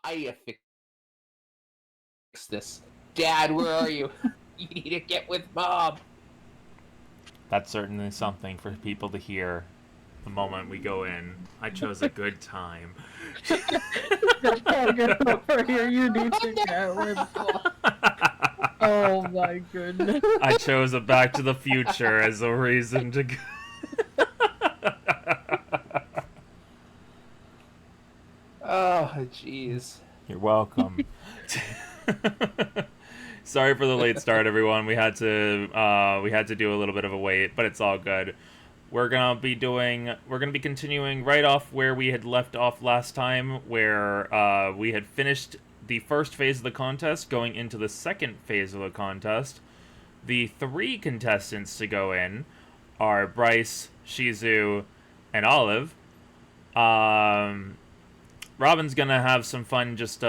I fix this. Dad, where are you? You need to get with Mom. That's certainly something for people to hear the moment we go in. I chose a good time. Get over here, you need to get with. Oh my goodness. I chose a Back to the Future as a reason to go. Oh, jeez. You're welcome. Sorry for the late start, everyone. We had to do a little bit of a wait, but it's all good. We're gonna be continuing right off where we had left off last time, where we had finished the first phase of the contest, going into the second phase of the contest. The 3 contestants to go in are Bryce, Shizu, and Olive. Robin's gonna have some fun just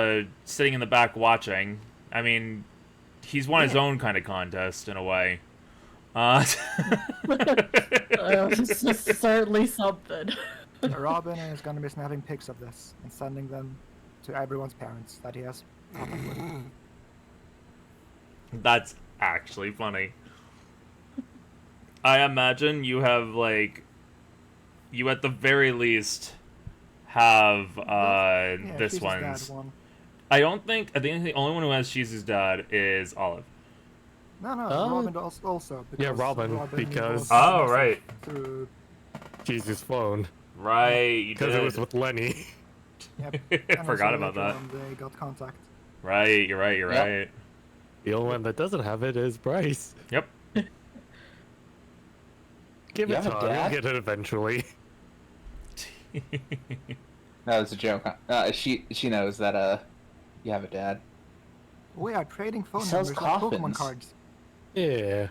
sitting in the back watching. I mean, he's won his own kind of contest in a way. This is certainly something. Robin is going to be snapping pics of this and sending them to everyone's parents that he has happened with. That's actually funny. I imagine you have, like, you at the very least have this one's. One. I think the only one who has Shizu's dad is Olive. No, Robin also. Yeah, Robin because... Oh, right. Through... Jesus' phone. Right, you did. Because it was with Lenny. Yep. I forgot about that. They got contact. Right, you're right, right. The only one that doesn't have it is Bryce. Yep. Give it time, you'll get it eventually. That was a joke. She knows that you have a dad. We are trading phone Sells numbers like coffins. Pokemon cards. Yeah.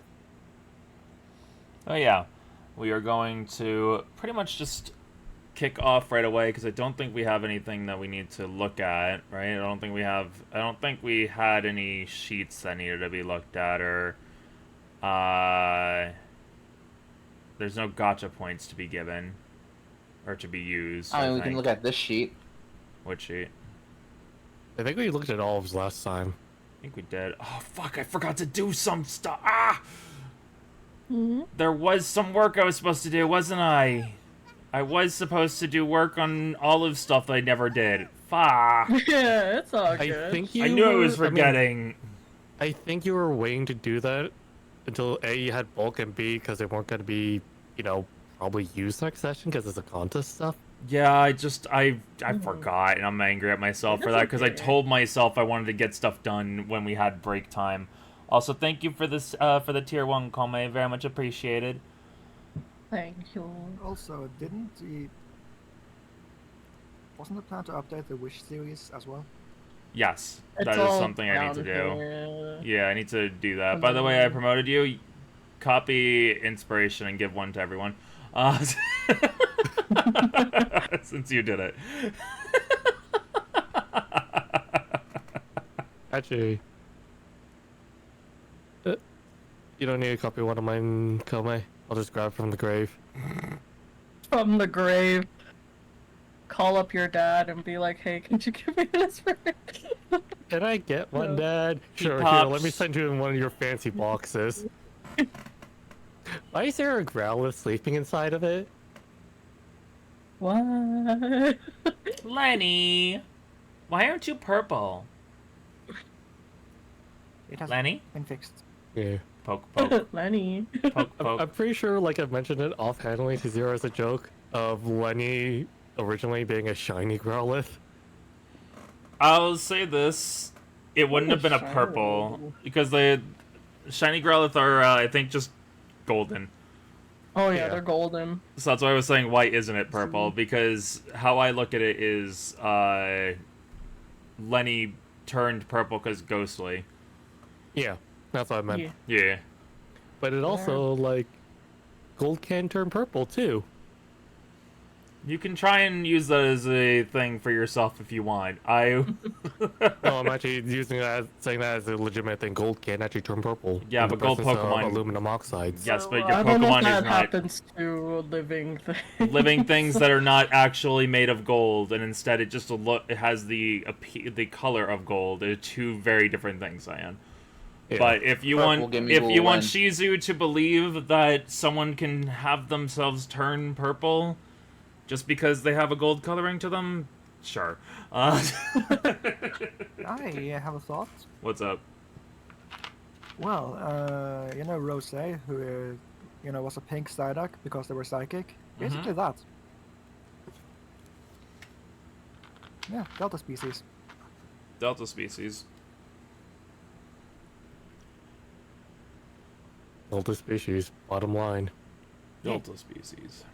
Oh yeah, we are going to pretty much just kick off right away because I don't think we have anything that we need to look at, right? I don't think we had any sheets that needed to be looked at, or there's no gotcha points to be given or to be used. I mean, we can look at this sheet. What sheet? I think we looked at Olive's last time. I think we did. Oh fuck! I forgot to do some stuff. Ah! Mm-hmm. There was some work I was supposed to do, wasn't I? I was supposed to do work on Olive's stuff that I never did. Fuck. Yeah, it's all good. I knew I was forgetting. I think you were waiting to do that until A, you had bulk, and B, because they weren't going to be, probably used next session because it's a contest stuff. Yeah, I forgot, and I'm angry at myself for that because I told myself I wanted to get stuff done when we had break time. Also, thank you for this for the tier 1 Kome, very much appreciated. Thank you. Also, wasn't the plan to update the Wish series as well? Yes, It's that is all something I need to do. here. Yeah, I need to do that. By the way, I promoted you. Copy inspiration and give one to everyone. Since you did it. Actually, you don't need a copy of one of mine, Kome. I'll just grab from the grave. From the grave. Call up your dad and be like, hey, can you give me this for Can I get one, Dad? Sure, here, pops. let me send you in one of your fancy boxes. Why is there a Growlithe sleeping inside of it? What? Lenny, why aren't you purple? It has Lenny? been fixed. Yeah. Poke, poke, Lenny. poke, poke. I'm pretty sure, like, I mentioned it offhandedly to Zero as a joke of Lenny originally being a shiny Growlithe. I'll say this: it wouldn't have been a purple because the shiny Growlithe are, I think, just golden. Oh yeah, Yeah. they're golden. So that's why I was saying, why isn't it purple? Because how I look at it is, Lenny turned purple because ghostly. Yeah, that's what I meant. Yeah. Yeah. But it also, like, gold can turn purple, too. You can try and use that as a thing for yourself if you want. No, I'm actually using that, saying that as a legitimate thing. Gold can actually turn purple. Yeah, in the but gold presence of Pokemon- aluminum oxides. Yes, but your I don't know if Pokemon that is not happens to living things. living things that are not actually made of gold, and instead it just it has the color of gold. They're two very different things, Cyan. Yeah. But if you Purple, want give me blue want one. Shizu to believe that someone can have themselves turn purple just because they have a gold coloring to them, sure. I have a thought. What's up? Well, you know Rose, who, was a pink Psyduck because they were psychic? Basically that. Yeah, Delta species. Delta species. Delta species, bottom line. Delta species.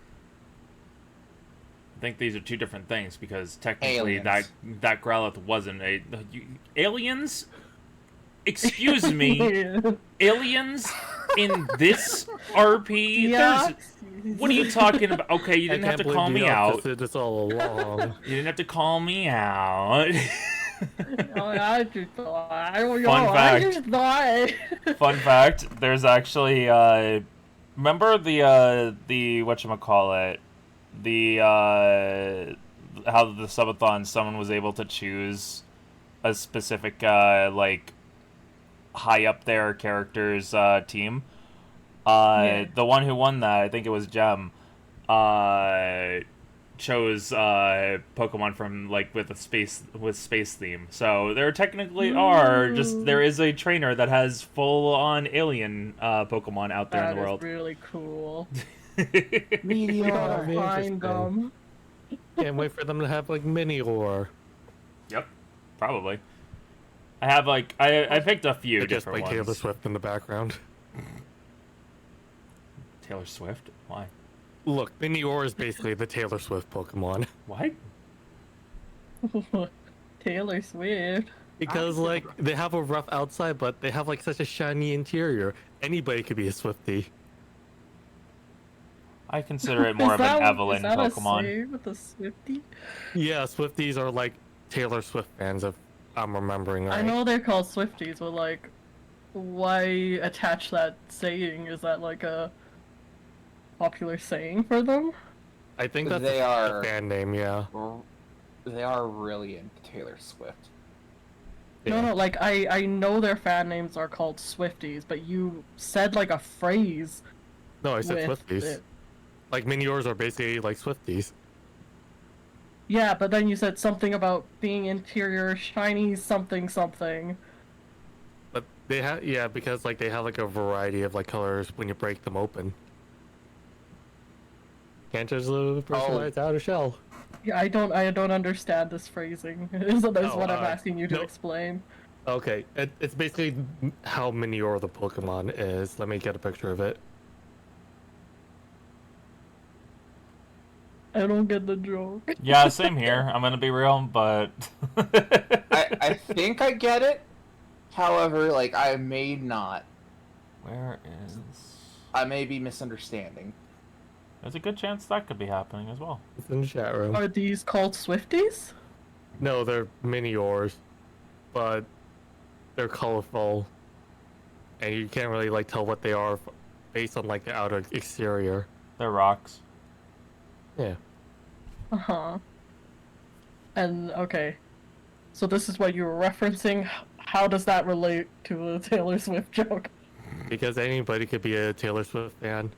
I think these are two different things because technically Aliens. that Growlithe wasn't a aliens. Excuse me, aliens in this RP. Yeah. What are you talking about? Okay, you didn't have to call me out. This all along. You didn't have to call me out. I just thought. Fun fact. I just thought. Fun fact: there's actually remember the whatchamacallit, the how the subathon someone was able to choose a specific like high up there character's team. Yeah. The one who won that, I think it was Gem, chose Pokemon from like with space theme. So there technically are there is a trainer that has full on alien Pokemon out there in the world. That is really cool. Meteor. That'd be Find interesting. them. Can't wait for them to have like Minior. Yep, probably. I have like I picked a few They just different play ones. Taylor Swift in the background. Taylor Swift? Why? Look, Minior is basically the Taylor Swift Pokemon. What? Taylor Swift. Because like they have a rough outside, but they have like such a shiny interior. Anybody could be a Swiftie. I consider it more of an Evelyn is that Pokemon. A save with a Swiftie? Yeah, Swifties are like Taylor Swift fans, if I'm remembering right. I know they're called Swifties, but like, why attach that saying? Is that like a popular saying for them? I think that's They a are- fan name, yeah. They are really into Taylor Swift. Yeah. No, like I know their fan names are called Swifties, but you said like a phrase. No, I said with Swifties. it. Like Miniors are basically like Swifties. Yeah, but then you said something about being interior shiny something something. But they have, yeah, because like they have like a variety of like colors when you break them open. Can't just the personalized outer shell. Yeah, I don't understand this phrasing. So that's Oh, what I'm asking you to no. explain. Okay, it's basically how Minior the Pokemon is. Let me get a picture of it. I don't get the joke. Yeah, same here. I'm gonna be real, but I think I get it. However, like, I may not. where is? I may be misunderstanding. There's a good chance that could be happening as well. It's in the chat room. Are these called Swifties? No, they're Miniors, but they're colorful, and you can't really like tell what they are based on like the outer exterior. They're rocks. Yeah. Uh-huh. And, okay. So this is what you were referencing. How does that relate to a Taylor Swift joke? Because anybody could be a Taylor Swift fan.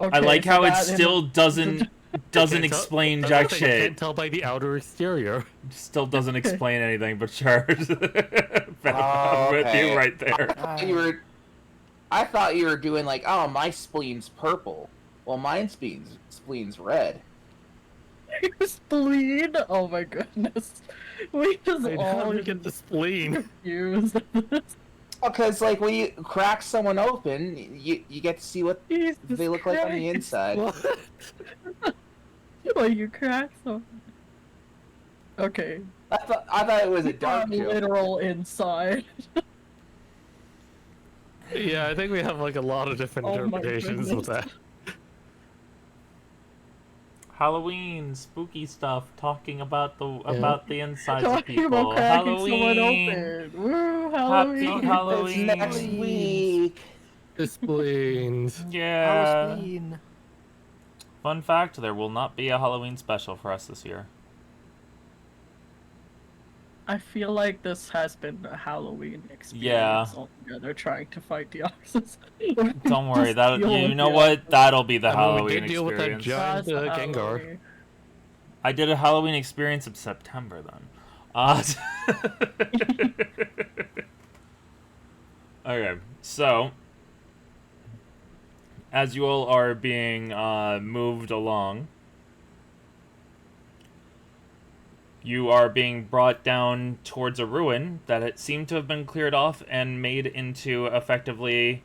Okay, I like so how it that still doesn't Can't tell- explain that's jack the thing, you shit. Can't tell by the outer exterior. Still doesn't explain anything, but sure. Oh, I'm with okay. you right there. I thought you were doing like, oh, my spleen's purple. Well, mine's spleen's red. Your spleen? Oh my goodness. We just Wait, how all do we get the spleen? confused. Because, like, when you crack someone open, you get to see what Jesus they look like on the Christ. inside. What? Well, you crack some. Okay. I thought it was a dark joke. Literal inside. Yeah, I think we have like a lot of different Oh my interpretations of goodness. that. Halloween, spooky stuff, talking about the insides of Talking about people. cracking someone Halloween. open. Woo, Happy Halloween. Halloween. Next week. The spleens. Yeah. Halloween. Fun fact, there will not be a Halloween special for us this year. I feel like this has been a Halloween experience Yeah. altogether, trying to fight the Oxus. Don't worry, that deal you with know the what? Oxus. That'll be the I mean, we Halloween did deal with that experience. giant That's the Gengar. Halloween. I did a Halloween experience in September then. Okay, so as you all are being moved along, you are being brought down towards a ruin that it seemed to have been cleared off and made into effectively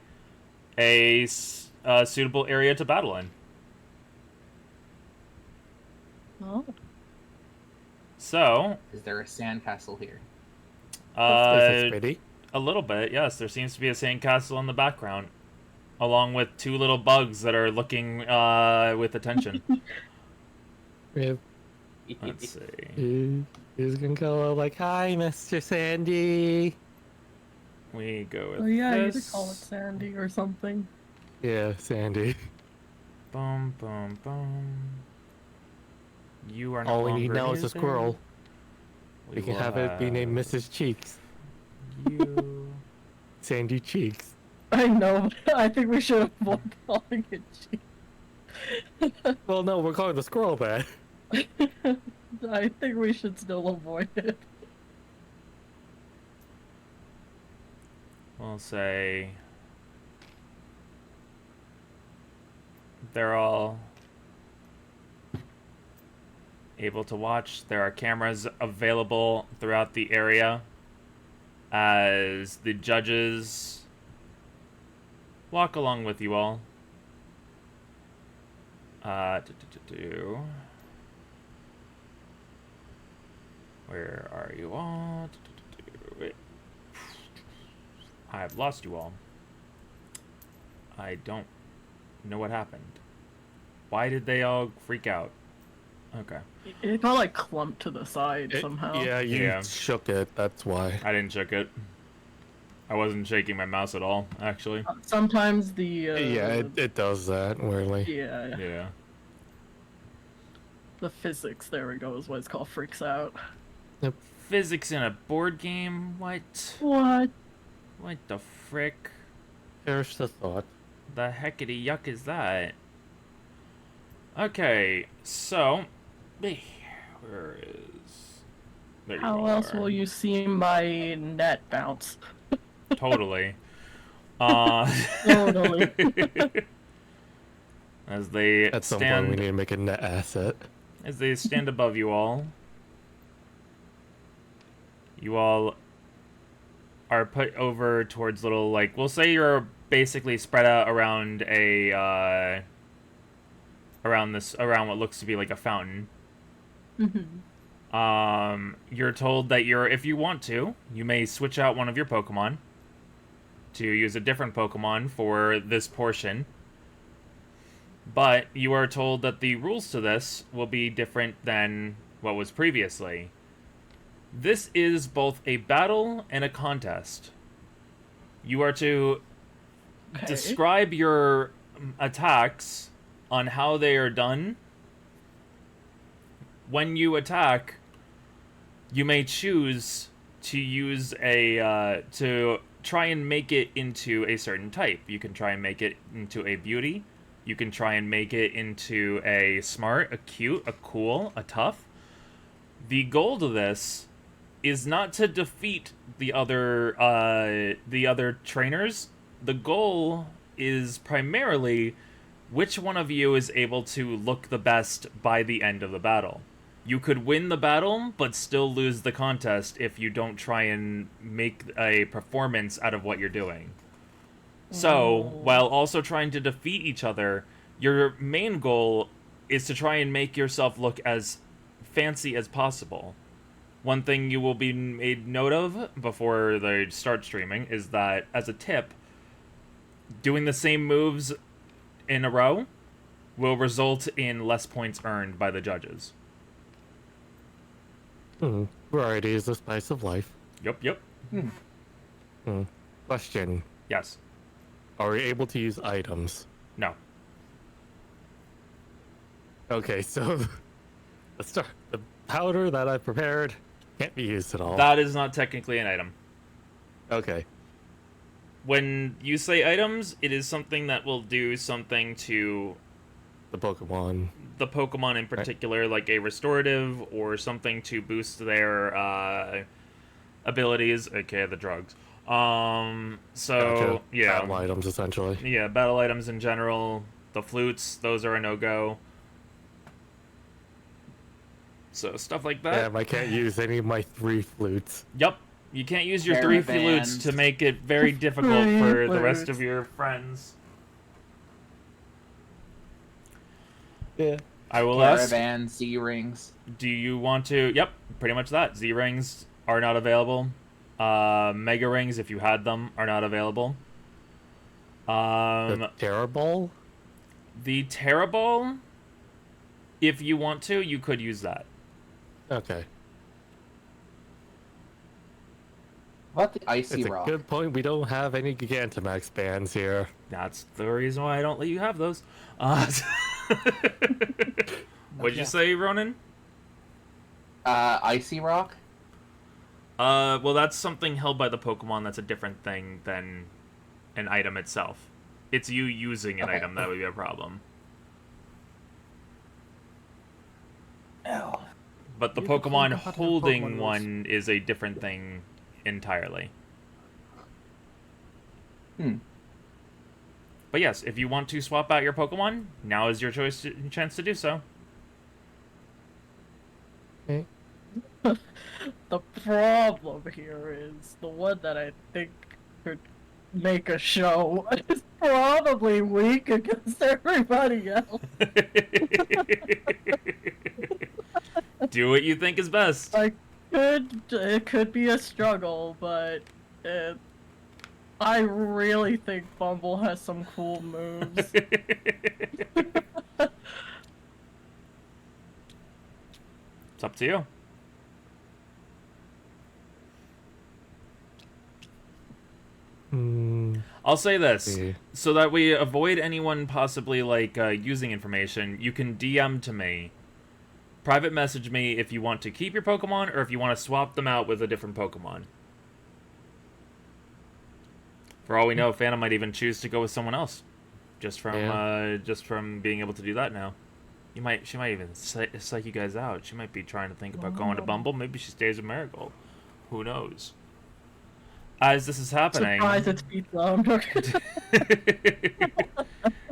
a suitable area to battle in. Oh. So, Is there a sandcastle here? This is pretty. a little bit, yes. There seems to be a sandcastle in the background, along with two little bugs that are looking with attention. Yeah, Let's see. he's gonna go like, "Hi, Mr. Sandy." We go with Oh yeah, you this. could call it Sandy or something. Yeah, Sandy. Boom, boom, boom. You are no All we need longer now is a near squirrel. there. We can will have it be named have Mrs. Cheeks. You. Sandy Cheeks. I know, but I think we should avoid calling it G. Well, no, we're calling the squirrel that. I think we should still avoid it. We'll say they're all able to watch. There are cameras available throughout the area as the judges walk along with you all. Where are you all? Wait. I've lost you all. I don't know what happened. Why did they all freak out? Okay. It got like clumped to the side somehow. Yeah, you Yeah. shook it. That's why. I didn't check it. I wasn't shaking my mouse at all, actually. Sometimes the Yeah, it does that weirdly. yeah, Yeah. the physics, there we go, is what it's called, freaks out. Physics in a board game? What? What? What the frick? Perish the thought. The heckity yuck is that? Okay, so... Where is... There you How else are. will you see my net bounce? Totally. Totally. As they At some point, we stand... need to make a net asset. As they stand above you all... You all are put over towards little, like, we'll say you're basically spread out around a, around what looks to be like a fountain. You're told that if you want to, you may switch out one of your Pokemon to use a different Pokemon for this portion. But you are told that the rules to this will be different than what was previously. This is both a battle and a contest. You are to describe your attacks on how they are done. When you attack, you may choose to use to try and make it into a certain type. You can try and make it into a beauty. You can try and make it into a smart, a cute, a cool, a tough. The goal to this is not to defeat the other trainers. The goal is primarily which one of you is able to look the best by the end of the battle. You could win the battle, but still lose the contest if you don't try and make a performance out of what you're doing. So, while also trying to defeat each other, your main goal is to try and make yourself look as fancy as possible. One thing you will be made note of before they start streaming is that, as a tip, doing the same moves in a row will result in less points earned by the judges. Variety is the spice of life. Yep. Question. Yes. Are we able to use items? No. Okay, so let's start. The powder that I prepared can't be used at all. That is not technically an item. Okay. When you say items, it is something that will do something to The Pokemon. the Pokemon in particular, like a restorative or something to boost their abilities, aka the drugs. So Gotcha. yeah, Battle items essentially. yeah, battle items in general. The flutes, those are a no-go. So stuff like that. Damn, I can't use any of my 3 flutes. Yep. You can't use your 3 flutes Caravans. to make it very difficult Three for the rest flutes. of your friends. Yeah. I will ask, Caravan, Z rings. do you want to... Yep, pretty much that. Z-rings are not available. Mega rings, if you had them, are not available. The Terra Ball? The Terra Ball, if you want to, you could use that. Okay. What the Icy It's a Rock? good point. We don't have any Gigantamax bands here. That's the reason why I don't let you have those. What'd you yet. say, Ronan? Icy Rock? Well, that's something held by the Pokemon. That's a different thing than an item itself. It's you using an Okay. item that would be a problem. Oh. But the You can play Pokemon competitive holding Pokemon rules. one is a different thing entirely. But yes, if you want to swap out your Pokemon, now is your chance to do so. The problem here is the one that I think could make a show is probably weak against everybody else. Do what you think is best. It could be a struggle, but I really think Bumble has some cool moves. It's up to you. I'll say this, see. so that we avoid anyone possibly, like, using information, you can DM to me. Private message me if you want to keep your Pokemon, or if you want to swap them out with a different Pokemon. For all we know, Phantom might even choose to go with someone else. Just from being able to do that now. She might even psych you guys out. She might be trying to think about going to Bumble. Maybe she stays with Marigold. Who knows? As this is happening... Surprise, it's pizza. I'm joking.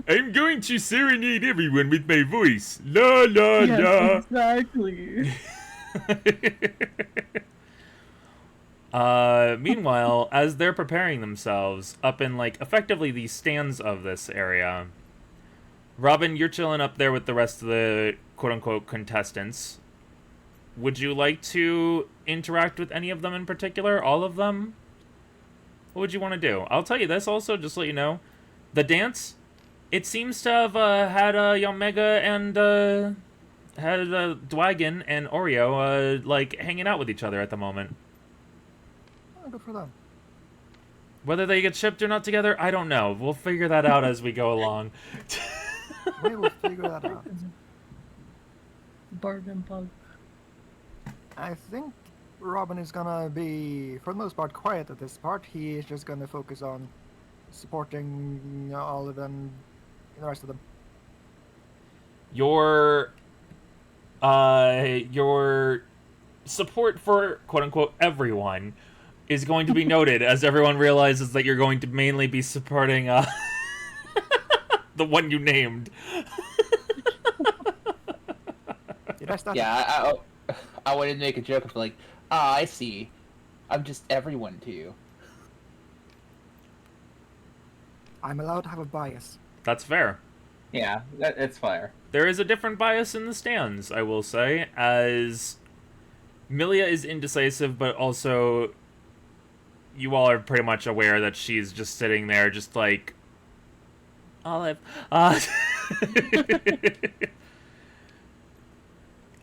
I'm going to serenade everyone with my voice. La la la. Yes, exactly. Meanwhile, as they're preparing themselves up in, like, effectively the stands of this area, Robin, you're chilling up there with the rest of the quote-unquote contestants. Would you like to interact with any of them in particular? All of them? What would you want to do? I'll tell you this also, just to let you know. The dance, it seems to have had Yomega and had Dwagon and Oreo like hanging out with each other at the moment. Oh, good for them. Whether they get shipped or not together, I don't know. We'll figure that out as we go along. We will figure that out. Bargain bug. I think Robin is gonna be, for the most part, quiet at this part. He is just gonna focus on supporting all of them, the rest of them. Your support for quote-unquote everyone is going to be noted as everyone realizes that you're going to mainly be supporting the one you named. Did I start? Yeah, I wanted to make a joke of like, I see. I'm just everyone to you. I'm allowed to have a bias. That's fair. Yeah, it's fair. There is a different bias in the stands, I will say, as Milia is indecisive, but also you all are pretty much aware that she's just sitting there just like, Olive.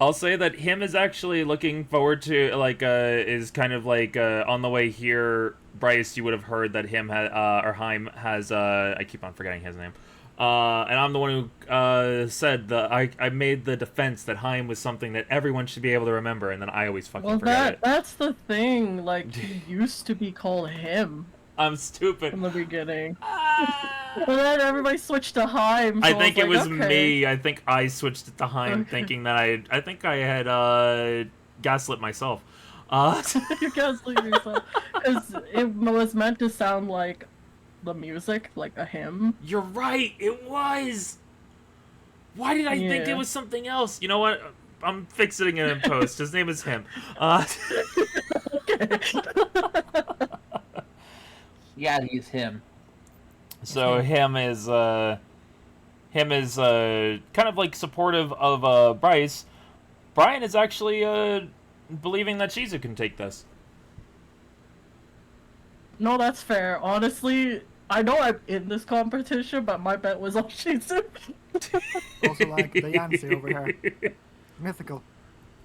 I'll say that him is actually looking forward to, like, is kind of like, on the way here, Bryce, you would have heard that him or Heim has, I keep on forgetting his name. And I'm the one who, said I made the defense that Heim was something that everyone should be able to remember, and then I always fucking forget it. That's the thing, like, he used to be called him I'm stupid. from the beginning. And then everybody switched to Heim, so I think was it was like, okay. me. I think I switched it to Heim, Okay. thinking that I think I had gaslit myself. You gaslit yourself. Because it was meant to sound like the music, like a hymn. You're right. It was. Why did I think it was something else? You know what? I'm fixing it in post. His name is him. Okay. Yeah, he's him. So him is kind of like supportive of Bryce. Brian is actually believing that Shizu can take this. No, that's fair. Honestly, I know I'm in this competition, but my bet was on Shizu. Also like the Yancy over here. Mythical.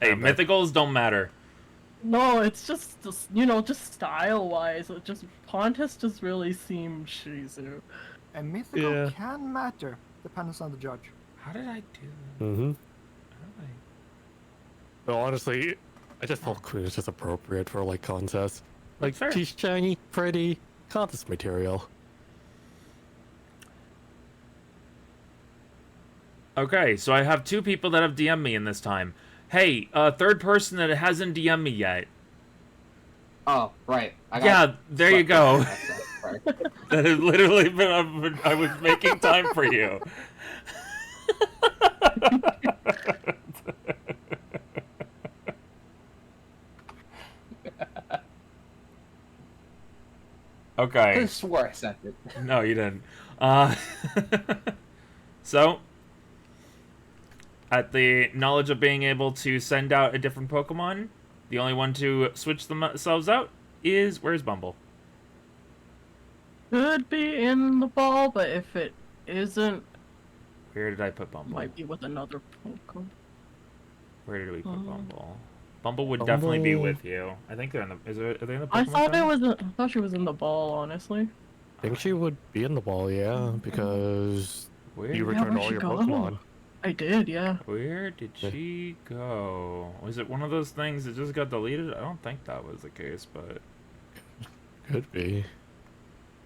Hey, mythicals don't matter. No, it's just you know, just style-wise, it just contest just really seemed Shizu. And mythical Yeah. can matter, depends on the judge. How did I do that? Mm-hmm. How did But honestly, I just felt Queen is just appropriate for like contests. Like Fair. she's shiny, pretty, contest material. Okay, so I have 2 people that have DM'd me in this time. Hey, third person that hasn't DM'd me yet. Oh, right. Yeah, there you go. Right. That has literally been, I was making time for you. I Okay. swore I sent it. No, you didn't. So, at the knowledge of being able to send out a different Pokemon, the only one to switch themselves out is, where's Bumble? Could be in the ball, but if it isn't, Where did I put Bumble? might be with another Pokemon. Where did we put Bumble? Bumble would definitely be Bumble. with you. I think they're in the. Are they in the Pokemon I thought Center? I thought she was in the ball, honestly. I think she would be in the ball, yeah, because Where, you Yeah, returned where'd all she your go? Pokemon. I did, yeah. where did she go? Was it one of those things that just got deleted? I don't think that was the case, but Could be.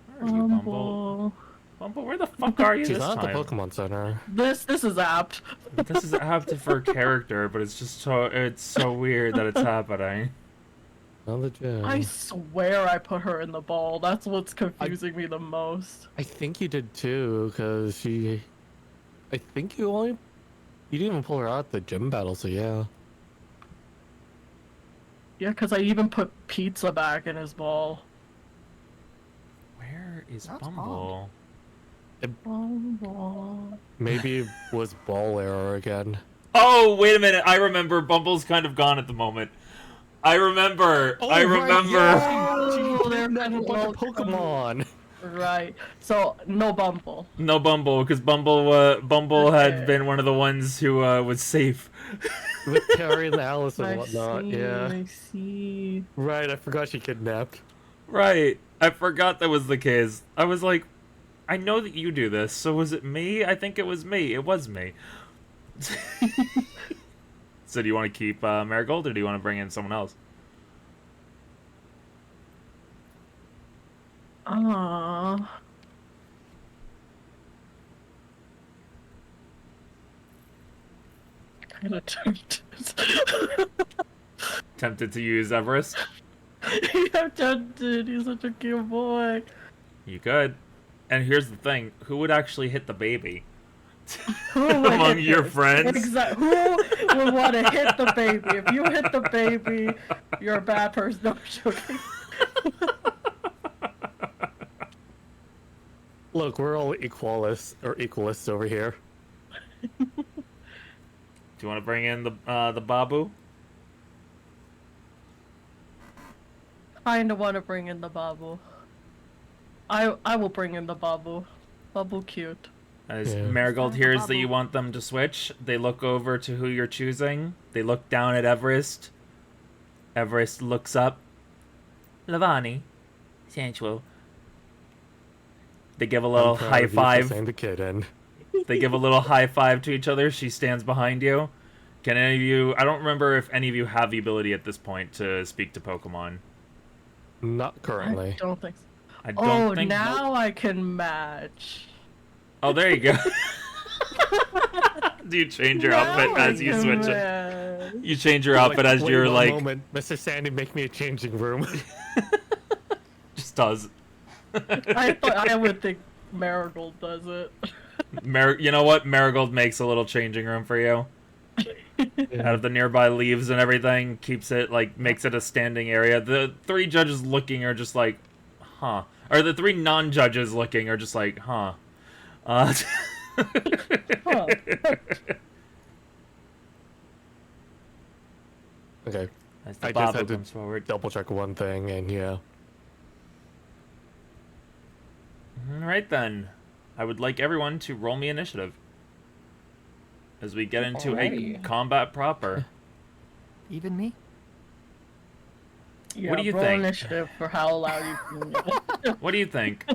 where are you, Bumble? Bumble, where the fuck are you She's this not at time? the Pokemon Center. This is apt. This is apt for character, but it's just so weird that it's happening. Not the gym. I swear I put her in the ball. That's what's confusing me the most. I think you did too, because she. I think you didn't even pull her out at the gym battle, so yeah. Yeah, because I even put Pizza back in his ball. Where is That's Bumble? Ball. Maybe it was ball error again. Oh, wait a minute. I remember. Bumble's kind of gone at the moment. I remember. I remember. Oh, they're Never kind of put all the Pokemon. Right. So, no Bumble. No Bumble, because Bumble had Okay. been one of the ones who was safe. With Terry and Alice and I whatnot, see, yeah. I see. Right, I forgot she kidnapped. Right. I forgot that was the case. I was like, I know that you do this, so was it me? I think it was me. It was me. So do you want to keep Marigold, or do you want to bring in someone else? Kind of tempted. Tempted to use Everest? I'm tempted. He's such a cute boy. You could. And here's the thing, who would actually hit the baby? Who would Among hit your this? friends? Who would want to hit the baby? If you hit the baby, you're a bad person. No, I'm joking. Look, we're all equalists over here. Do you want to bring in the Babu? Kinda want to bring in the Babu. I will bring in the Babu. Babu cute. As Yeah. Marigold Stand the hears that you bubble. want them to switch, they look over to who you're choosing. They look down at Everest. Everest looks up. Lavani. Sensual. They give a little I'm proud high of you for five. saying the kid in. They give a little high five to each other. She stands behind you. Can any of you... I don't remember if any of you have the ability at this point to speak to Pokemon. Not I currently. don't think so. I don't Oh, think... now I can match. Oh, there you go. Do you change your outfit Now I as you can switch it? match. You change your outfit as Wait you're one like... moment, Mr. Sandy, make me a changing room. Just does. I thought I would think Marigold does it. You know what? Marigold makes a little changing room for you. Out of the nearby leaves and everything, keeps it, like, makes it a standing area. The 3 judges looking are just like, huh. Or the 3 non-judges looking are just like, huh. Huh. Okay, As the I just Babu had to comes forward. double check one thing, and yeah. Alright then. I would like everyone to roll me initiative. As we get into a Alrighty. combat proper. Even me? Yeah, What do you roll think? initiative for how loud you can. What do you think?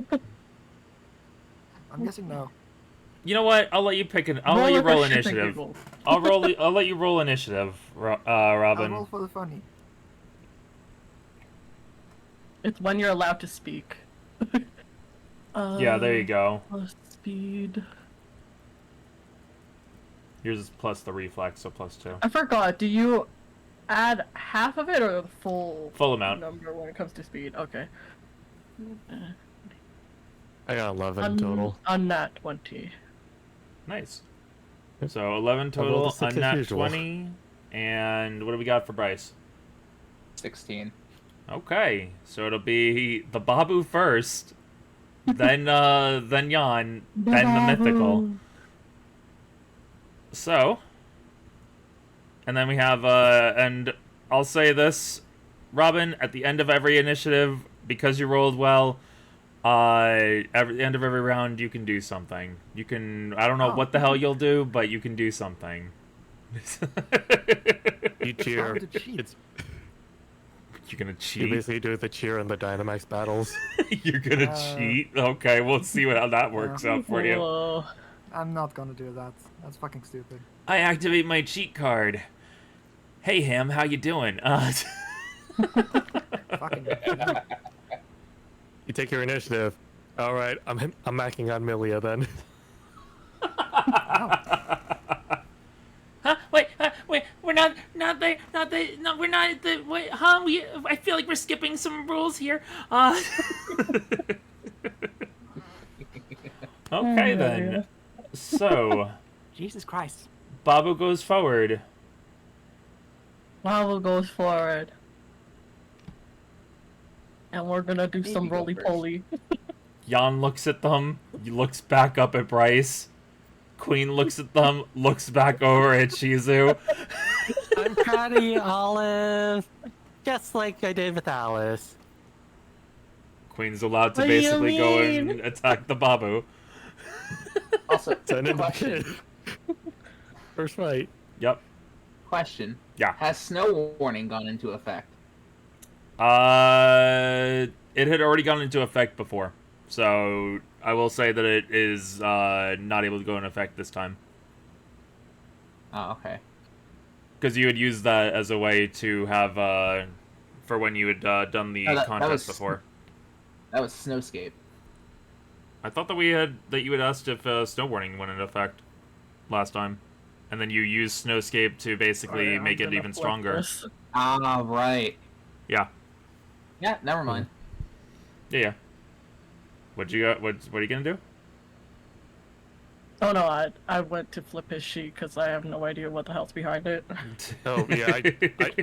I'm guessing no. You know what? I'll let you pick I'll let you roll initiative. I'll let you roll initiative, I'll Robin. roll for the funny. It's when you're allowed to speak. Yeah, there you go. Plus speed. Yours is plus the reflex, so plus 2. I forgot. Do you add half of it or the full Amount. number when it comes to speed? Okay. I got 11 total. On nat 20. Nice. So 11 rolled total, a 6 as unnat usual. 20. And what do we got for Bryce? 16. Okay, so it'll be the Babu first, then Jan, then the mythical. So, and then we have, and I'll say this, Robin, at the end of every initiative, because you rolled well, at the end of every round, you can do something. You can, I don't know what the hell you'll do, but you can do something. You cheer. to cheat. It's, You're gonna you cheat? basically do the cheer in the Dynamax battles. You're gonna cheat? Okay, we'll see how that works out for you. Whoa. I'm not gonna do that. That's fucking stupid. I activate my cheat card. Hey Ham, how you doing? Fucking. You take your initiative. All right, I'm macking on Milia then. Huh? Wait, we're not they, no, we're not the, wait, huh? I feel like we're skipping some rules here. Okay then. So, Jesus Christ. Babu goes forward. Marvel goes forward. And we're gonna do Maybe some go roly-poly. Jan looks at them, he looks back up at Bryce. Queen looks at them, looks back over at Shizu. I'm proud of you, Olive. Just like I did with Alice. Queen's allowed to What do you basically go and mean? attack the Babu. Also, Send in the question. kid. First fight. Yep. Question. Yeah. Has snow warning gone into effect? It had already gone into effect before. So, I will say that it is not able to go into effect this time. Oh, okay. Because you had used that as a way to have, for when you had done the Oh, that contest was- before. That was Snowscape. I thought that you had asked if snow warning went into effect last time. And then you used Snowscape to basically Alright, make I'm it gonna even flip stronger. this. Ah, right. Yeah. Yeah, never mind. Yeah. What are you gonna do? Oh no, I went to flip his sheet because I have no idea what the hell's behind it. Oh yeah,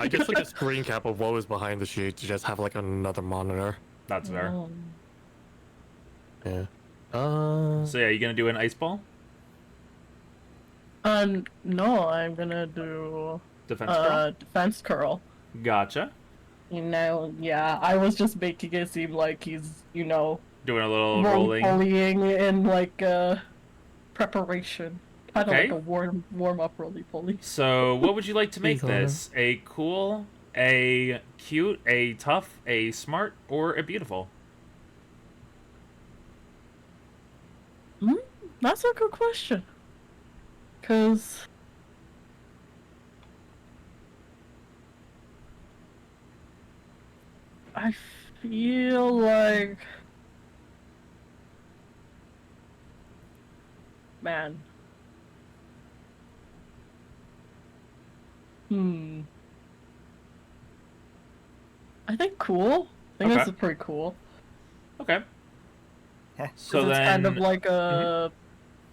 I just took a screen cap of what was behind the sheet to just have like another monitor. That's fair. Yeah. So yeah, you gonna do an ice ball? No, I'm gonna do Defense curl? defense curl. Gotcha. You know, yeah, I was just making it seem like he's, Doing a little rolling. bullying in like preparation. Kind of Okay. like a warm up roly poly. So, what would you like to make Please, Lauren. this? A cool, a cute, a tough, a smart, or a beautiful? That's a good question. Cause I feel like, man. I think cool. I think Okay. this is pretty cool. Okay. Heh. So It's then, kind of like a.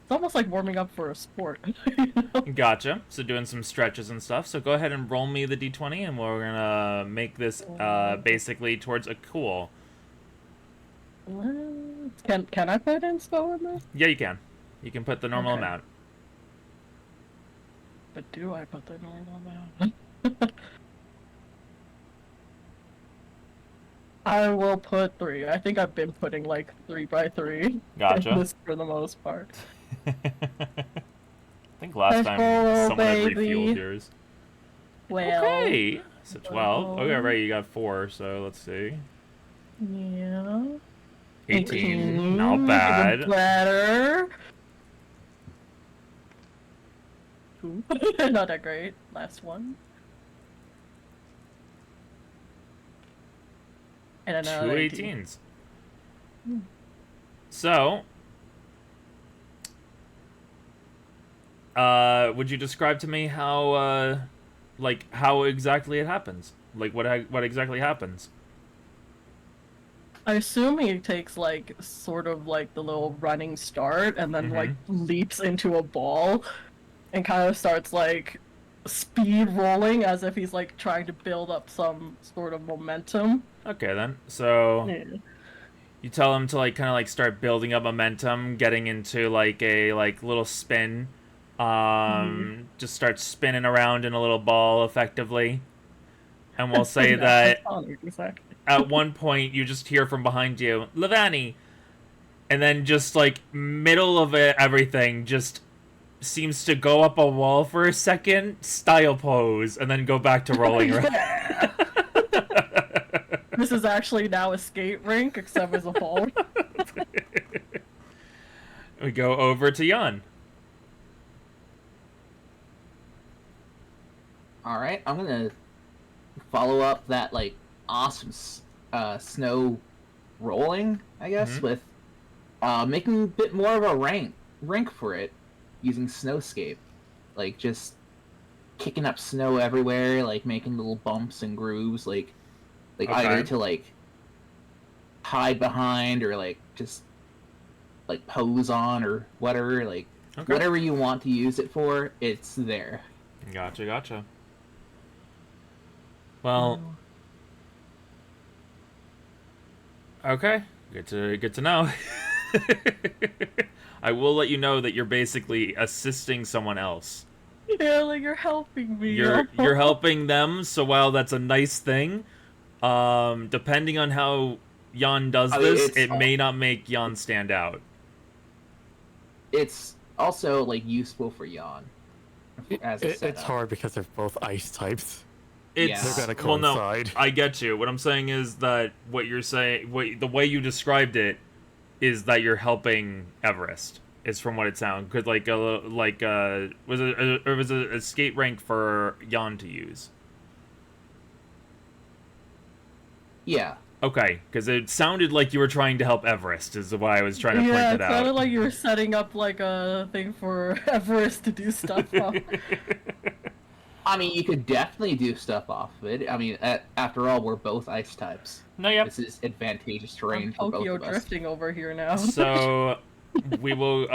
It's almost like warming up for a sport. You know? gotcha. So doing some stretches and stuff. So go ahead and roll me the d20, and we're gonna make this basically towards a cool. Can I put inspo in this? Yeah, you can. You can put the normal Okay. amount. But do I put the normal amount? I will put 3. I think I've been putting like 3 by 3 Gotcha. in this for the most part. I think last time Hello, someone had baby. refueled yours. Well, Okay. So 12. well. Okay, right, you got 4, so let's see. Yeah. 18. Not Even bad. better. Ooh. Not that great. Last one. And another 2 18. 18s. So, would you describe to me how, how exactly it happens? Like, what exactly happens? I assume he takes like sort of like the little running start and then like leaps into a ball and kind of starts like speed rolling as if he's like trying to build up some sort of momentum. Okay, then. So, Yeah. you tell him to, like, kind of, like, start building up momentum, getting into, like, a, like, little spin. Just start spinning around in a little ball, effectively. And we'll say Yeah, that exactly. at one point you just hear from behind you, Levani! And then just, like, middle of it, everything just seems to go up a wall for a second, style pose, and then go back to rolling around. Yeah. This is actually now a skate rink, except as a ball. We go over to Jan. All right, I'm gonna follow up that like awesome snow rolling, I guess, with making a bit more of a rink for it using snowscape, like just kicking up snow everywhere, like making little bumps and grooves, like Okay. either to like hide behind or like just like pose on or whatever, like Okay. whatever you want to use it for, it's there. Gotcha. Well, okay, good to know. I will let you know that you're basically assisting someone else. Yeah, like you're helping me. You're helping them, so while that's a nice thing, depending on how Jan does I mean, this, it's- it may not make Jan stand out. It's also like useful for Jan as a It's setup. hard because they're both ice types. It's Yeah. They're gonna well, no, coincide. I get you. What I'm saying is that what you're saying, the way you described it, is that you're helping Everest. Is from what it sounds. Could was it a skate rink for Jan to use? Yeah. Okay, because it sounded like you were trying to help Everest. Is why I was trying to point Yeah, it it sounded out. like you were setting up like a thing for Everest to do stuff on. I mean, you could definitely do stuff off of it. I mean, after all, we're both ice types. No, yep. This is advantageous terrain I'm for both Tokyo of us. drifting over here now. So we will.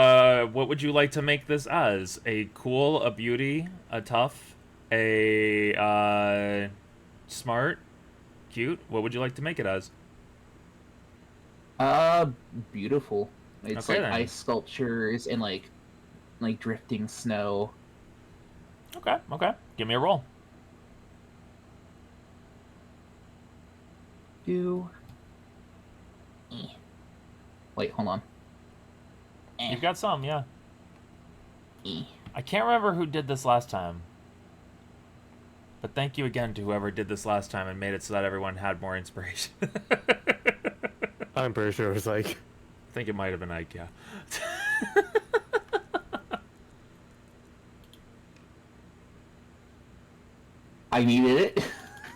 What would you like to make this as? A cool, a beauty, a tough, a smart, cute. What would you like to make it as? Beautiful. It's Okay, like then. ice sculptures and like drifting snow. Okay. Give me a roll. Wait, hold on. You've got some, yeah. I can't remember who did this last time. But thank you again to whoever did this last time and made it so that everyone had more inspiration. I'm pretty sure it was like... I think it might have been Ike, yeah. I needed it.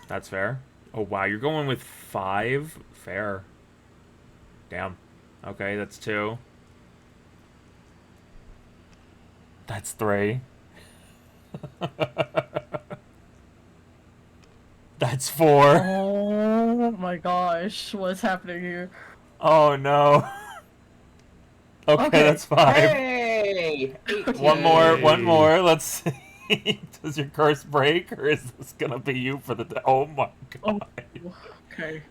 That's fair. Oh, wow, you're going with 5? Fair. Damn. Okay, that's 2. That's 3. That's 4. Oh my gosh, what's happening here? Oh, no. Okay, that's 5. Hey! One more. Let's see. Does your curse break, or is this gonna be you for the day? Oh my god. Oh, okay.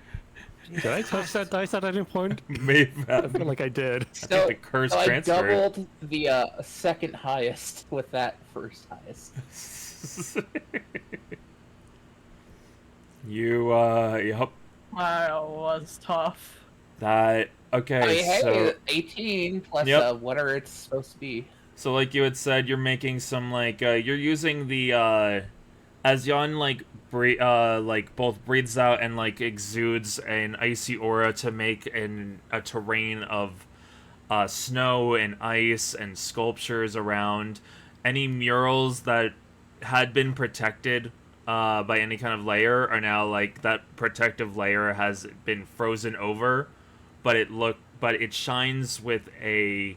Did I touch that dice at any point? Maybe. I feel like I did. I think the curse I transferred. doubled the second highest with that first highest. Yep. Wow, was tough. That, okay, I mean, hey, so... 18 plus Yep. whatever it's supposed to be. So like you had said, you're making some, like, you're using the, as Yon, like, both breathes out and, like, exudes an icy aura to make a terrain of, snow and ice and sculptures around. Any murals that had been protected, by any kind of layer are now, like, that protective layer has been frozen over, but it shines with a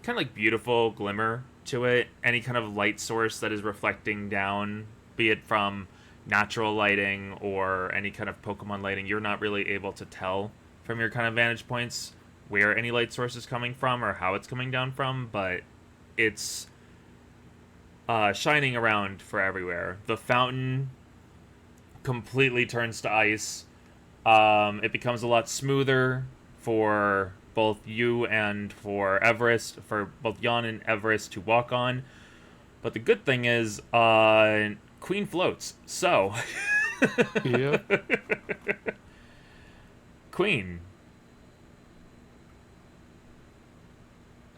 kind of like beautiful glimmer to it. Any kind of light source that is reflecting down, be it from natural lighting or any kind of Pokemon lighting, you're not really able to tell from your kind of vantage points where any light source is coming from or how it's coming down from, but it's shining around for everywhere. The fountain completely turns to ice. It becomes a lot smoother for both you and for Everest, for both Jan and Everest to walk on. But the good thing is, Queen floats. So, Yep. Queen.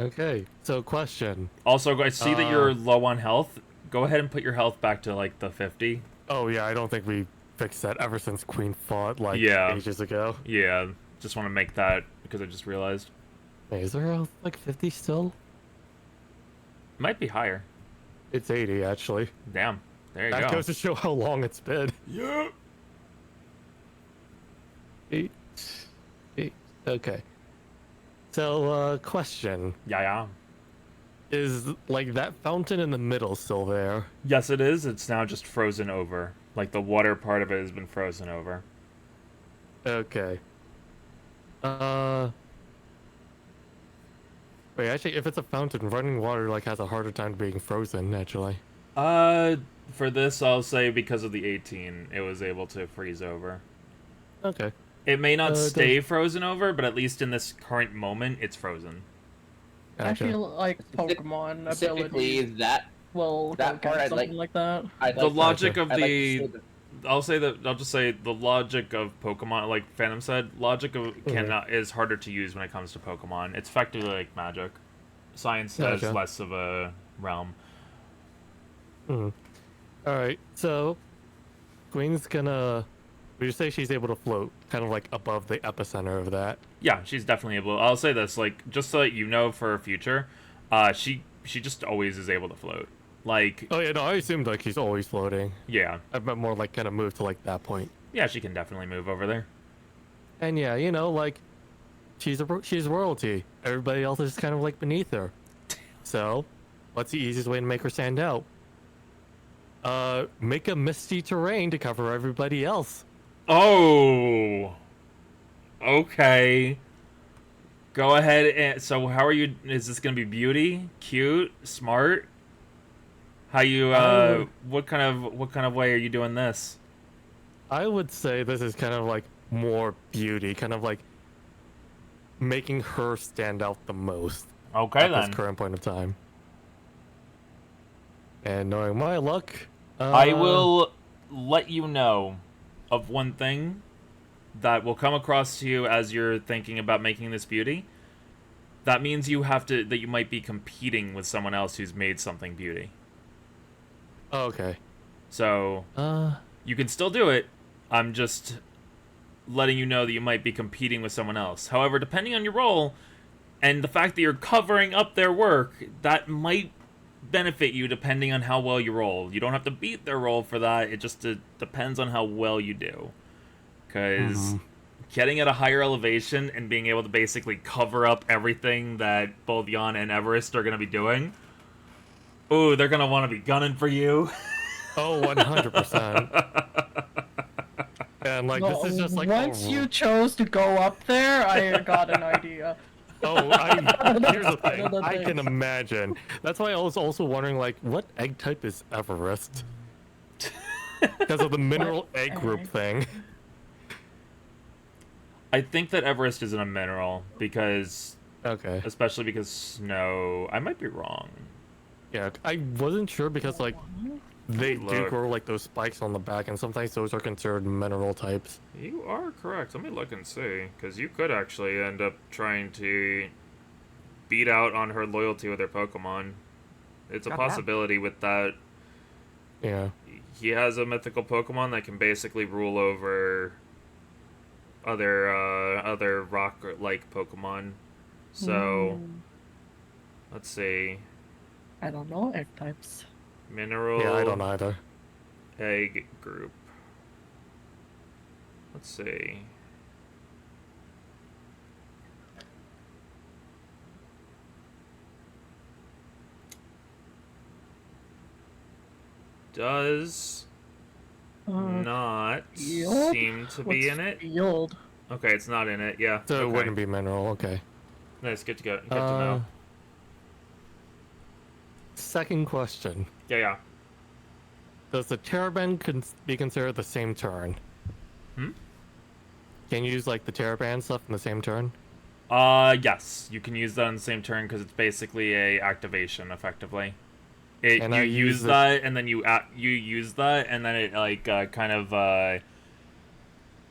Okay, so question. Also, I see that you're low on health. Go ahead and put your health back to like the 50. Oh yeah, I don't think we fixed that ever since Queen fought like Yeah. ages ago. Yeah, just want to make that because I just realized. Wait, is there like 50 still? Might be higher. It's 80 actually. Damn. There you That go. goes to show how long it's been. Yeah. 8. Okay. So, question. Yeah. Is, like, that fountain in the middle still there? Yes, it is. It's now just frozen over. Like, the water part of it has been frozen over. Okay. Wait, actually, if it's a fountain, running water, like, has a harder time being frozen, naturally. For this, I'll say because of the 18, it was able to freeze over. Okay. It may not stay frozen over, but at least in this current moment, it's frozen. Gotcha. I feel like Pokemon Specifically, abilities that will that go part against I'd like- something like that. I'd The like logic to, of I'd like to the... say that- I'll just say the logic of Pokemon, like Phantom said, logic of is harder to use when it comes to Pokemon. It's effectively like magic. Science has Gotcha. less of a realm. Alright, so... Queen's gonna... Would you say she's able to float, kind of like above the epicenter of that? Yeah, she's definitely able. I'll say this, like, just so that you know for her future, she just always is able to float. Like, Oh yeah, no, I assumed like she's always floating. yeah, I meant more like kind of move to like that point. yeah, she can definitely move over there. And yeah, you know, like she's royalty. Everybody else is kind of like beneath her. So, what's the easiest way to make her stand out? Make a misty terrain to cover everybody else. Oh, okay. Go ahead and so how are you? Is this gonna be beauty, cute, smart? How you? What kind of way are you doing this? I would say this is kind of like more beauty, kind of like making her stand out the most Okay at then. this current point of time. And knowing my luck, I will let you know of one thing that will come across to you as you're thinking about making this beauty. that means that you might be competing with someone else who's made something beauty. Oh, okay. So you can still do it. I'm just letting you know that you might be competing with someone else. However, depending on your role and the fact that you're covering up their work, that might benefit you depending on how well you roll. You don't have to beat their roll for that. It just depends on how well you do. Because getting at a higher elevation and being able to basically cover up everything that both Jan and Everest are going to be doing, ooh, they're going to want to be gunning for you. Oh, 100%. And like this is just like once you chose to go up there, I got an idea. Oh, here's the thing. I can imagine. That's why I was also wondering, like, what egg type is Everest? Because of the mineral egg group thing. I think that Everest isn't a mineral because, especially because snow. I might be wrong. Yeah, I wasn't sure because like they do grow like those spikes on the back, and sometimes those are considered mineral types. You are correct. Let me look and see, because you could actually end up trying to beat out on her loyalty with her Pokemon. It's a possibility with that. Yeah. He has a mythical Pokemon that can basically rule over other rock-like Pokemon. So, let's see. I don't know egg types. Mineral. Yeah, I don't either. Egg group. Let's see. Does not seem to be in it. Field? Okay, it's not in it. Yeah. So okay. it wouldn't be mineral. Okay. Nice. Good to know. Second question. Yeah. Does the Terraband be considered the same turn? Can you use like the Terraband stuff in the same turn? Yes, you can use that on the same turn because it's basically a activation, effectively. You use that, and then you use that, and then it like kind of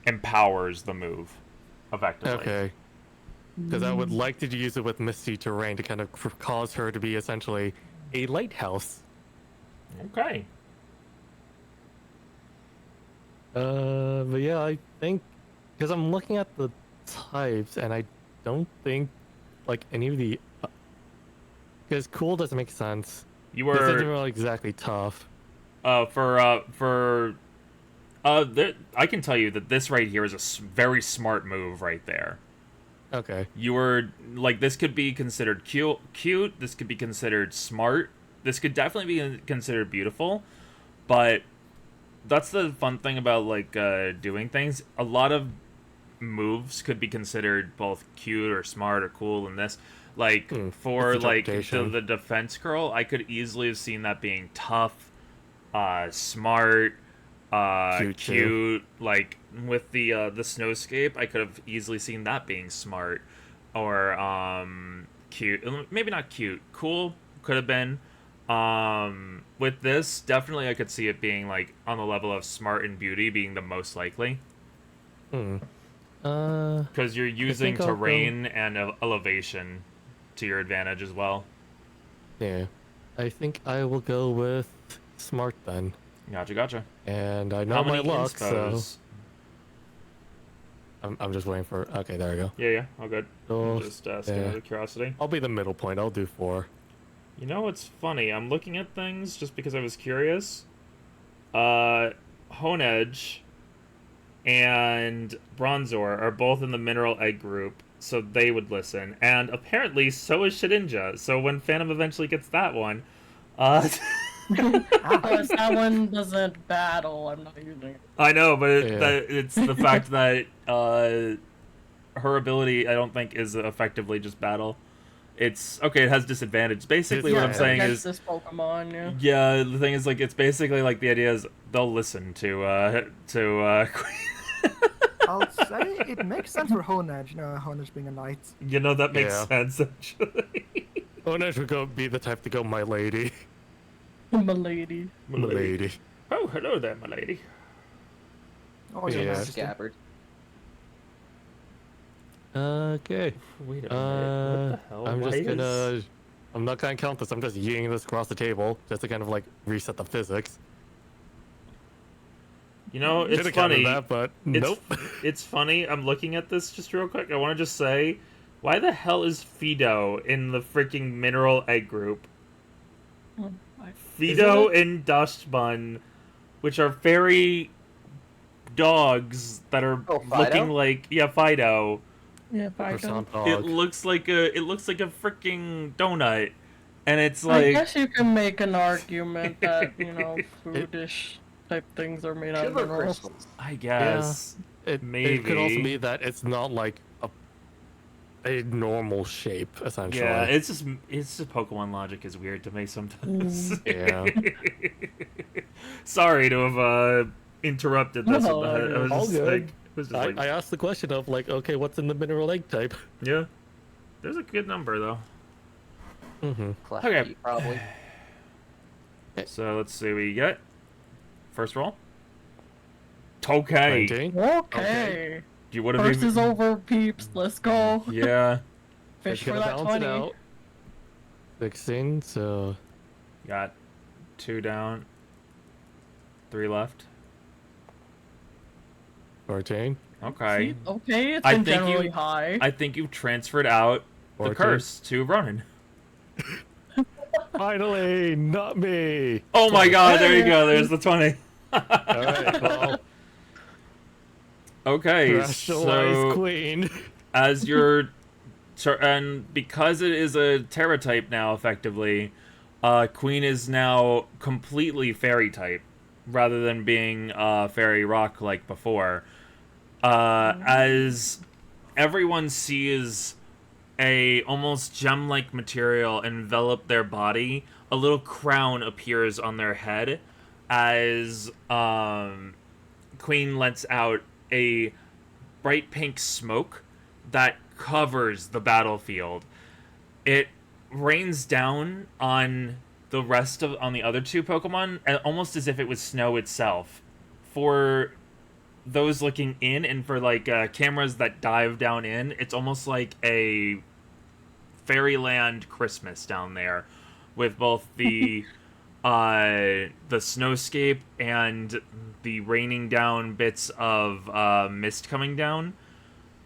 empowers the move, effectively. Okay. Because I would like to use it with Misty Terrain to kind of cause her to be essentially a lighthouse. Okay. But yeah, I think because I'm looking at the types, and I don't think like any of the because cool doesn't make sense. You were this isn't really exactly tough. I can tell you that this right here is a very smart move right there. Okay. You were like, this could be considered cute. This could be considered smart. This could definitely be considered beautiful. But that's the fun thing about like doing things. A lot of moves could be considered both cute or smart or cool in this. Like, for, like, the defense curl, I could easily have seen that being tough, smart, cute. Like, with the snowscape, I could have easily seen that being smart. Or, cute. Maybe not cute. Cool could have been. With this, definitely I could see it being, like, on the level of smart and beauty being the most likely. Because you're using terrain and elevation to your advantage as well. Yeah. I think I will go with smart then. Gotcha. And I know my luck, so... I'm just waiting for... Okay, there we go. Yeah, all good. I'm just asking out of curiosity. I'll be the middle point. I'll do 4. You know what's funny? I'm looking at things just because I was curious. Honedge and Bronzor are both in the mineral egg group, so they would listen. And apparently, so is Shedinja. So when Phantom eventually gets that one, Because that one doesn't battle, I'm not using it. I know, but it's the fact that her ability, I don't think, is effectively just battle. It's okay. It has disadvantage. Basically, what I'm saying is this Pokemon. Yeah, the thing is, like, it's basically like the idea is they'll listen to I'll say it makes sense for Honedge, Honedge being a knight. You know, that makes sense, actually. Honedge would be the type to go, my lady. Milady. Milady. Oh, hello there, milady. Oh, yeah. Scabbard. Okay. Wait a minute. What the hell? I'm Why just is... gonna. I'm not gonna count this. I'm just yeeting this across the table just to kind of like reset the physics. You know, it's Should've counted funny. that, but nope. It's funny. I'm looking at this just real quick. I want to just say, why the hell is Fido in the freaking mineral egg group? Fido and Dustbun, which are fairy dogs that are Oh, Fido? looking like Fido. Yeah, Fido. Croissant dog. It looks like a freaking donut, and it's I like guess you can make an argument that, you know, foodish type things are made out of Sugar minerals. crystals. I guess It could also be that it's not like a normal shape, essentially. yeah. It's just Pokemon logic is weird to me sometimes. Yeah. Sorry to have interrupted this. No, with that. I was all just good. like, it was just like, I asked the question of like, okay, what's in the mineral egg type? yeah. There's a good number though. Mm-hmm. Clefty, probably. So let's see what we get. First roll. Okay. 19. Okay. You would have First is over, peeps. Let's go. Yeah. Fish Just for gotta that balance it 20. out. 16, so Got 2 down. 3 left. 14. Okay. See? Okay, it's I been think you- generally high. I think you've transferred out the 14. curse to Ronan. Finally, not me. Oh my god, there you go. There's the 20. Alright, well, Okay, rationalized so queen. as your and because it is a Terra type now, effectively, Queen is now completely Fairy type, rather than being Fairy Rock like before. As everyone sees a almost gem-like material envelop their body, a little crown appears on their head as Queen lets out a bright pink smoke that covers the battlefield. It rains down on the other 2 Pokemon, almost as if it was snow itself. For those looking in, and for like cameras that dive down in, it's almost like a fairyland Christmas down there, with both the snowscape and the raining down bits of mist coming down,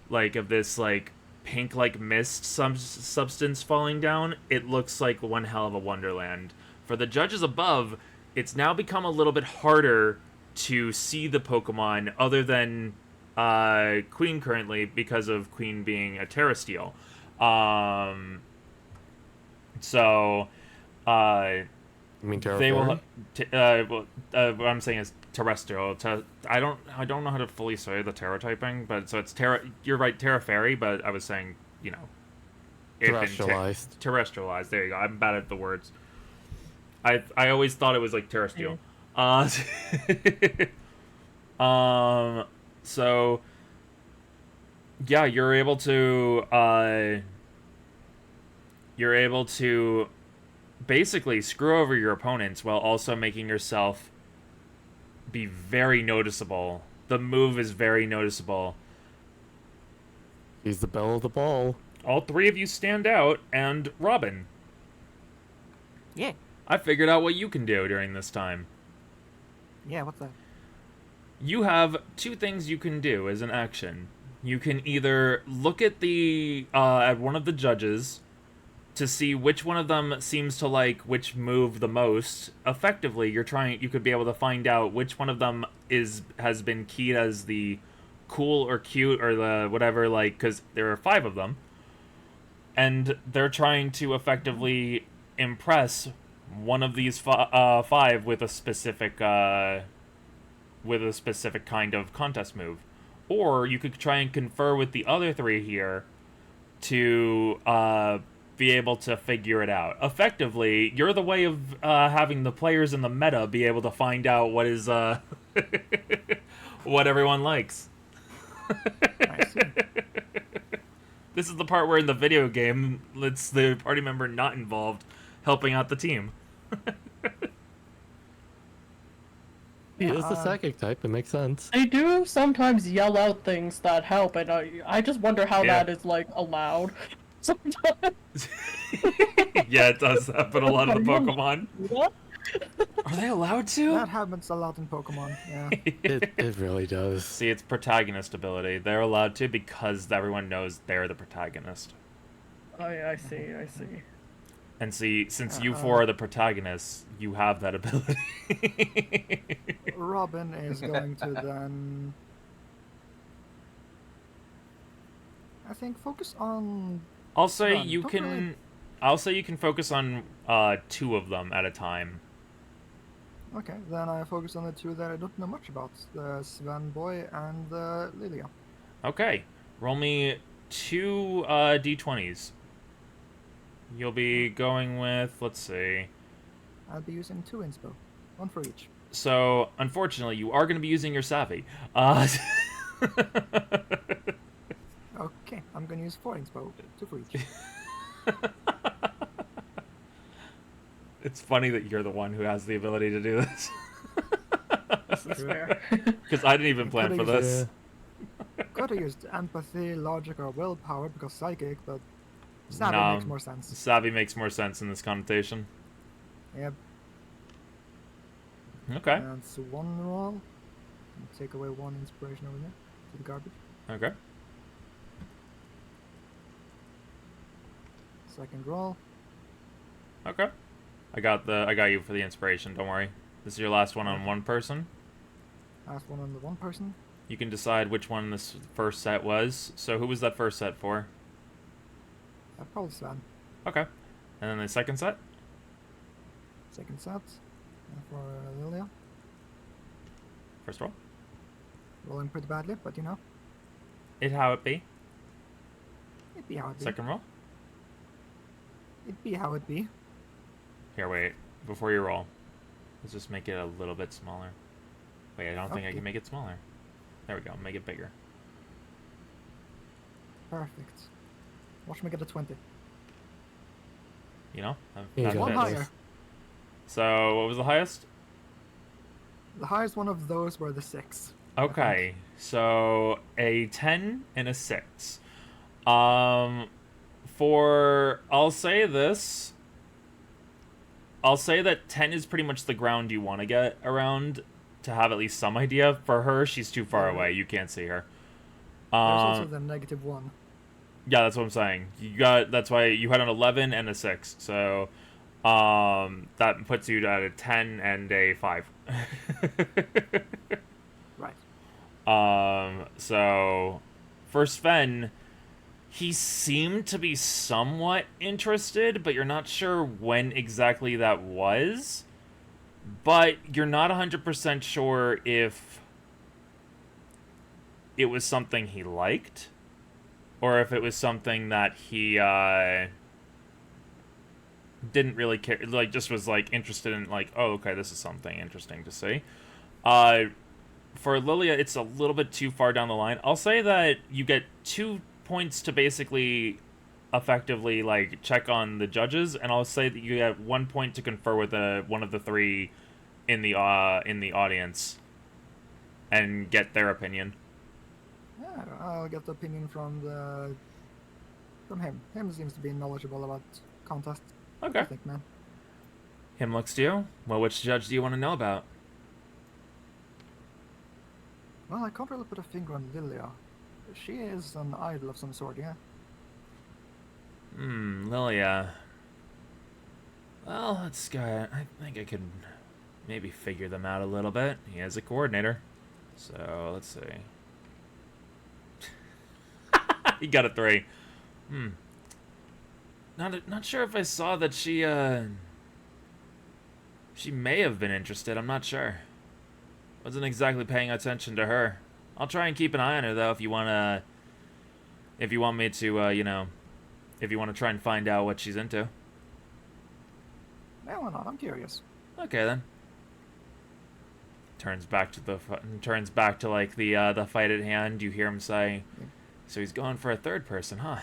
like of this like pink like mist substance falling down. It looks like one hell of a wonderland. For the judges above, it's now become a little bit harder to see the Pokemon other than Queen currently, because of Queen being a Terrasteel. So You mean Terra they Fairy? will. What I'm saying is terrestrial. I don't know how to fully say the Terra typing, but so it's Terra. You're right, Terra Fairy. But I was saying, you know, Terrestrialized. Terrestrialized. There you go. I'm bad at the words. I always thought it was like Terrasteel. So yeah, you're able to basically screw over your opponents while also making yourself be very noticeable. The move is very noticeable. He's the belle of the ball. All 3 of you stand out, and Robin, Yeah. I figured out what you can do during this time. Yeah, what's that? You have 2 things you can do as an action. You can either look at at one of the judges to see which one of them seems to like which move the most. Effectively, you could be able to find out which one of them has been keyed as the cool or cute or the whatever, like, because there are 5 of them, and they're trying to effectively impress one of these 5 with a specific kind of contest move. Or you could try and confer with the other 3 here to be able to figure it out. Effectively, you're the way of having the players in the meta be able to find out what is what everyone likes. I see. This is the part where in the video game, it's the party member not involved helping out the team. He is the psychic type. It makes sense. They do sometimes yell out things that help, and I just wonder how Yeah. that is like allowed. Sometimes. Yeah, it does happen a lot of the Pokemon. What? Are they allowed to? That happens a lot in Pokemon. Yeah. It really does. See, it's protagonist ability. They're allowed to because everyone knows they're the protagonist. Oh yeah, I see. And see, since you four are the protagonists, you have that ability. Robin is going to then, I think, focus on. I'll say Sven. you Don't can. really- I'll say you can focus on 2 of them at a time. Okay, then I focus on the 2 that I don't know much about: the Sven boy and the Lilia. Okay, roll me 2 d20s. You'll be going with, let's see. I'll be using 2 inspo, 1 for each. So, unfortunately, you are going to be using your savvy. Okay, I'm gonna use 4 inspo, 2 for each. It's funny that you're the one who has the ability to do this. This is fair. Because I didn't even plan for Could've this. Could have used empathy, logic, or willpower because psychic, but savvy No. makes more sense. Savvy makes more sense in this connotation. Yep. Okay. That's 1 roll. And take away 1 inspiration over here to the garbage. Okay. Second roll. Okay. I got you for the inspiration, don't worry. This is your last one on one person. Last one on the 1 person. You can decide which one this first set was. So who was that first set for? Probably Sven. Okay. And then the second set? Second set. For Lilia. First roll. Rolling pretty badly, but you know. It how it be. It be how it be. Second roll. It be how it be. Here, wait. Before you roll, let's just make it a little bit smaller. Wait, I don't think I Okay. can make it smaller. There we go. Make it bigger. Perfect. Watch me get a 20. You know? You That got One fits. this. higher. So, what was the highest? The highest one of those were the 6. Okay, so a 10 and a 6. I'll say this. I'll say that 10 is pretty much the ground you want to get around to have at least some idea. For her, she's too far away. You can't see her. There's also the -1. Yeah, that's what I'm saying. That's why you had an 11 and a 6. So, that puts you at a 10 and a 5. Right. So for Sven, he seemed to be somewhat interested, but you're not sure when exactly that was. But you're not 100% sure if it was something he liked, or if it was something that he didn't really care, like just was like interested in, like, oh, okay, this is something interesting to see. For Lilia, it's a little bit too far down the line. I'll say that you get 2 points to basically effectively like check on the judges, and I'll say that you get 1 point to confer with one of the 3 in the audience and get their opinion. Yeah, I'll get the opinion from him. Him seems to be knowledgeable about contests. Okay. I think, man. Him looks to you. Well, which judge do you want to know about? Well, I can't really put a finger on Lilia. She is an idol of some sort, yeah? Lilia. Well, let's go. I think I could maybe figure them out a little bit. He has a coordinator. So, let's see. He got a 3. Not sure if I saw that she may have been interested. I'm not sure. Wasn't exactly paying attention to her. I'll try and keep an eye on her, though, if you want me to, you know, if you want to try and find out what she's into. Yeah, why not? I'm curious. Okay, then. Turns back to like the fight at hand. You hear him say, "So he's going for a 3rd person, huh?"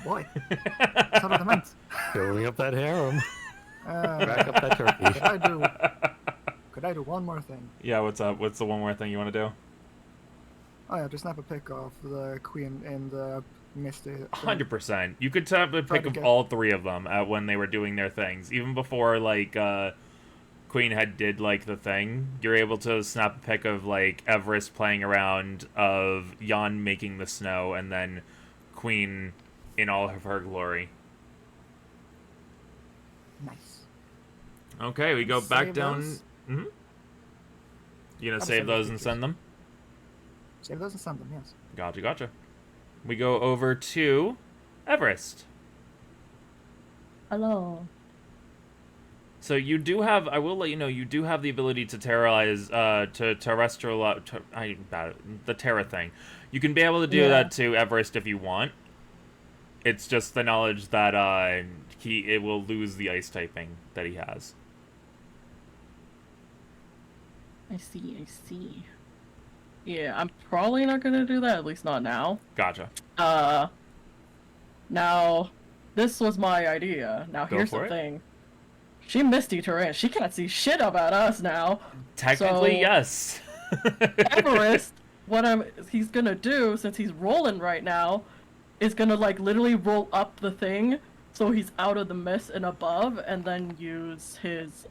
Boy, that's what I meant. Building up that harem. Uh, Back up that turkey. I do. could I do one more thing? Yeah, what's up? What's the one more thing you want to do? Oh yeah, just snap a pic of the queen and the misty. 100%. You could have a Try pic to of get- all three of them when they were doing their things. Even before, like, Queen had did, like, the thing, you're able to snap a pic of, like, Everest playing around, of Jan making the snow, and then Queen in all of her glory. Nice. Okay, we go back Save down... those? Mm-hmm. You gonna I'll save save those the and pictures. send them? Save those and send them, yes. Gotcha, gotcha. We go over to Everest. Hello. So you do have, I will let you know, you do have the ability to terrorize, to terrestrial, the Terra thing. You can be able to do Yeah. that to Everest if you want. It's just the knowledge that, it will lose the ice typing that he has. I see. Yeah, I'm probably not gonna do that, at least not now. Gotcha. Now, this was my idea. Now, Go here's for the it. thing. She Misty Terrain. She can't see shit about us now. Technically, So- yes. Everest, he's gonna do, since he's rolling right now, is gonna, like, literally roll up the thing, so he's out of the mist and above, and then use his,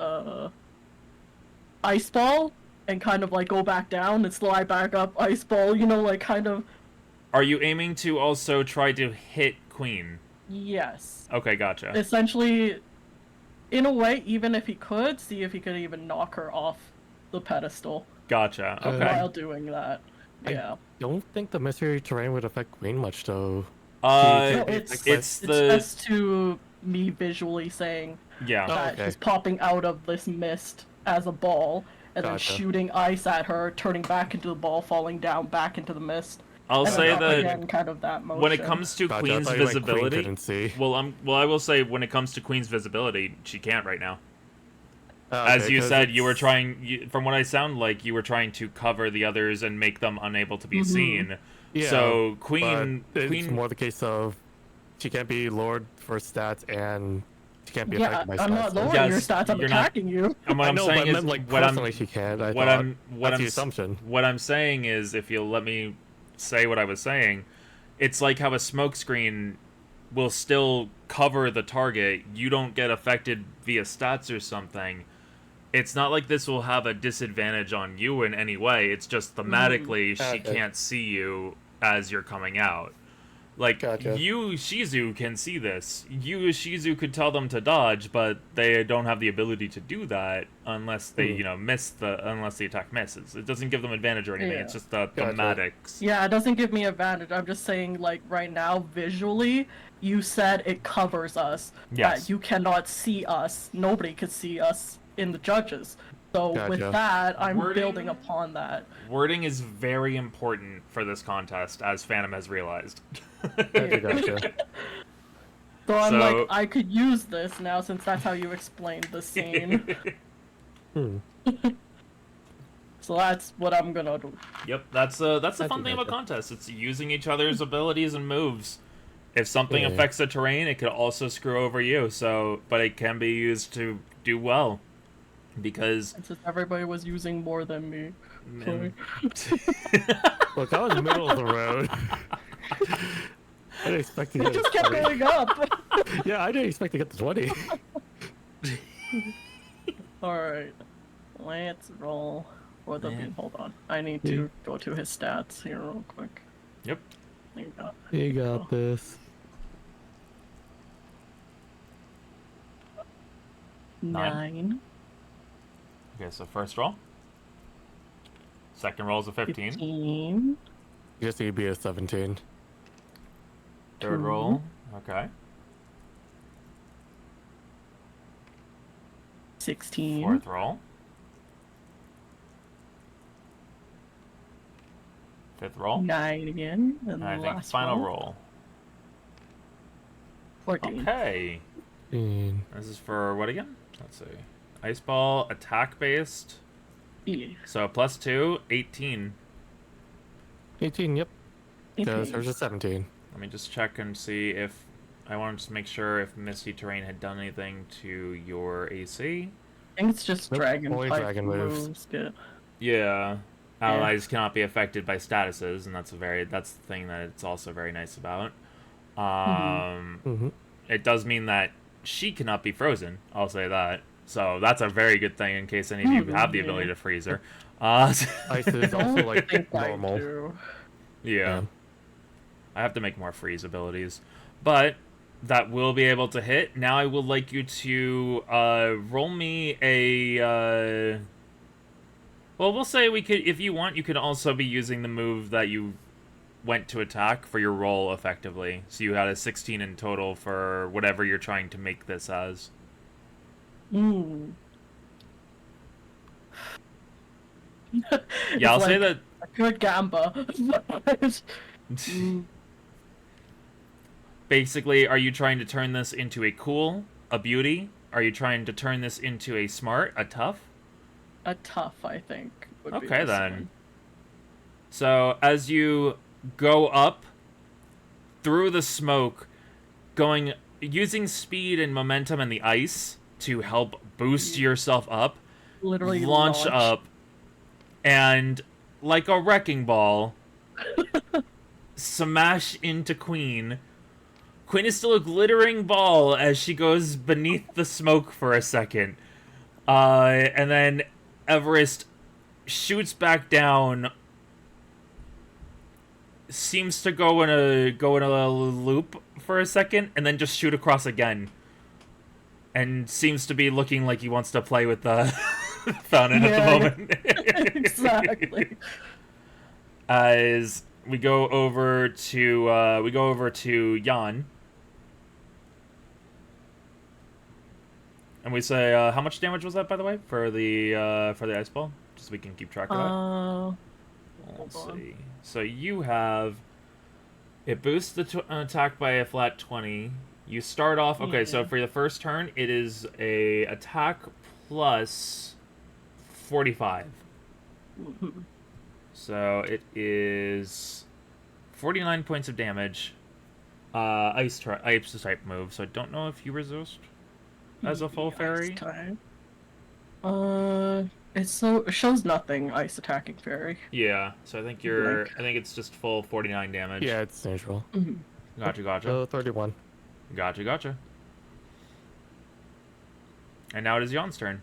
ice ball, and kind of, like, go back down and slide back up ice ball, you know, like, kind of, Are you aiming to also try to hit Queen? yes. Okay, gotcha. Essentially, in a way, even if he could, see if he could even knock her off the pedestal Gotcha. Okay. while doing that. I- Yeah. Don't think the mystery terrain would affect Queen much though. No, She- it's it's the just to me visually saying yeah. Oh, that okay. he's popping out of this mist as a ball, and then Gotcha. shooting ice at her, turning back into the ball, falling down back into the mist. I'll and say then up that again, kind of that motion. when it comes to Gotcha, I Queen's thought you meant Queen visibility, couldn't see. well, I will say when it comes to Queen's visibility, she can't right now. Oh, As okay, you 'cause said, you were it's- trying. From what I sound like, you were trying to cover the others and make them unable to be Mhm. seen. Yeah, So but Queen, it's more the case of she can't be lowered for stats and she can't be Yeah, affected by stats. I'm not lowering Yes, your stats, I'm you're not- attacking you. and what I I'm know, but saying I is meant, like, what personally I'm she can't. I what thought I'm what that's I'm the assumption. what I'm saying is, if you'll let me say what I was saying, it's like how a smoke screen will still cover the target. You don't get affected via stats or something. It's not like this will have a disadvantage on you in any way. It's just thematically she Okay. can't see you as you're coming out. Like, Gotcha. you, Shizu, can see this. You, Shizu, could tell them to dodge, but they don't have the ability to do that unless they, unless the attack misses. It doesn't give them advantage or anything. Yeah. It's just the Gotcha. thematics. Yeah, it doesn't give me advantage. I'm just saying, like, right now, visually, you said it covers us. Yes. That you cannot see us. Nobody could see us in the judges. So with Gotcha. that, I'm Wording- building upon that. Wording is very important for this contest, as Phantom has realized. Gotcha. So I'm So- like, I could use this now since that's how you explained the scene. Hmm. So that's what I'm gonna do. Yep, that's the I fun think thing I about could. contests. It's using each other's abilities and moves. If something Yeah. affects the terrain, it could also screw over you. So, but it can be used to do well, because And since everybody was using more than me. Sorry. Look, I was in the middle of the road. I didn't expect to It get just kept 20. going up. Yeah, I didn't expect to get the 20. Alright. Let's roll for the Man. hold on. I need to go to his stats here real quick. Yep. There you go. You got this. 9. Okay, so first roll. Second roll is a 15. 15. Just need to be a 17. Third roll. Okay. 16. Fourth roll. Fifth roll. 9 again. And And the I think last final roll. roll. 14. Okay. This is for what again? Let's see. Ice ball, attack based. Yeah. So plus 2, 18. 18, yep. Because 18. there's a 17. Let me just check and see if I wanted to make sure if Misty Terrain had done anything to your AC. I think it's just Nope, dragon only type dragon moves. moves. Yeah. Yeah. Allies cannot be affected by statuses, and that's the thing that it's also very nice about. Mm-hmm. It does mean that she cannot be frozen. I'll say that. So that's a very good thing in case any of you have the ability to freeze her. Ice is also Don't like think I normal. do. Yeah. I have to make more freeze abilities. But that will be able to hit. Now I would like you to roll me a... Well, we'll say we could, if you want, you could also be using the move that you went to attack for your roll, effectively. So you had a 16 in total for whatever you're trying to make this as. Mm. Yeah, I'll say that... A good gamba. Mm. Basically, are you trying to turn this into a cool, a beauty? Are you trying to turn this into a smart, a tough? A tough, I think. Would be Okay, this then. one. So, as you go up through the smoke, using speed and momentum and the ice to help boost yourself up, Literally launch up, and like a wrecking ball, smash into Queen. Queen is still a glittering ball as she goes beneath the smoke for a second. And then Everest shoots back down, seems to go in a loop for a second, and then just shoot across again. And seems to be looking like he wants to play with the fountain at the moment. Exactly. As we go over to Jan. And we say, how much damage was that, by the way, for the ice ball? Just so we can keep track of that. Let's see. So you have... It boosts the attack by a flat 20. You start off... Okay, so for the first turn, it is a attack plus 45. So it is 49 points of damage. Ice type move, so I don't know if you resist as a full fairy. It shows nothing. Ice attacking fairy. Yeah, so I think I think it's just full 49 damage. Yeah, it's neutral. Gotcha. So 31. Gotcha. And now it is Jan's turn.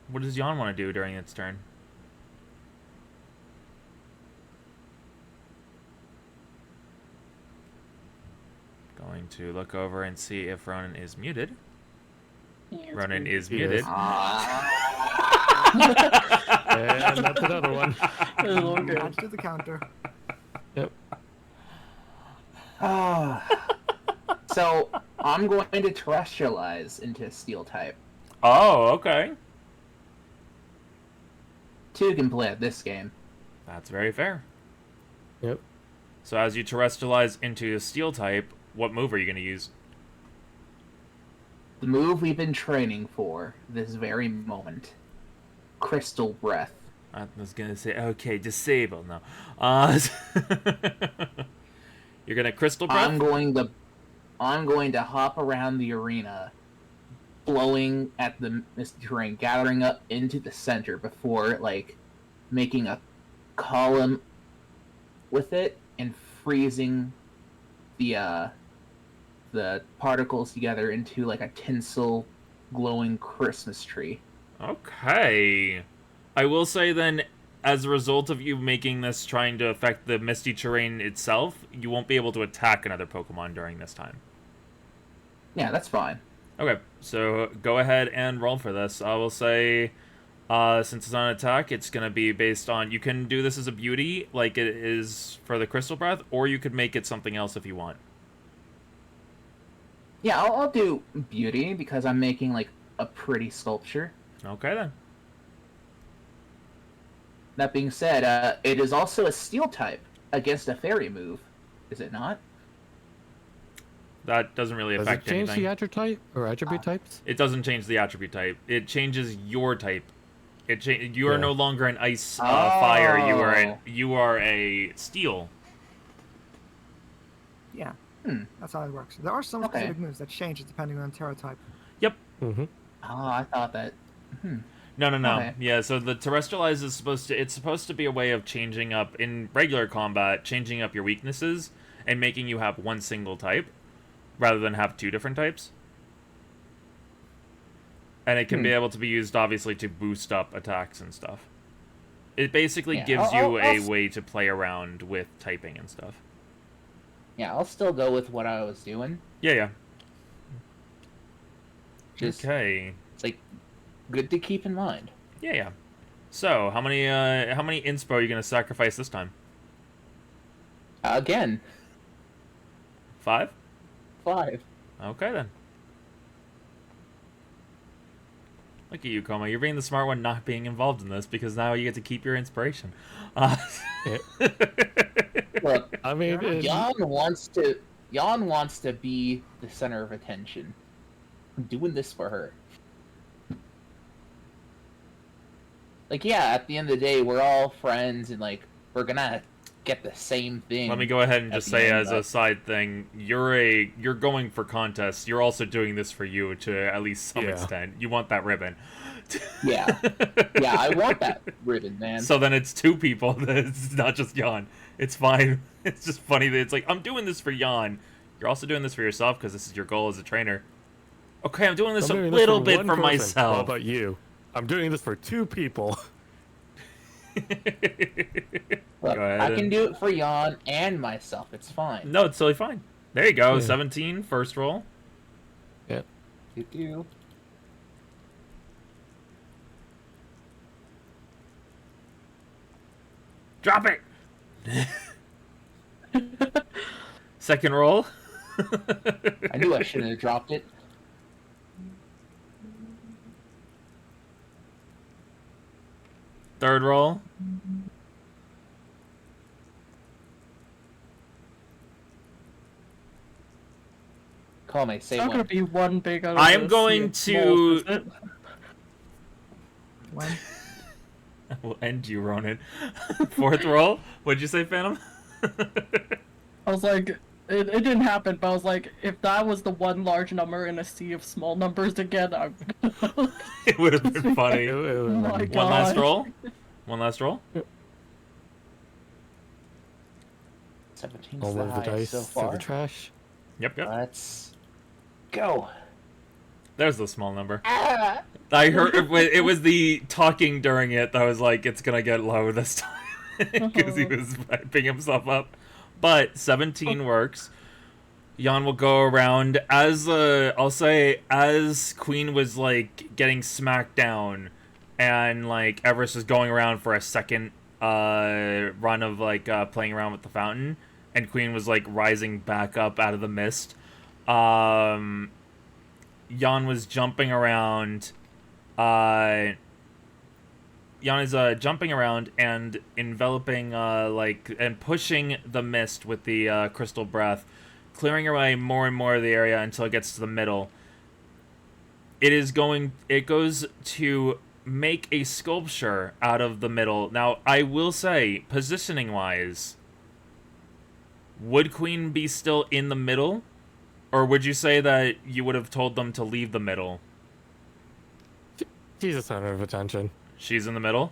What does Jan want to do during its turn? Going to look over and see if Ronan is muted. Ronan is muted. And that's another one. Add to the counter. Yep. So I'm going to terrestrialize into steel type. Oh, okay. Two can play at this game. That's very fair. Yep. So as you terrestrialize into a steel type, what move are you going to use? The move we've been training for this very moment. Crystal Breath. I was going to say, okay, disable now. You're going to Crystal Breath? I'm going to hop around the arena, blowing at the misty terrain, gathering up into the center before, like, making a column with it and freezing the particles together into, like, a tinsel glowing Christmas tree. Okay. I will say then, as a result of you making this trying to affect the misty terrain itself, you won't be able to attack another Pokemon during this time. Yeah, that's fine. Okay, so go ahead and roll for this. I will say, since it's on attack, it's going to be based on... You can do this as a beauty, like it is for the Crystal Breath, or you could make it something else if you want. Yeah, I'll do beauty, because I'm making, like, a pretty sculpture. Okay, then. That being said, it is also a steel type against a fairy move, is it not? That doesn't really Does affect it change anything. the attribute types? It doesn't change the attribute type. It changes your type. You are no longer an ice fire. You are a steel. Yeah, that's how it works. There are some specific moves that change depending on Terra type. Yep. Mm-hmm. Oh, I thought that. No. Okay. Yeah, so the terrestrialize is supposed to be a way of changing up in regular combat, changing up your weaknesses and making you have one single type rather than have two different types. And it can be able to be used obviously to boost up attacks and stuff. It basically Yeah, gives you a I'll way to play around with typing and stuff. Yeah, I'll still go with what I was doing. Yeah. Just, Okay. It's like good to keep in mind. Yeah. So, how many inspo are you gonna sacrifice this time? Again, 5? 5. Okay then. Look at you, Koma. You're being the smart one, not being involved in this, because now you get to keep your inspiration. Look, I mean, Jan wants to be the center of attention. I'm doing this for her. Like, yeah, at the end of the day, we're all friends, and like we're gonna get the same thing. Let me go ahead and just say, as a but... side thing, you're going for contests. You're also doing this for you to at least some extent. You want that ribbon. Yeah, I want that ribbon, man. So then it's 2 people. It's not just Jan. It's fine. It's just funny that it's like, I'm doing this for Jan. You're also doing this for yourself because this is your goal as a trainer. Okay, I'm doing this a little bit for myself. How about you? I'm doing this for 2 people. Look, I can do it for Jan and myself. It's fine. No, it's totally fine. There you go. 17, first roll. Yep. You. Drop it! Second roll. I knew I shouldn't have dropped it. Third roll. Kome, say It's not one. gonna be one big out of I am this, going yeah, to... balls, is it? When? I will end you, Ronan. Fourth roll. What'd you say, Phantom? I was like, it didn't happen, but I was like, if that was the one large number in a sea of small numbers again, I'm... It would have been funny. Oh my One God. last roll. One last roll. 17's All the of the highest dice so for far. the trash. Yep. Let's go. There's the small number. Ah! I heard it was the talking during it that was like, it's gonna get low this time. Because he was hyping himself up. But 17 works. Jan will go around as I'll say, as Queen was like getting smacked down, and like Everest was going around for a second run of like playing around with the fountain, and Queen was like rising back up out of the mist. Jan was jumping around. Jan is jumping around and enveloping and pushing the mist with the crystal breath, clearing away more and more of the area until it gets to the middle. It goes to make a sculpture out of the middle. Now, I will say, positioning wise, would Queen be still in the middle? Or would you say that you would have told them to leave the middle? She's the center of attention. She's in the middle?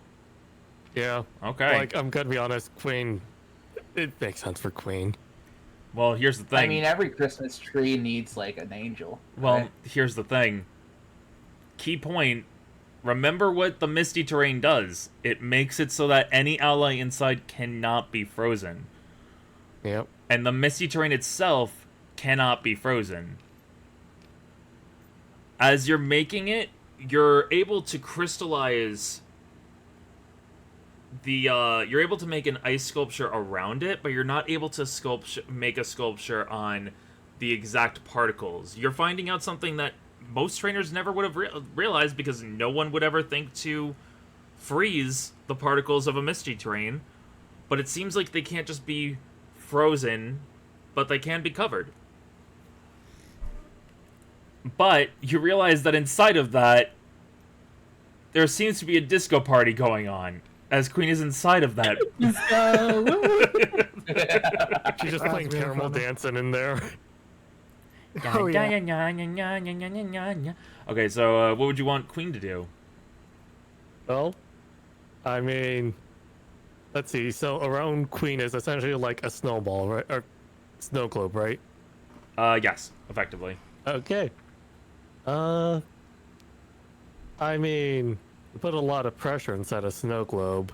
Yeah. Okay. Like, I'm gonna be honest, Queen... It makes sense for Queen. Well, here's the thing. I mean, every Christmas tree needs, like, an angel. Well, right? here's the thing. Key point. Remember what the Misty Terrain does. It makes it so that any ally inside cannot be frozen. Yep. And the Misty Terrain itself cannot be frozen. As you're making it, you're able to crystallize the you're able to make an ice sculpture around it, but you're not able to make a sculpture on the exact particles. You're finding out something that most trainers never would have realized, because no one would ever think to freeze the particles of a Misty Terrain, but it seems like they can't just be frozen, but they can be covered. But you realize that inside of that, there seems to be a disco party going on, as Queen is inside of that. Let's go. She's just playing really caramel funny. dancing in there. Oh, yeah. Okay, so what would you want Queen to do? Well, I mean, let's see. So around Queen is essentially like a snowball, right? Or snow globe, right? Yes, effectively. Okay. Uh, I mean, you put a lot of pressure inside a snow globe.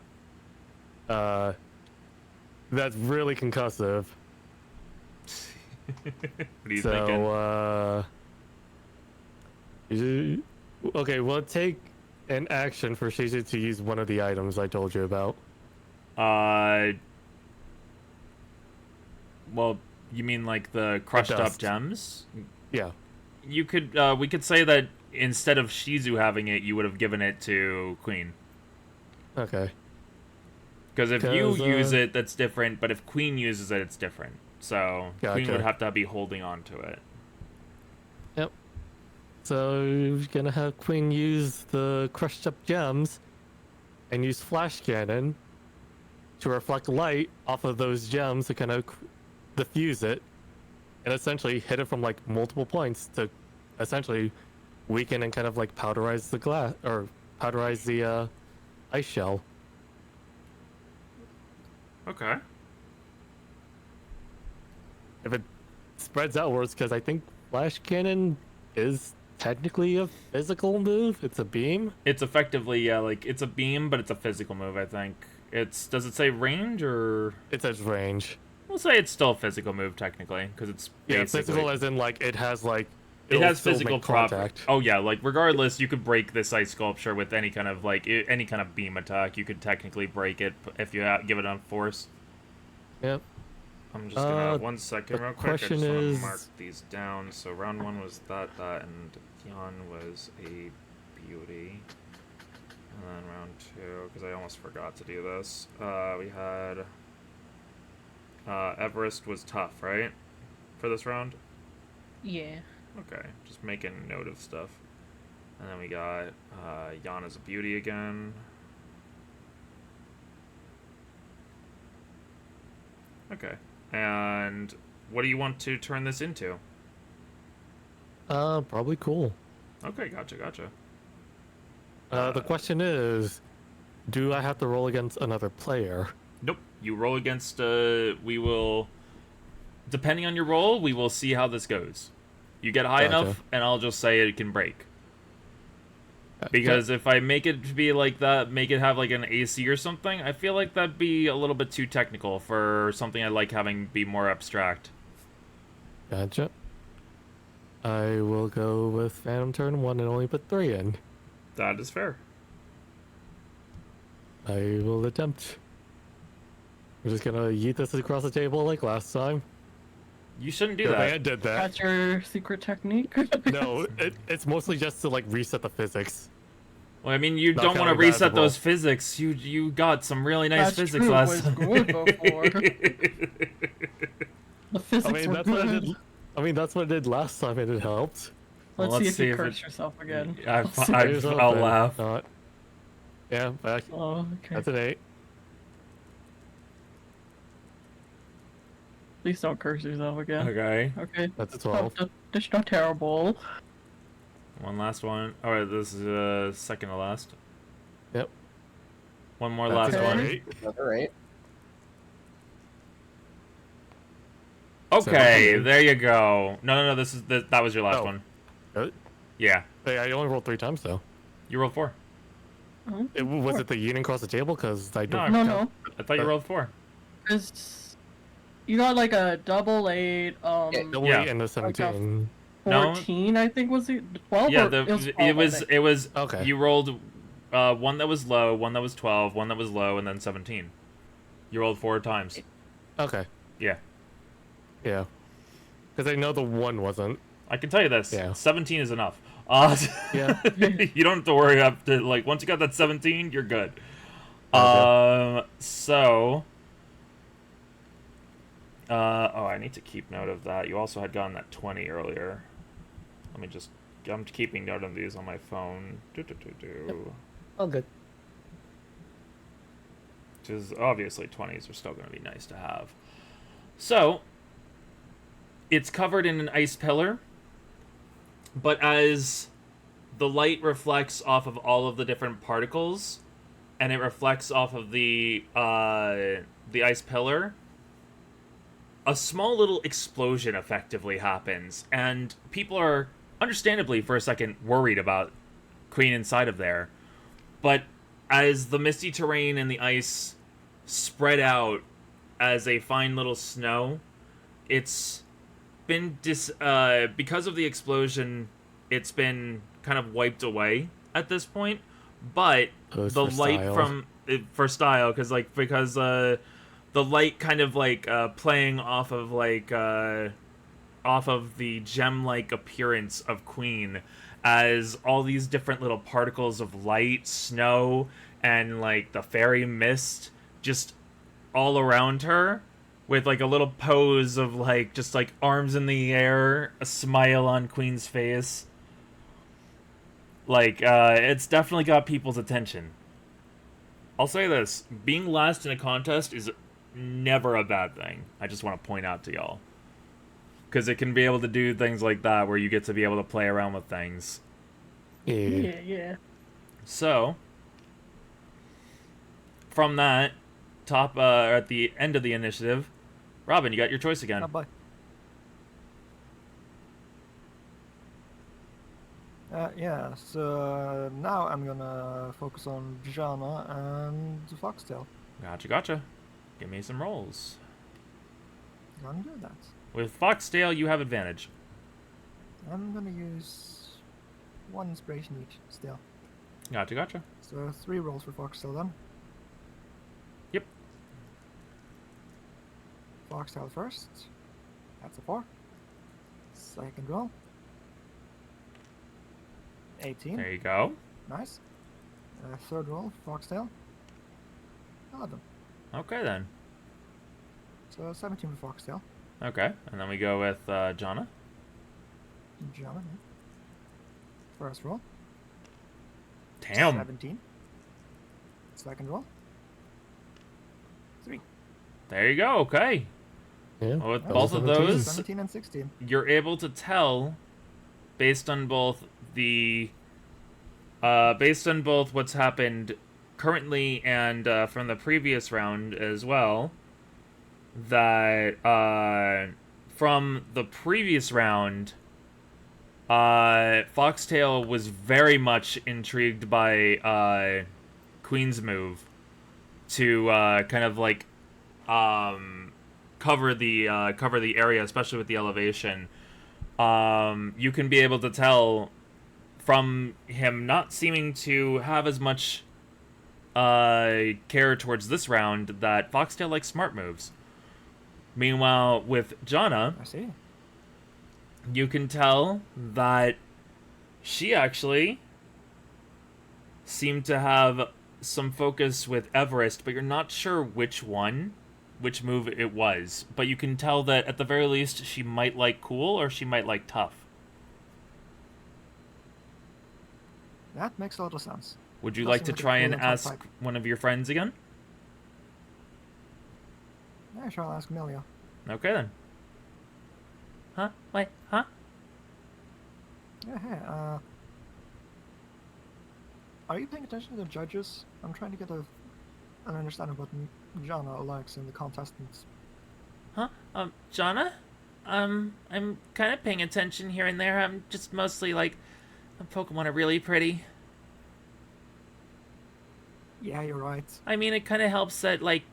Uh, that's really concussive. What are you So, thinking? okay, well, take an action for Shizu to use one of the items I told you about. Well, you mean like the crushed up dust. gems? Yeah. You could, we could say that instead of Shizu having it, you would have given it to Queen. Okay. Because if you 'Cause, use it, that's different, but if Queen uses it, it's different. So, Queen Gotcha. would have to be holding on to it. Yep. So you're gonna have Queen use the crushed up gems and use flash cannon to reflect light off of those gems to kind of diffuse it and essentially hit it from like multiple points to essentially weaken and kind of like powderize the glass or powderize the ice shell. Okay. If it spreads outwards, because I think flash cannon is technically a physical move. It's a beam. It's effectively, yeah, like, it's a beam, but it's a physical move, I think. Does it say range, or? It says range. We'll say it's still a physical move, technically, because it's Yeah, basically... physical as in like it has like It it'll has still physical make contact. Oh yeah, like regardless, you could break this ice sculpture with any kind of any kind of beam attack. You could technically break it if you give it enough force. Yep. I'm just gonna 1 second, the real quick. I just question want to is- mark these down. So round 1 was that, and Yon was a beauty. And then round 2, because I almost forgot to do this. We had Everest was tough, right? For this round. Yeah. Okay, just making note of stuff. And then we got Yana's a beauty again. Okay. And what do you want to turn this into? Probably cool. Okay, gotcha. The question is, do I have to roll against another player? Nope. You roll against, we will... Depending on your roll, we will see how this goes. You get high Gotcha. enough, and I'll just say it can break. Because if I make it be like that, make it have like an AC or something, I feel like that'd be a little bit too technical for something I like having be more abstract. Gotcha. I will go with Phantom turn 1 and only put 3 in. That is fair. I will attempt. I'm just gonna yeet this across the table like last time. You shouldn't do Good thing I that. did that. That's your secret technique? No, it's mostly just to like reset the physics. Well, I mean, you Not don't want to counting reset basketball. those physics. You got some really nice That's physics true, last was time. good before. The physics I mean, were that's what I good. did. I mean, that's what I did last time, and it helped. Well, Let's let's see see if if you it- curse yourself again. I'll laugh. Not. Yeah, back. Oh, okay. That's an 8. Please don't curse yourself again. Okay. Okay. That's a 12. That's not terrible. One last one. Alright, this is second to last. Yep. One more That's last a one. 8. Another 8. Okay, 17. there you go. No, that was your last Oh. one. Uh, Yeah. Hey, I only rolled 3 times though. You rolled 4. Was it the yeeting across the table? Because I don't. No. I thought you rolled 4. Because you got like a double 8, Double Yeah. 8 and the 17. 14, I think was it? 12? Yeah, or it was 12, it was Okay. you rolled one that was low, one that was 12, one that was low, and then 17. You rolled 4 times. Okay. Yeah. Yeah. Because I know the 1 wasn't. I can tell you this. Yeah. 17 is enough. Yeah. You don't have to worry after, like, once you got that 17, you're good. Okay. So... oh, I need to keep note of that. You also had gotten that 20 earlier. Let me just... I'm keeping note of these on my phone. Yep. All good. Because obviously 20s are still going to be nice to have. So, it's covered in an ice pillar. But as the light reflects off of all of the different particles, and it reflects off of the ice pillar, a small little explosion effectively happens, and people are understandably for a second worried about Queen inside of there. But as the misty terrain and the ice spread out as a fine little snow, it's been because of the explosion, it's been kind of wiped away at this point. But Oh, it's the for light style. from for style, because the light kind of playing off of off of the gem-like appearance of Queen, as all these different little particles of light, snow, and like the fairy mist just all around her, with like a little pose of like just like arms in the air, a smile on Queen's face. Like it's definitely got people's attention. I'll say this, being last in a contest is never a bad thing. I just want to point out to y'all, because it can be able to do things like that where you get to be able to play around with things. Yeah. Yeah. So, from that, at the end of the initiative, Robin, you got your choice again. Oh, boy. Yeah, so now I'm gonna focus on Jana and Foxtail. Gotcha. Give me some rolls. Gonna do that. With Foxtail, you have advantage. I'm gonna use 1 inspiration each still. Gotcha. So 3 rolls for Foxtail then. Yep. Foxtail first. That's a 4. Second roll. 18. There you go. Nice. Third roll, Foxtail. 11. Okay, then. So 17 for Foxtail. Okay, and then we go with Jana. Jana. First roll. Damn. 17. Second roll. 3. There you go, okay. Yeah. Well, with Well, both of 17. those, 17 and 16. you're able to tell, based on both what's happened currently and from the previous round as well, that from the previous round, Foxtail was very much intrigued by Queen's move to kind of like cover the area, especially with the elevation. You can be able to tell from him not seeming to have as much care towards this round that Foxtail likes smart moves. Meanwhile, with Jana, I see. you can tell that she actually seemed to have some focus with Everest, but you're not sure which move it was. But you can tell that at the very least she might like cool or she might like tough. That makes a lot of sense. Would you Does like seem to like a try cool and and tough ask type. one of your friends again? Yeah, sure, I'll ask Amelia. Okay then. Huh? Wait, huh? Yeah, hey, are you paying attention to the judges? I'm trying to get an understanding of what Jana likes in the contestants. Huh? Jana? I'm kind of paying attention here and there. I'm just mostly like, Pokemon are really pretty. Yeah, you're right. I mean, it kind of helps that, like,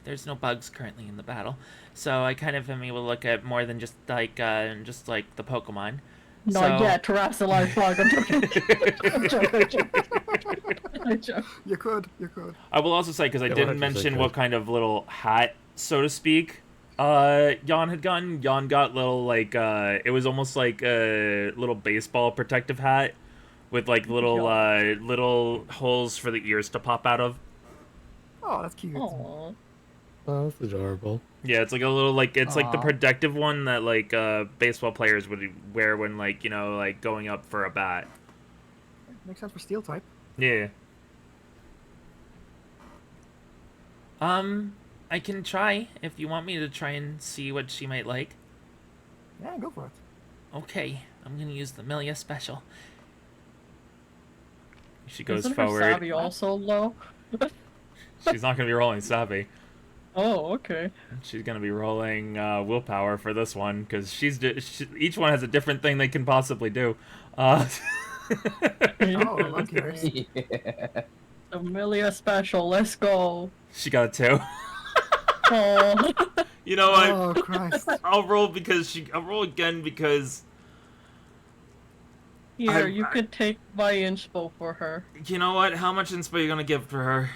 there's no bugs currently in the battle. So I kind of am able to look at more than just the Pokemon. Not So- yet, terrestrialized bug. I'm joking. I joke. You could. I will also say, because I Yeah, didn't 100% mention could. what kind of little hat, so to speak, Jan had gotten. Jan got little, it was almost like a little baseball protective hat with, like, little holes for the ears to pop out of. Oh, that's cute. Aw. Oh, that's adorable. Yeah, it's like a little, it's like the Aw. protective one that, baseball players would wear when, going up for a bat. Makes sense for steel type. Yeah. I can try if you want me to try and see what she might like. Yeah, go for it. Okay. I'm gonna use the Milia special. She goes Isn't forward. her savvy also low? She's not gonna be rolling savvy. Oh, okay. She's gonna be rolling willpower for this one because each one has a different thing they can possibly do. Oh, I'm curious. Yeah. Amelia special, let's go. She got a 2. Oh. You know what? Oh, Christ. I'll roll I'll roll again because Here, you could take my inspo for her. you know what? How much inspo are you gonna give to her?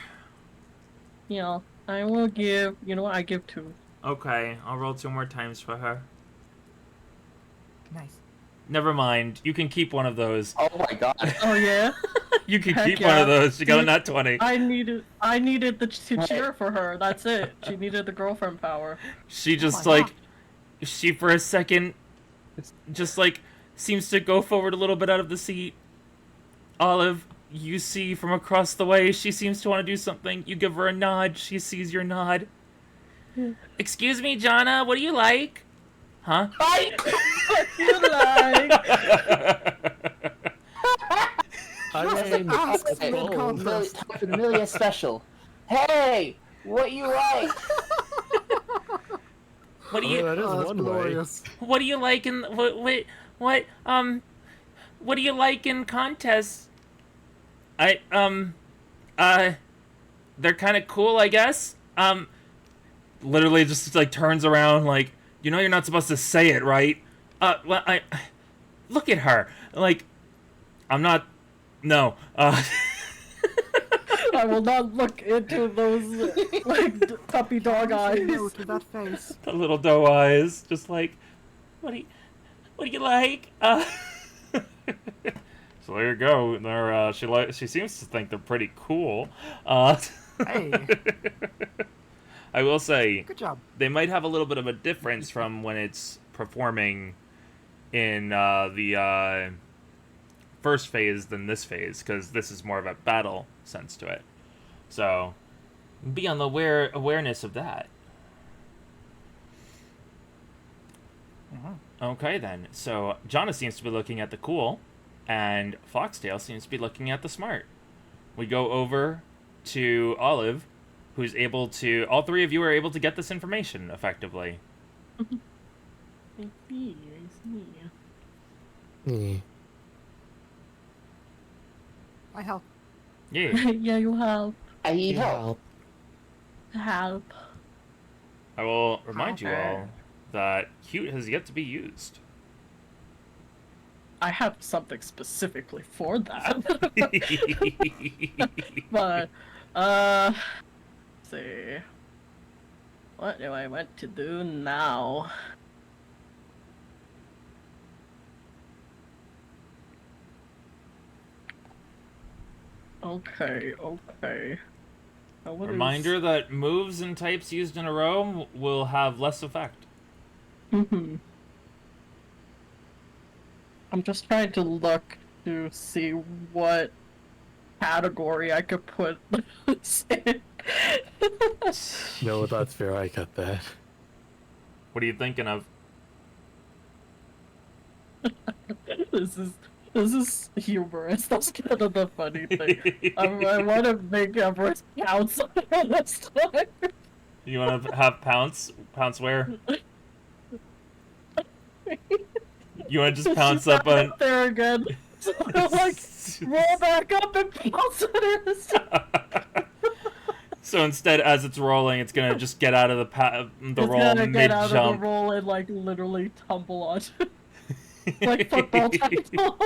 You know, I will give, you know what, I give 2. Okay, I'll roll 2 more times for her. Nice. Never mind. You can keep one of those. Oh my god. Oh yeah? You can Heck keep yeah. one of those. She got a Dude, nat 20. I needed to cheer for her, that's it. She needed the girlfriend power. She just my God. she for a second just seems to go forward a little bit out of the seat. Olive, you see from across the way she seems to want to do something. You give her a nod. She sees your nod. Excuse me, Jana, what do you like? Huh? You like? I mean, Ask Okay, mid contest. time for the Milia special. Hey, what you like? What do oh, you that is Oh, that's one way. glorious. what do you like in what do you like in contests? They're kind of cool, I guess. Literally just turns around you know you're not supposed to say it, right? Well, I look at her. I'm not no. I will not look into those puppy dog eyes. No to that face. The little doe eyes just What do you like? So there you go. They're she seems to think they're pretty cool. Hey, I will say good job. they might have a little bit of a difference from when it's performing in the first phase than this phase, because this is more of a battle sense to it. So be on the awareness of that. Okay then. So Jana seems to be looking at the cool, and Foxtail seems to be looking at the smart. We go over to Olive, who's able to. All three of you are able to get this information effectively. I see. Hmm. I help. Yeah. Yeah, you help. I need help. Help. I will remind you Okay. all that cute has yet to be used. I have something specifically for that. But, let's see. What do I want to do now? Okay. What Reminder that moves and types used in a row will have less effect. Mm-hmm. I'm just trying to look to see what category I could put this in. No, that's fair. I got that. What are you thinking of? This is humorous. That's kind of the funny thing. I want to make Everest pounce on this time. You want to have pounce? Pounce where? You want to just pounce She's up back on... there again. So like roll back up and pounce on her this time. So instead, as it's rolling, it's gonna just get out of the It's roll gonna get out of the mid-jump. roll and like literally tumble on. Like football tackle.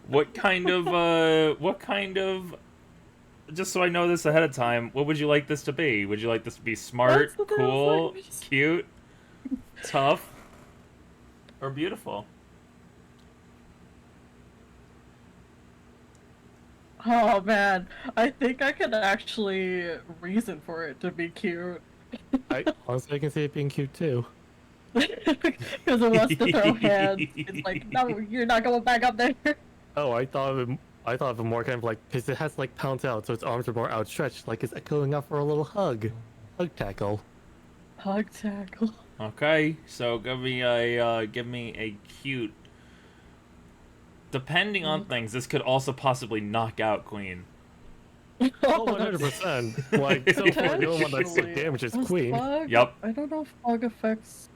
What kind of... Just so I know this ahead of time, what would you like this to be? Would you like this to be smart, That's what I was cool, like. cute, tough, or beautiful? Oh man, I think I can actually reason for it to be cute. Honestly, I can see it being cute too. Because it wants to throw hands. It's like, no, you're not going back up there. Oh, I thought of it more kind of like, because it has like pounce out, so its arms are more outstretched, like it's echoing up for a little hug tackle. Hug tackle. Okay, so give me a cute. Depending on things, this could also possibly knock out Queen. Oh, 100%. Like, so far, the only one that's took damage is Does Queen. Fog- Yep. I don't know if fog affects.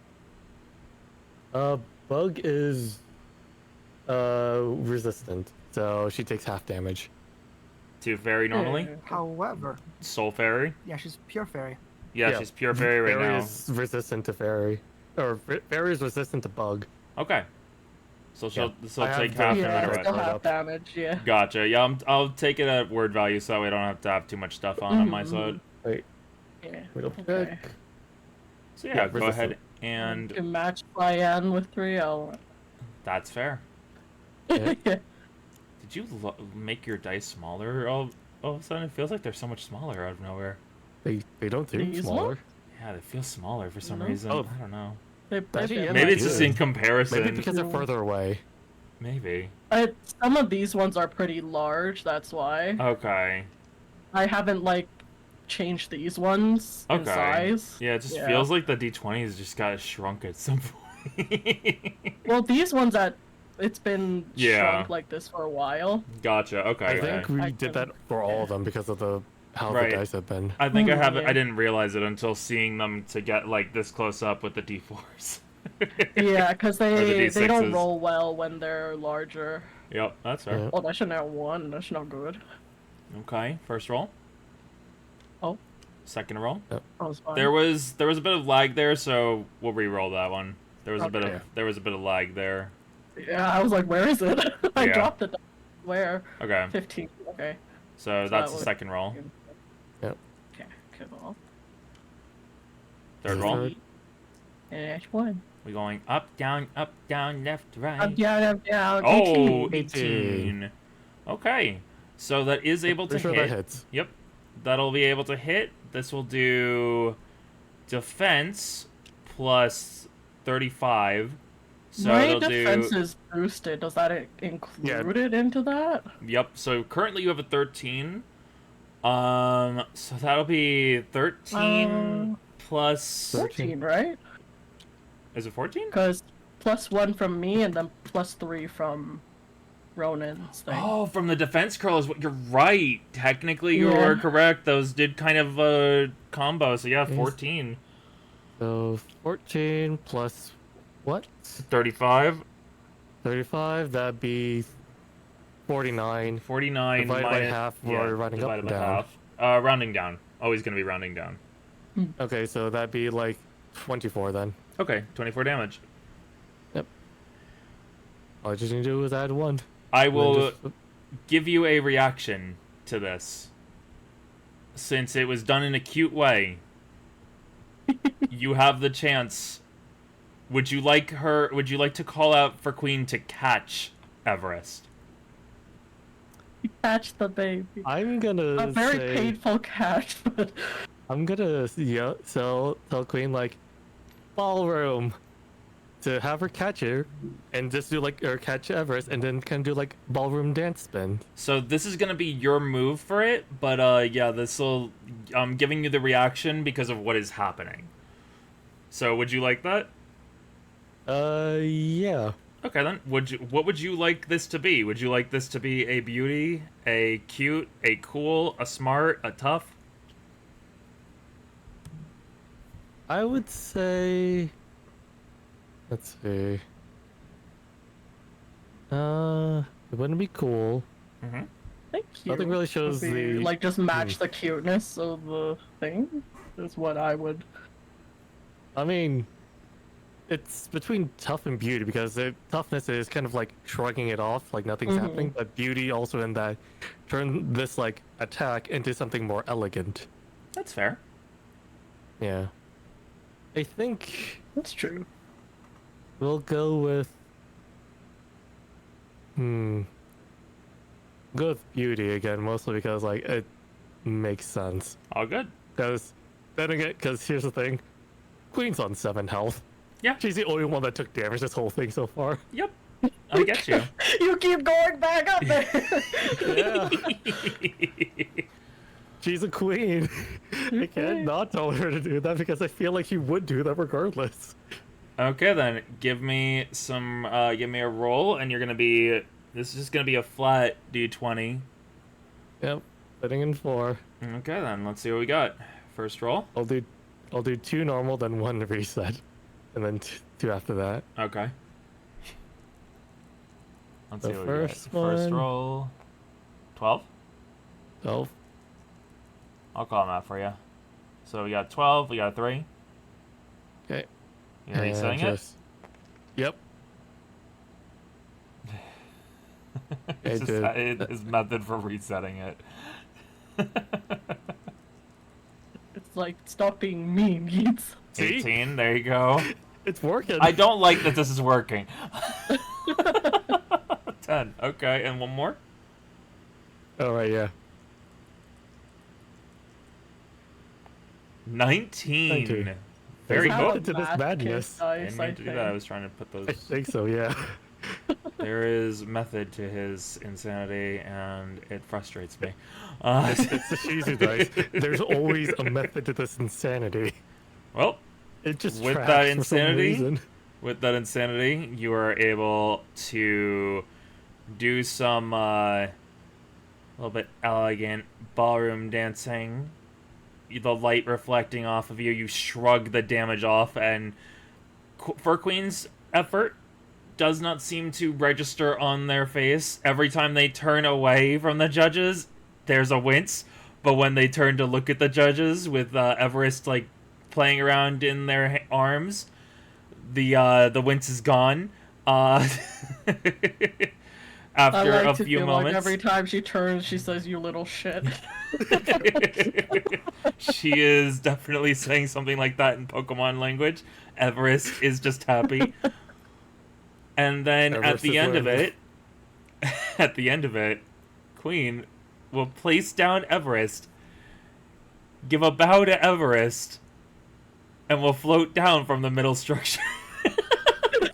Bug is resistant, so she takes half damage. To fairy normally. However, Soul fairy. yeah, she's pure fairy. Yeah, Yeah, she's pure fairy right Fairy now. is resistant to fairy, or fairy is resistant to bug. Okay. So she'll I have take the- half no Yeah, matter right. it's still what. half damage. Yeah. Gotcha. Yeah, I'll take it at word value so that way I don't have to have too much stuff on my side. Wait, Yeah. real Okay. quick. So yeah, Yeah, go resistant. ahead and You can match Cyan with 3. that's fair. Yeah. Yeah. Did you make your dice smaller? All of a sudden, it feels like they're so much smaller out of nowhere. They don't seem These smaller. Yeah, they feel smaller for some No. reason. Oh. I don't know. Actually, yeah, Maybe it's good. just in comparison. Maybe because they're further away. Maybe. Some of these ones are pretty large. That's why Okay. I haven't like changed these ones in Okay. size. Yeah, it just Yeah. feels like the D20s just got shrunk at some point. Well, these ones it's been Yeah. shrunk like this for a while. Gotcha. Okay. I okay. think we I did can- that for all of them because of how Right. the dice have been. I think I haven't. Yeah. I didn't realize it until seeing them to get like this close up with the D4s. Yeah, because Or the they don't D6s. roll well when they're larger. Yep, that's fair. Yeah. Oh, that's not 1. That's not good. Okay, first roll. Oh. Second roll. That was fine. There was a bit of lag there, so we'll re-roll that one. There was a bit Okay. of lag there. Yeah, I was like, where is it? I Yeah. dropped it. Where? Okay, 15. Okay. so So that's that the was- second roll. Yep. Okay, cool. Third roll. Third. And that's 1. We're going up, down, left, right. Up, down, Oh, 18. 18. Okay, so that is able to Pretty sure hit. that hits. Yep, that'll be able to hit. This will do defense plus 35. So My it'll defense do. is boosted. Does that include Yeah. it into that? Yep. So currently you have a 13. So that'll be 13 plus. 14, right? Is it 14? Because +1 from me and then +3 from Ronan's thing. Oh, from the defense curl is what you're right. Technically, Yeah. you're correct. Those did kind of combo. So yeah, 14, So 14 plus what? 35, 35. That'd be 49. 49 Divided by minus half, we're rounding up divided and by down. half. Rounding down. Always gonna be rounding down. Okay, so that'd be like 24 then. Okay, 24 damage. All I just need to do is add 1. I and then will just- give you a reaction to this. Since it was done in a cute way, you have the chance. Would you like to call out for Queen to catch Everest? Catch the baby. I'm gonna A very say, painful catch, but I'm gonna tell Queen like ballroom to have her catch her and just do like or catch Everest and then kind of do like ballroom dance spin. So this is gonna be your move for it, but yeah, this'll. I'm giving you the reaction because of what is happening. So would you like that? Yeah. Okay then. What would you like this to be? Would you like this to be a beauty, a cute, a cool, a smart, a tough? I would say. Let's see. It wouldn't be cool. Mm-hmm. thank you. Nothing really shows Would be, the like just match the cuteness of the thing. Is what I would. I mean, it's between tough and beauty because the toughness is kind of like shrugging it off, like nothing's Mhm. happening, but beauty also in that turn this like attack into something more elegant. That's fair. Yeah. I think That's true. we'll go with. Go with beauty again, mostly because like it makes sense. All good. Because then again, because here's the thing, Queen's on 7 health. Yeah. She's the only one that took damage this whole thing so far. Yep. I get you. You keep going back up there. Yeah. She's a queen. I can't not tell her to do that because I feel like she would do that regardless. Okay, then give me give me a roll, and you're gonna be. This is just gonna be a flat d20. Yep, putting in 4. Okay, then let's see what we got. First roll. I'll do 2 normal, then 1 reset, and then 2 after that. Okay. Let's The see what we got. first First one- roll. 12. 12. I'll call them out for you. So we got 12. We got 3. Okay. You resetting it? Yep. It's I just did. his method for resetting it. It's like, stop being mean, Yeats. See? 18. There you go. It's working. I don't like that this is working. 10. Okay, and one more. Oh, right, yeah. 19. 19. Very There's good. method to this madness. I didn't mean to do that. I was trying to put I those. think so, yeah. There is method to his insanity, and it frustrates me. It's the Shizu dice. There's always a method to this insanity. Well, It just With tracks that for some insanity? reason. with that insanity, you are able to do some little bit elegant ballroom dancing. The light reflecting off of you, you shrug the damage off, and Fur Queen's effort does not seem to register on their face. Every time they turn away from the judges, there's a wince, but when they turn to look at the judges with Everest like playing around in their arms, the wince is gone. After I like a to few feel moments, like every time she turns, she says, "You little shit." she is definitely saying something like that in Pokemon language. Everest is just happy. And then at Everest the is end of learning. it, at the end of it, Queen will place down Everest, give a bow to Everest, and will float down from the middle structure.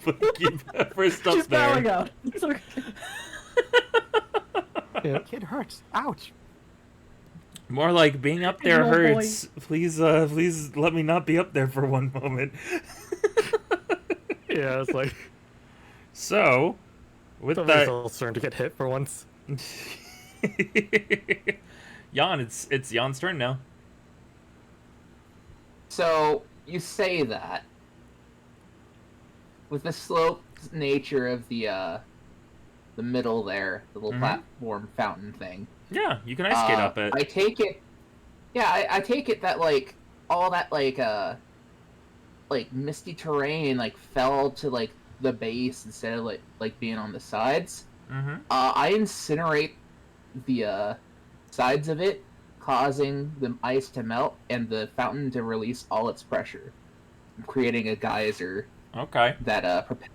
But keep Everest up She's there. bowing out. It's okay. Kid hurts. Ouch. More like being up there Little boy. hurts. Please let me not be up there for one moment. Yeah, it's like So, with somebody's that, all starting to get hit for once. Jan, it's Jan's turn now. So you say that with the sloped nature of the middle there, the little Mhm. platform fountain thing. Yeah, you can ice skate up it. I take it. Yeah, I take it that like all that like misty terrain like fell to like the base instead of like being on the sides. Mm-hmm. I incinerate the sides of it, causing the ice to melt and the fountain to release all its pressure, creating a geyser Okay. that propels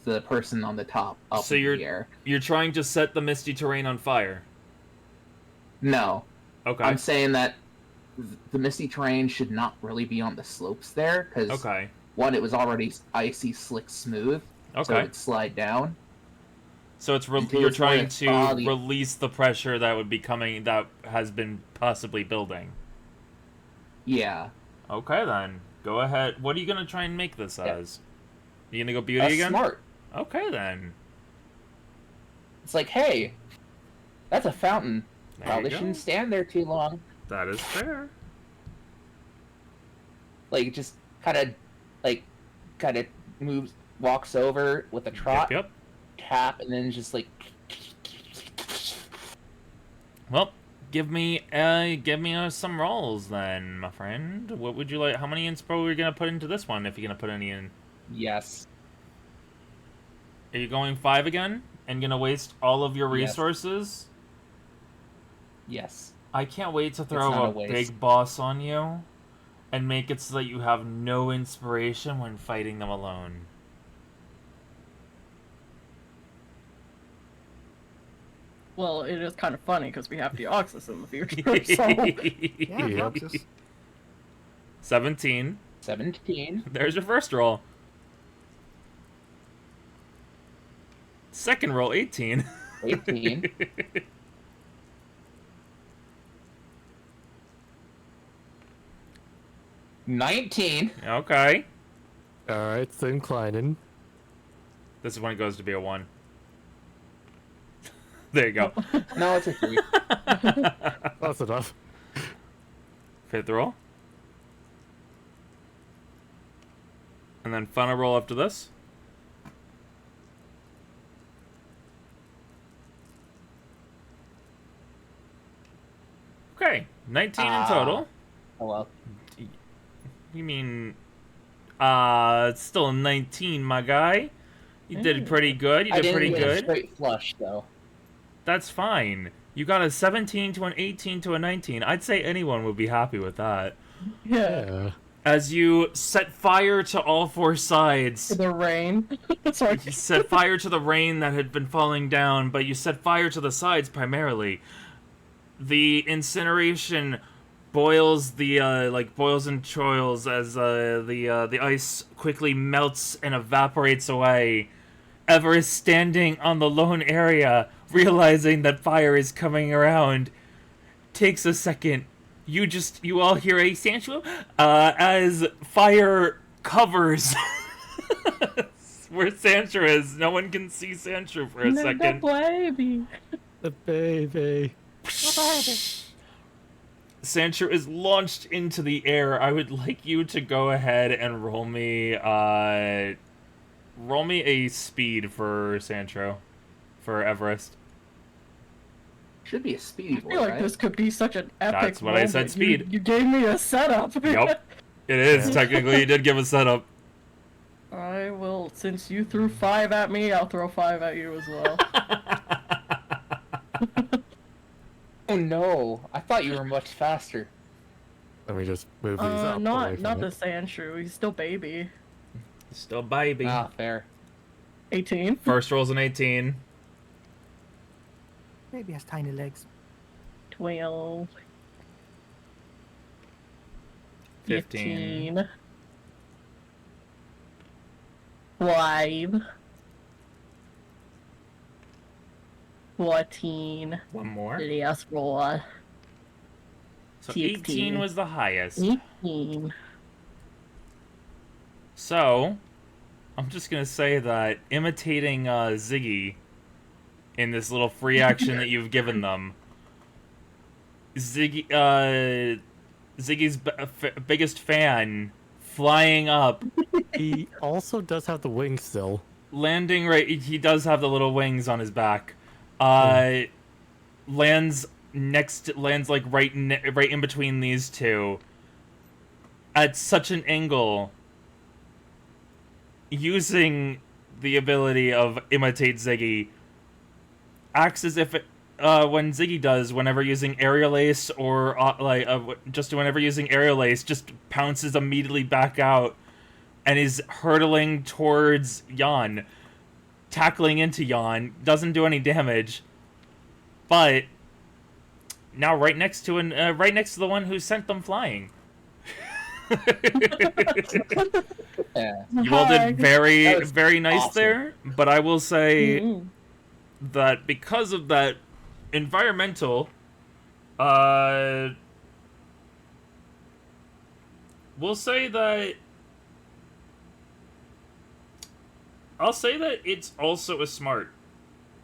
the person on the top up So in you're- the air. You're trying to set the misty terrain on fire. No, Okay. I'm saying that the misty terrain should not really be on the slopes there because Okay. one, it was already icy, slick, smooth, so Okay. it'd slide down. So it's Until you're it's more trying its to body. release the pressure that would be coming, that has been possibly building. Yeah, Okay, then. Go ahead. What are you gonna try and make this as? You gonna go beauty again? smart. Okay, then. It's like, hey, that's a fountain. There Probably you go. shouldn't stand there too long. That is fair. Like, just kind of moves, walks over with a trot, Yep. tap, and then just like, Well, give me some rolls then, my friend. What would you like? How many inspo are you gonna put into this one? If you're gonna put any in, yes, are you going 5 again and gonna waste all of your Yes. resources? yes. I can't wait to throw not a a waste. big boss on you and make it so that you have no inspiration when fighting them alone. Well, it is kind of funny because we have Deoxys in the future, so... Yeah, Yep. Deoxys. 17. 17. There's your first roll. Second roll, 18. 18. 19. Okay. Alright, so inclining. This is when it goes to be a 1. There you go. No, it's a 3. That's enough. 5th roll. And then final roll after this. Okay, 19 in total. Oh well. You mean, it's still a 19, my guy. You did pretty good. You I did didn't pretty get a good. straight flush though. That's fine. You got a 17 to an 18 to a 19. I'd say anyone would be happy with that. Yeah. Yeah. As you set fire to all 4 sides. The rain. Sorry. You set fire to the rain that had been falling down, but you set fire to the sides primarily. The incineration boils boils and choils as the ice quickly melts and evaporates away. Everest standing on the lone area, realizing that fire is coming around, takes a second. You all hear a sensual as fire covers where Santra is. No one can see Santra for a second. The baby. The baby. Santra is launched into the air. I would like you to go ahead and roll me a speed for Santra, for Everest. Should be a speedy I boy, feel like right? this could be such an epic That's what I said, moment. speed. You gave me a setup. Yup. It is, technically, you did give a setup. I will, since you threw 5 at me, I'll throw 5 at you as well. Oh no! I thought you were much faster. Let me just move these up. away Not from the it. sand shrew. He's still baby. Still baby. Ah, fair. 18. First roll's an 18. Baby has tiny legs. 12. 15. 15. 5. 14. One more. Last roll. So 16. 18 was the highest. 18. So, I'm just gonna say that imitating Ziggy in this little free action that you've given them, Ziggy's biggest fan, flying up, He also does have the wings still. landing right. He does have the little wings on his back. Lands like right in between these two, at such an angle, using the ability of imitate Ziggy, acts as if when Ziggy does, whenever using aerial ace or just whenever using aerial ace, just pounces immediately back out and is hurtling towards Jan, tackling into Jan, doesn't do any damage, but now right next to the one who sent them flying. Yeah. You all did very, That was very nice awesome. there, but I will say Mm. that because of that environmental, we'll say that I'll say that it's also a smart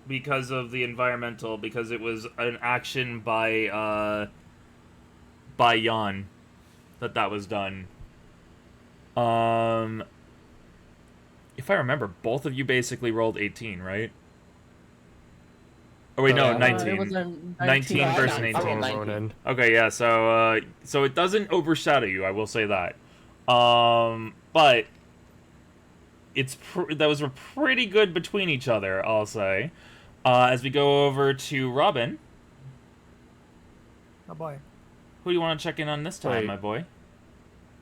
because of the environmental, because it was an action by Jan that was done. If I remember, both of you basically rolled 18, right? Oh wait, no, Yeah. 19. It was a 19 versus I 18. rolled 19. Ronan. Okay, yeah, so it doesn't overshadow you, I will say that. But that was pretty good between each other, I'll say. As we go over to Robin, Oh boy. who do you want to check in on this time, Wait. my boy?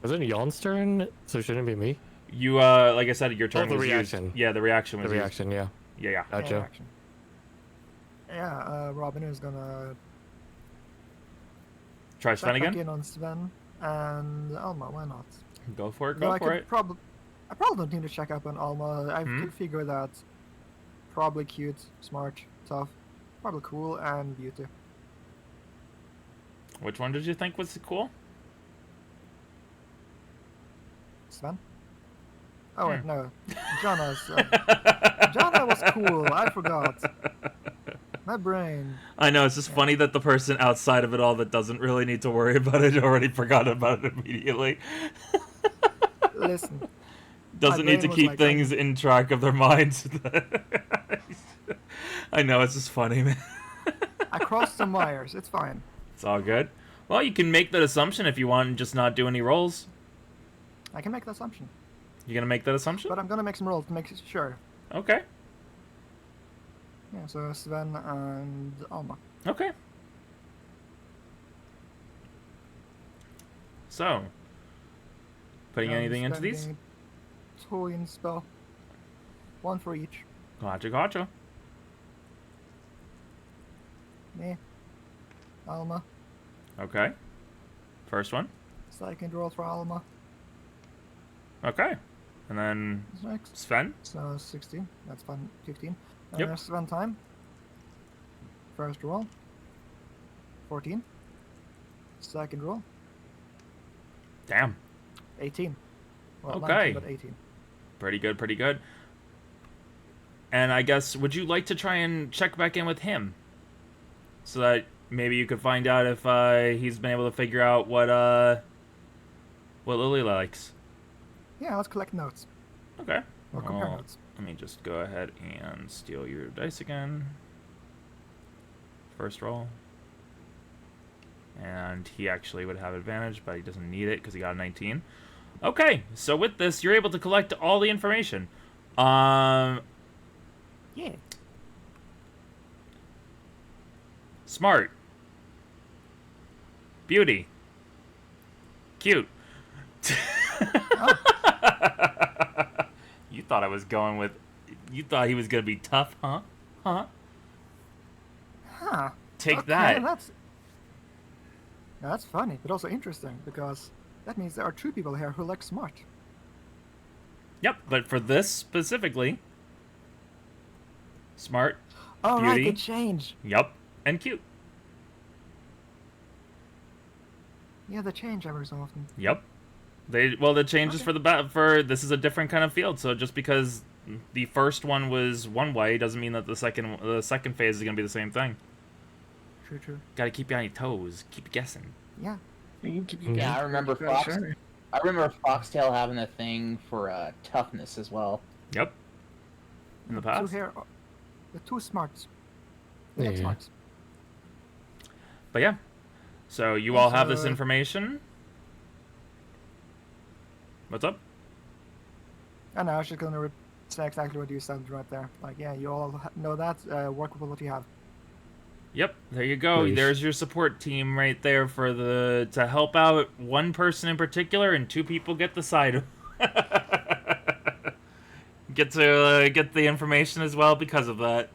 Was it Jan's turn? So shouldn't it be me? You, like I said, your turn the was reaction. used. Yeah, the reaction The was used. reaction, yeah. Yeah. Gotcha. Action. Yeah, Robin is gonna Try check Sven back again? in on Sven and Alma. Why not? Go for it, Though go I for could it. I probably don't need to check up on Alma. I Hmm? could figure that probably cute, smart, tough, probably cool, and beauty. Which one did you think was cool? Sven. Oh wait, no. Jonah's. Jonah was cool. I forgot. My brain. I know, it's just funny that the person outside of it all that doesn't really need to worry about it already forgot about it immediately. Listen. Doesn't My need to brain was keep like, things in track of their minds. I know, it's just funny, man. I crossed some wires. It's fine. It's all good. Well, you can make that assumption if you want and just not do any rolls. I can make the assumption. You gonna make that assumption? But I'm gonna make some rolls to make sure. Okay. Yeah, so Sven and Alma. Okay. So, putting anything into these? Spending Toyin spell. One for each. Gotcha. Me. Alma. Okay. First one. Second roll for Alma. Okay. And then What's next? Sven. So 16. That's fun. 15. Yep. Sven time. First roll. 14. Second roll. Damn. 18. Well, Okay. 19, but 18. Pretty good. And I guess, would you like to try and check back in with him? So that maybe you could find out if he's been able to figure out what Lily likes. Yeah, let's collect notes. Okay. Or compare Well, notes. let me just go ahead and steal your dice again. First roll. And he actually would have advantage, but he doesn't need it because he got a 19. Okay, so with this, you're able to collect all the information. Yeah. Smart. Beauty. Cute. You thought I was going with... You thought he was going to be tough, huh? Huh. Take Okay, that. That's funny, but also interesting, because that means there are two people here who like smart. Yep, but for this specifically... Smart. Oh, right, Beauty. they change. Yep. And cute. Yeah, they change every so often. Yep. The changes for this is a different kind of field. So just because the first one was one way doesn't mean that the second phase is gonna be the same thing. True. Gotta keep you on your toes. Keep you guessing. Yeah. Yeah, I remember I remember Foxtail having a thing for toughness as well. Yep. In the Two past. here, the two smarts. They like Yeah. smarts. But yeah. So you all have this So- information. What's up? I know, I was just gonna say exactly what you said right there. Like, yeah, you all know that. Work with what you have. Yep, there you go. Nice. There's your support team right there for to help out one person in particular, and two people get the side. Get to get the information as well because of that.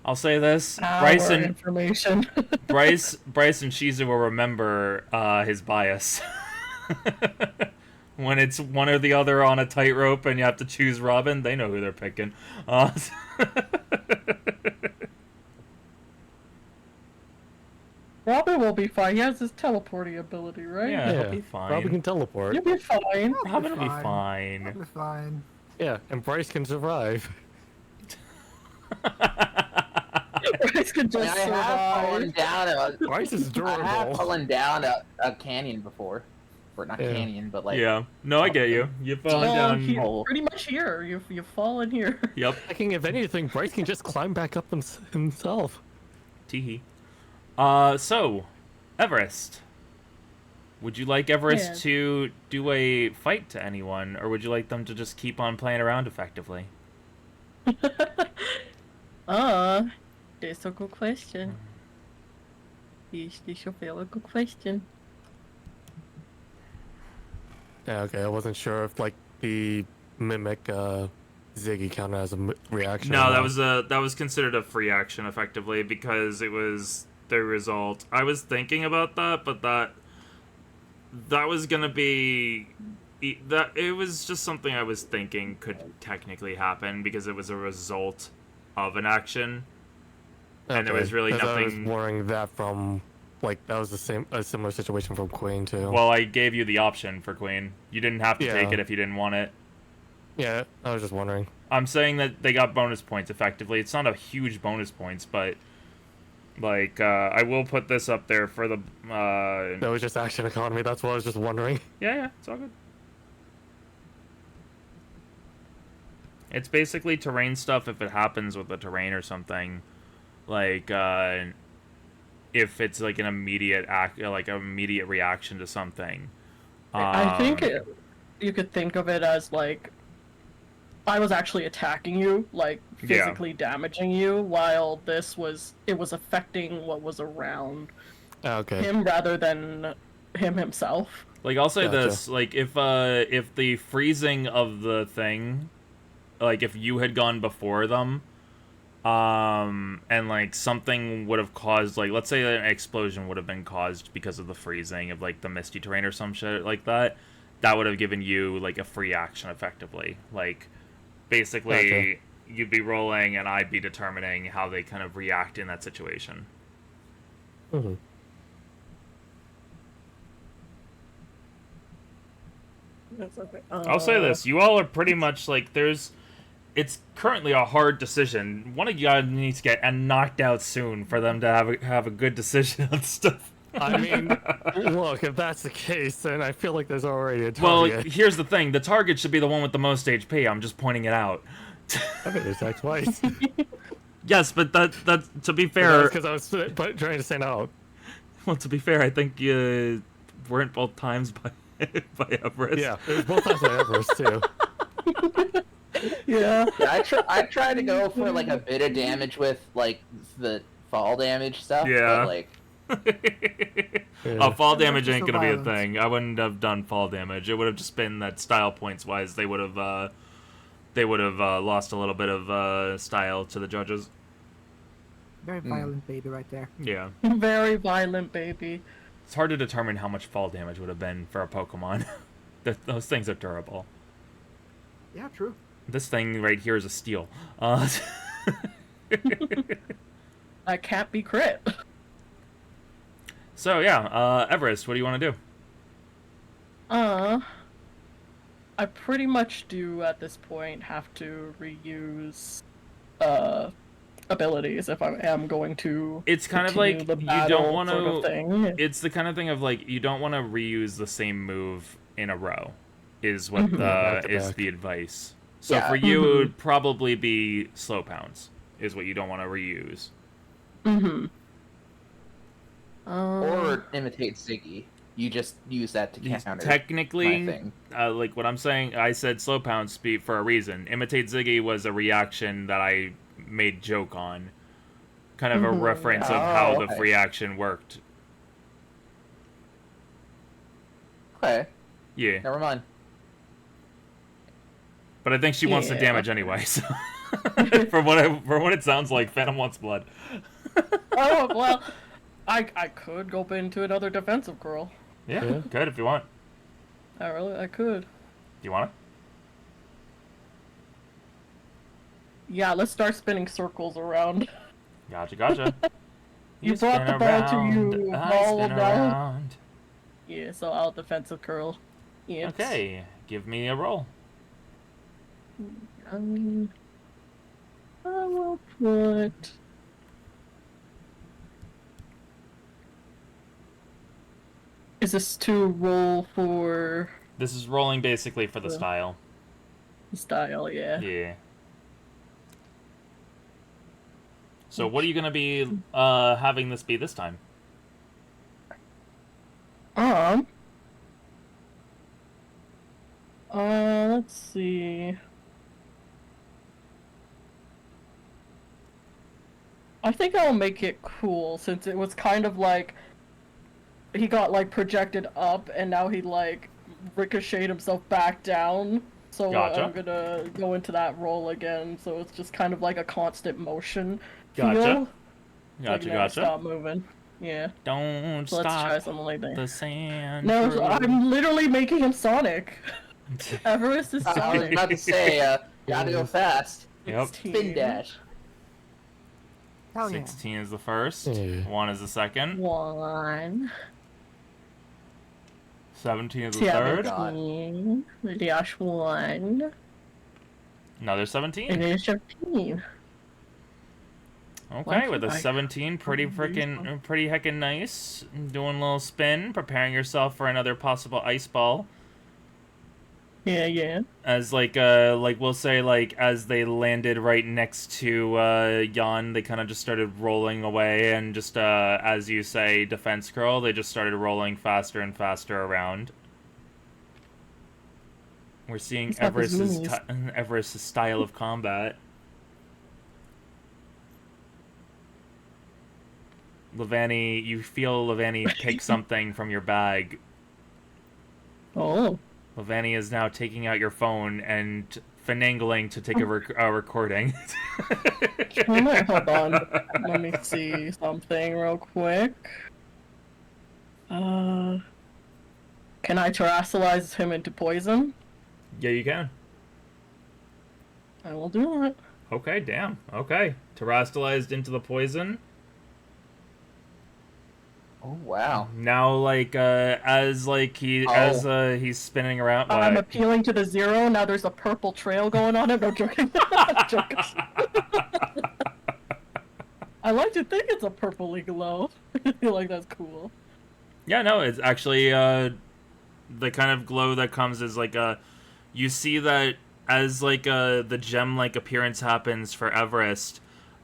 I'll say this: Bryce and information. Bryce and Shizu will remember his bias. When it's one or the other on a tightrope and you have to choose Robin, they know who they're picking. Robin will be fine. He has his teleporting ability, right? Yeah, Yeah, he'll be fine. Robin can teleport. You'll be fine. Robin will be Fine. fine. It'll be fine. Yeah, and Bryce can survive. Bryce can I, mean, just I have fallen survive. down Bryce is I have durable. fallen down a canyon before. Or not Yeah. canyon, but like... Yeah. No, I get you. You've fallen down. Pretty much here. You've fallen here. Yep. Thinking if anything, Bryce can just climb back up himself. Teehee. So, Everest. Would you like Everest Yeah. to do a fight to anyone, or would you like them to just keep on playing around effectively? That's a good question. This is a very good question. Yeah, okay, I wasn't sure if like the mimic Ziggy counted as a reaction. No, or that not. was considered a free action effectively because it was the result. I was thinking about that, but that was gonna be that. It was just something I was thinking could technically happen because it was a result of an action. And there was really 'cause I was nothing- worrying that from like that was a similar situation from Queen too. Well, I gave you the option for Queen. You didn't have to take it if you didn't want it. Yeah, I was just wondering. I'm saying that they got bonus points effectively. It's not a huge bonus points, but like I will put this up there for the. That was just action economy. That's what I was just wondering. Yeah, it's all good. It's basically terrain stuff if it happens with the terrain or something, like if it's like an immediate immediate reaction to something. I think you could think of it as like I was actually attacking you, like physically damaging you, while it was affecting what was around him rather than him himself. Like I'll say this, like if the freezing of the thing, like if you had gone before them, and like something would have caused, like let's say an explosion would have been caused because of the freezing of like the misty terrain or some shit like that, that would have given you like a free action effectively. Like basically you'd be rolling and I'd be determining how they kind of react in that situation. Mm-hmm. That's okay. I'll say this, you all are pretty much like it's currently a hard decision. One of you guys needs to get knocked out soon for them to have a good decision on stuff. I mean, look, if that's the case, then I feel like there's already a target. Well, here's the thing. The target should be the one with the most HP. I'm just pointing it out. I've been attacked twice. Yes, but that to be fair... Because I was trying to say no. Well, to be fair, I think you weren't both times by Everest. Yeah, it was both times by Everest, too. Yeah. I try to go for like a bit of damage with like the fall damage stuff. Yeah. But, like... Fall damage ain't gonna be a violence. thing. I wouldn't have done fall damage. It would have just been that style points wise they would have lost a little bit of style to the judges. Very violent baby right there. Yeah. Very violent baby. It's hard to determine how much fall damage would have been for a Pokemon. Those things are durable. Yeah, true. This thing right here is a steel. That can't be crit. So yeah, Everest, what do you want to do? I pretty much do at this point have to reuse abilities if I am going to. It's kind of like the you don't want sort of to. thing. It's the kind of thing of like you don't want to reuse the same move in a row. Is what is the advice. So Yeah. for you, it would probably be slow pounds. Is what you don't want to reuse. Mm-hmm. Or imitate Ziggy. You just use that to counter. Technically, my thing. like what I'm saying, I said slow pound speed for a reason. Imitate Ziggy was a reaction that I made joke on. Kind of a reference of how the okay. reaction worked. Okay, Yeah. never mind. But I think she wants the Yeah. damage anyway, so... for what it sounds like, Phantom wants blood. Oh well, I could go into another defensive curl. Yeah, Yeah. good if you want. I could. Do you want it? Yeah, let's start spinning circles around. Gotcha. You brought spin the ball to around, you, I ball spin down. around. Yeah, so I'll defensive curl. Yeah. Okay, give me a roll. I will put. Is this to roll for This is rolling basically for the style. style? Yeah. Yeah. So what are you going to be having this be this time? Let's see. I think I'll make it cool since it was kind of like he got like projected up and now he like ricocheted himself back down. So Gotcha. I'm gonna go into that roll again. So it's just kind of like a constant motion. Gotcha. Feel. Gotcha, Never gotcha. Stop moving. Yeah. Don't So let's try stop something like that. the sand. No, crew. I'm literally making him Sonic. Everest is I was Sonic. about to say, gotta go fast. Yep. It's Spin team. dash. Hell yeah. 16 is the first. Yeah. 1 is the second. 1. 17 is the third. 17. Dash 1. Another It 17. is 15. Okay, with a I- 17, pretty heckin' nice. Doing a little spin, preparing yourself for another possible ice ball. Yeah. As like we'll say, like, as they landed right next to Jan, they kind of just started rolling away, and just as you say, defense curl, they just started rolling faster and faster around. We're seeing He's got the Everest's zoomies. Everest's style of combat. Levani, you feel Levani pick something from your bag. Oh. Levani is now taking out your phone and finagling to take a recording. Hold on. Let me see something real quick. Can I terrestrialize him into poison? Yeah, you can. I will do it. Okay, damn. Okay. Terrestrialized into the poison. Oh wow. Now, like, as he's spinning around. I'm What? appealing to the 0. Now there's a purple trail going on it. No joking. Joking. I like to think it's a purpley glow. I feel like that's cool. Yeah, no, it's actually the kind of glow that comes is like you see that as like the gem like appearance happens for Everest,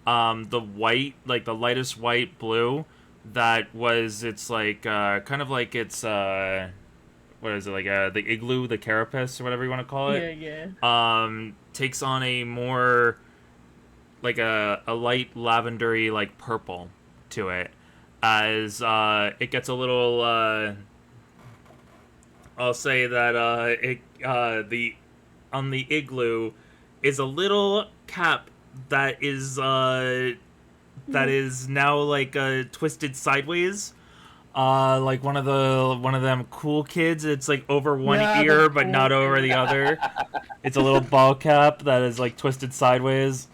the white, like the lightest white blue that was it's like kind of like it's what is it, like the igloo, the carapace, or whatever you want to call it. Yeah. Takes on a more like a light lavendery like purple to it as it gets a little I'll say that the on the igloo is a little cap that is now like twisted sideways. Like one of them cool kids. It's like over one ear, but cool not over the other. It's a little ball cap that is like twisted sideways.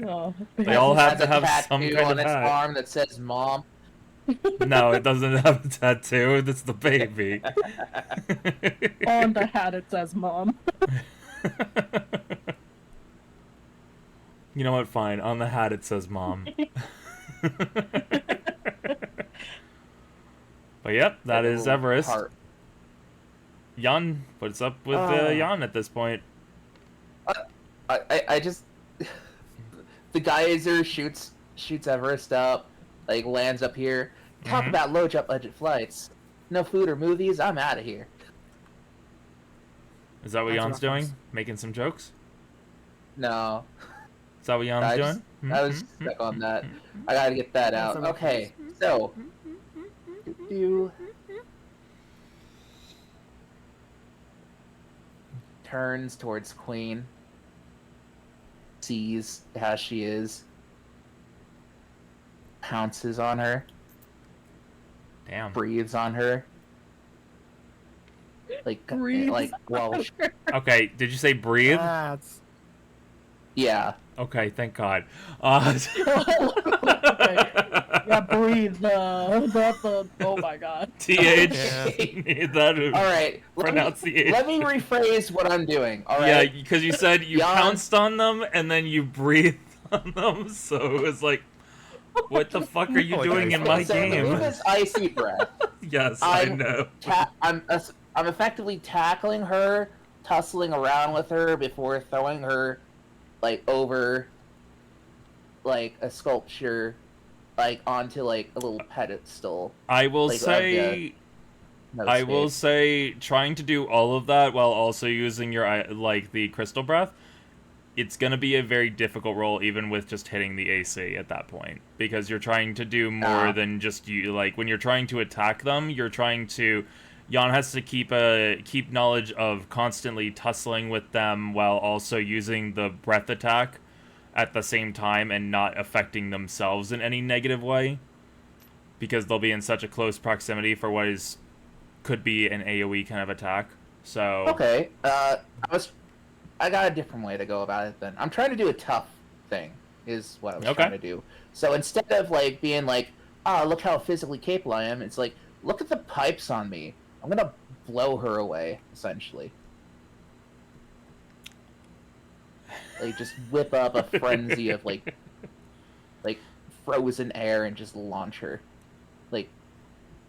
Oh, They all have Has to a have some tattoo kind on of its hat. arm that says "Mom." No, it doesn't have a tattoo. That's the baby. on the hat it says "Mom." You know what? Fine. On the hat it says "Mom." But yep, that is Little Everest. heart. Jan, what's up with Jan at this point? I just the geyser shoots Everest up, like lands up here. Talk Mhm. about low budget flights. No food or movies. I'm out of here. Is that what That's Jan's rough, doing? folks. Making some jokes? No, Is that what Jan's I doing? I was stuck on that. I gotta get that That's out. a rough Okay, so do turns towards Queen. Sees how she is. Pounces on her. Damn. Breathes on her. Breathes well, Okay, did you say breathe? That's yeah. Okay, thank God. Yeah, breathe. Oh my god. TH. Yeah. Need that All right. pronunciation. Let me rephrase what I'm doing. All Yeah, right. because you said you Jan. pounced on them and then you breathed on them, so it was like, what the fuck are you No, doing in my So the game? move is icy breath. Yes, I I'm- know. I'm effectively tackling her, tussling around with her before throwing her, like, over, like, a sculpture, like, onto, like, a little pedestal. I will like, say, No I will space. say, trying to do all of that while also using your like the crystal breath, it's gonna be a very difficult roll, even with just hitting the AC at that point, because you're trying to do more than just you. Like when you're trying to attack them, you're trying to. Jan has to keep knowledge of constantly tussling with them while also using the breath attack at the same time and not affecting themselves in any negative way, because they'll be in such a close proximity for what could be an AoE kind of attack. So Okay. I got a different way to go about it then. I'm trying to do a tough thing, is what I was trying to do. So instead of like being like, look how physically capable I am, it's like, look at the pipes on me. I'm gonna blow her away, essentially. Like just whip up a frenzy of like frozen air and just launch her. Like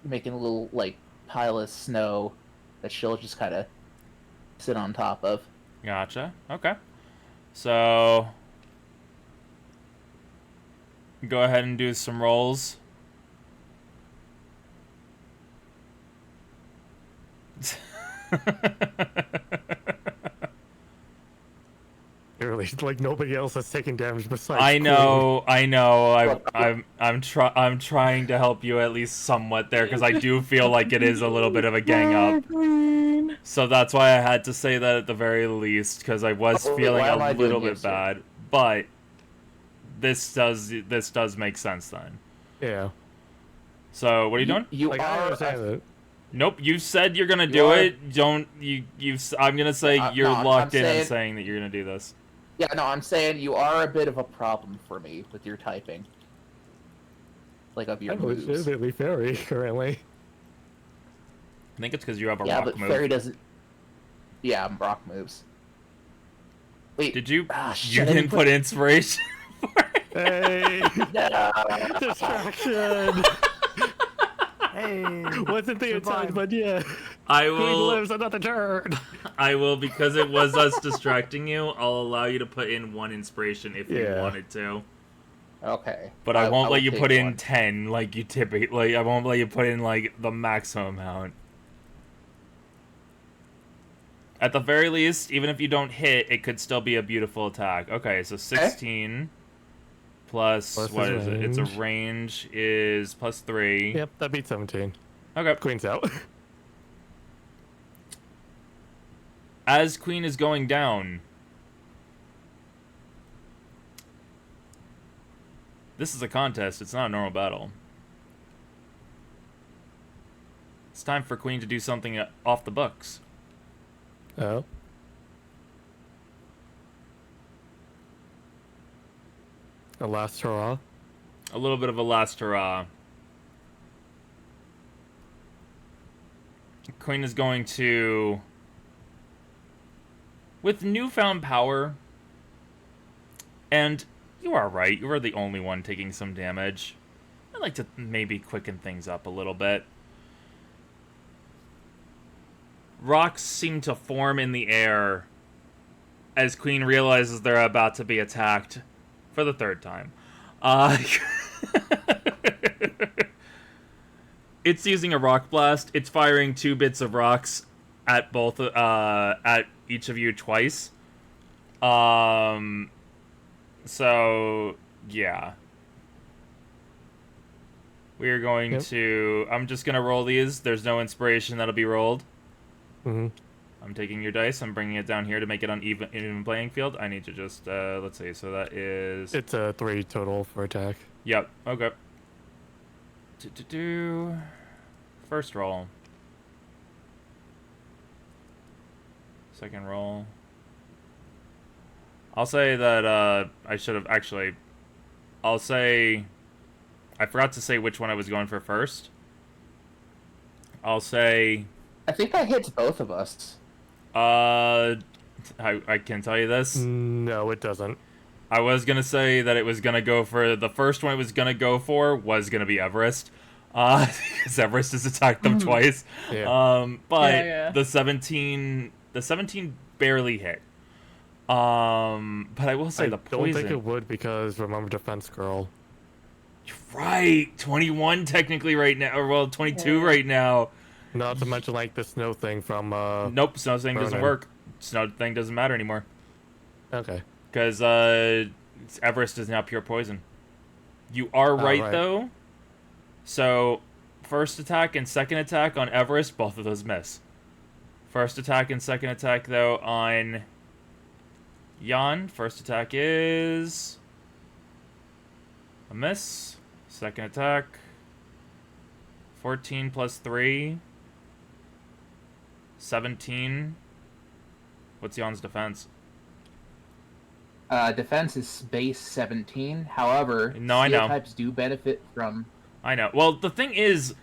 making a little like pile of snow that she'll just kind of sit on top of. Gotcha. Okay. So go ahead and do some rolls. Literally, like nobody else has taken damage besides. I know. Queen. I'm trying to help you at least somewhat there because I do feel like it is a little bit of a gang up. So that's why I had to say that at the very least because I was feeling a little bit bad. But this does make sense then. Yeah. So what are you doing? You Like, I are. understand it. Nope, you said you're gonna do it. Don't you? I'm gonna say you're no, locked I'm in saying, and saying that you're gonna do this. Yeah, no, I'm saying you are a bit of a problem for me with your typing. Like of your I'm moves. legitimately fairy currently. I think it's because you have a Yeah, rock but move. fairy doesn't. Yeah, rock moves. Wait. Did you? Ah, You shit, I didn't put inspiration. Hey, No. distraction. Hey, Wasn't the intent, but yeah. I Queen will. lives another turn. I will because it was us distracting you. I'll allow you to put in 1 inspiration if you Yeah. wanted to. Okay. But I won't will let you take put in one. 10 like you typically. Like I won't let you put in like the maximum amount. At the very least, even if you don't hit, it could still be a beautiful attack. Okay, so 16 plus what is it? It's a range is plus 3. Yep, that beats 17. Okay. Queen's out. As Queen is going down, this is a contest. It's not a normal battle. It's time for Queen to do something off the books. Oh. A last hurrah. A little bit of a last hurrah. Queen is going to, with newfound power, and you are right, you are the only one taking some damage. I'd like to maybe quicken things up a little bit. Rocks seem to form in the air as Queen realizes they're about to be attacked for the 3rd time. It's using a rock blast. It's firing 2 bits of rocks at both at each of you twice. So yeah. We are going to. I'm just gonna roll these. There's no inspiration that'll be rolled. Mm-hmm. I'm taking your dice. I'm bringing it down here to make it even playing field. I need to just let's see. So that is. It's a 3 total for attack. Yep. Okay. First roll. Second roll. I'll say that I should have actually. I'll say. I forgot to say which one I was going for first. I'll say. I think that hits both of us. I can tell you this. No, it doesn't. I was gonna say that it was gonna go for the first one. It was gonna go for was gonna be Everest, because Everest has attacked them twice. Yeah. But the 17 barely hit. But I will say the poison. I don't think it would because remember Defense Girl. Right, 21 technically right now, or well, 22 right now. Not to mention like the snow thing from. Nope, snow thing doesn't work. Snow thing doesn't matter anymore. Okay. Because Everest is now pure poison. You are right, though. So, first attack and second attack on Everest, both of those miss. First attack and second attack, though, on Jan. First attack is a miss. Second attack, 14 plus 3, 17. What's Jan's defense? defense is base 17. However, No, I steel know. types do benefit from. I know. Well, the thing is,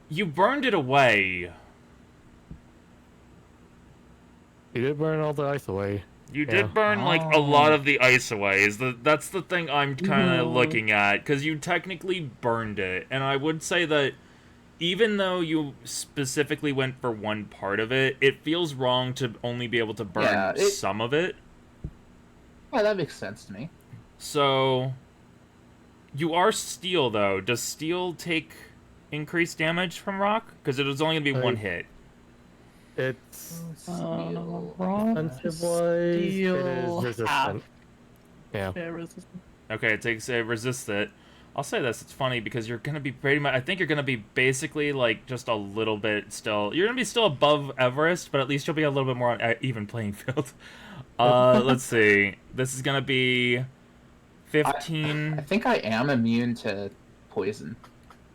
you burned it away. You did burn all the ice away. You Yeah. did burn, like, a lot of the ice away. That's the thing I'm kind of looking at, because you technically burned it. And I would say that even though you specifically went for one part of it, it feels wrong to only be able to burn some of it. Yeah, that makes sense to me. So, you are steel, though. Does steel take increased damage from rock? Because it was only going to be one hit. It's Steel. defensive-wise, it is resistant. Yeah. Yeah, resistant. Okay, it takes resist it. I'll say this, it's funny because you're gonna be pretty much, I think you're gonna be basically like just a little bit still, you're gonna be still above Everest, but at least you'll be a little bit more on even playing field. Let's see, this is gonna be 15. I think I am immune to poison,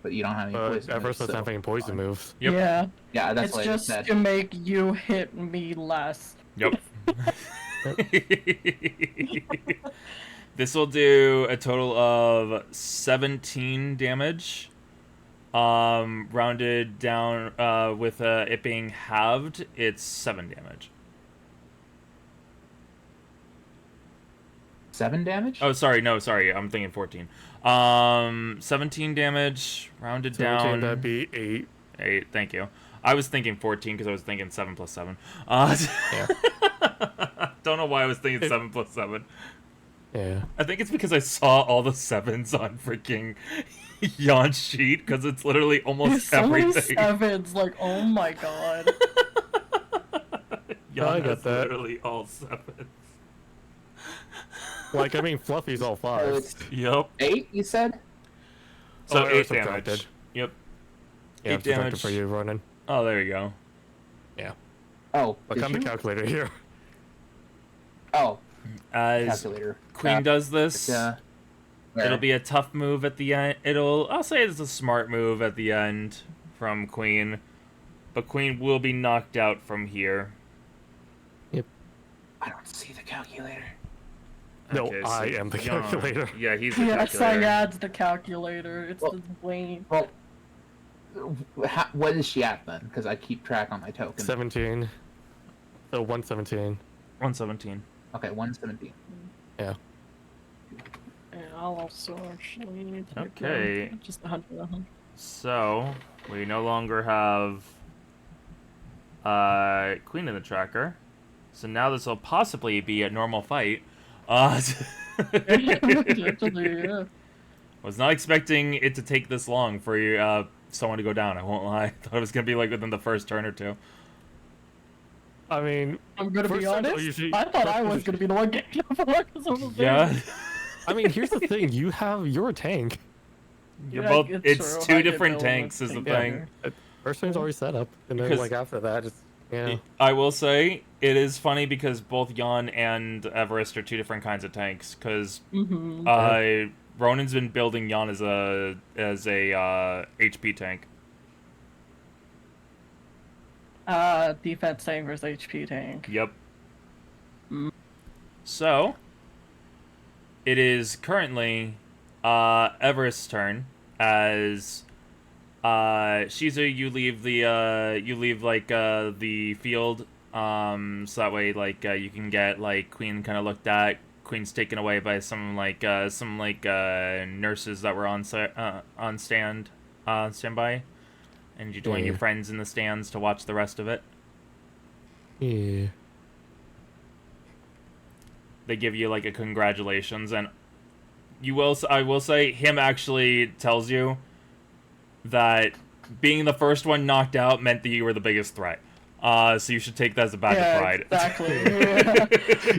but you don't have any poison. Everest moves, doesn't have any poison moves. Yep. Yeah. Yeah, that's It's what I just said. to make you hit me less. Yep. This will do a total of 17 damage. Rounded down with it being halved, it's 7 damage. 7 damage? Oh, sorry, no, sorry, I'm thinking 14. 17 damage, rounded 17, down. that'd be 8. 8, thank you. I was thinking 14 because I was thinking 7 plus 7. Yeah. Don't know why I was thinking 7 plus 7. Yeah. I think it's because I saw all the 7s on freaking Jan's sheet, because it's literally almost So many everything. sevens, like, oh my god. Jan I got has that. literally all 7s. Like, I mean, Fluffy's all So 5s. it's Yep. 8, you said? So Oh, 8 subtracted. damage. Yep. Yeah, 8 subtracted damage. for you, Ronan. Oh, there you go. Yeah. Oh, Look did on the you? calculator here. Oh, As calculator. Queen does this, where? it'll be a tough move at the end. I'll say it's a smart move at the end from Queen. But Queen will be knocked out from here. I don't see the calculator. No, Okay, so I am the Jan- calculator. Yeah, he's the Yes, calculator. Cyan's the calculator. It's Well- the Wayne. Well, what is she at then? Because I keep track on my token. 17. So 117. 117. Okay, 117. Yeah. Yeah, I'll also actually take Okay. just 100. So, we no longer have Queen in the tracker. So now this will possibly be a normal fight. Potentially, yeah. Was not expecting it to take this long for you, someone to go down, I won't lie. Thought it was going to be like within the first turn or two. I mean, I'm gonna be First turns are honest. usually- I thought I was gonna be the one getting up because of the Yeah. I mean, here's the thing. You're a tank. You're Yeah, both, it's it's true. two I did different build tanks with is the tank thing. there. First turn's already set up. And then, Because- like, after that, it's... Yeah. I will say, it is funny because both Jan and Everest are two different kinds of tanks, because Ronan's been building Jan as a HP tank. Defense tank versus HP tank. Yep. So, it is currently Everest's turn as Shizu, you leave the field, so that way you can get Queen kind of looked at. Queen's taken away by some nurses that were on standby, and you join your friends in the stands to watch the rest of it. Yeah. They give you a congratulations, and I will say him actually tells you that being the first one knocked out meant that you were the biggest threat. So you should take that as a badge of pride. Exactly.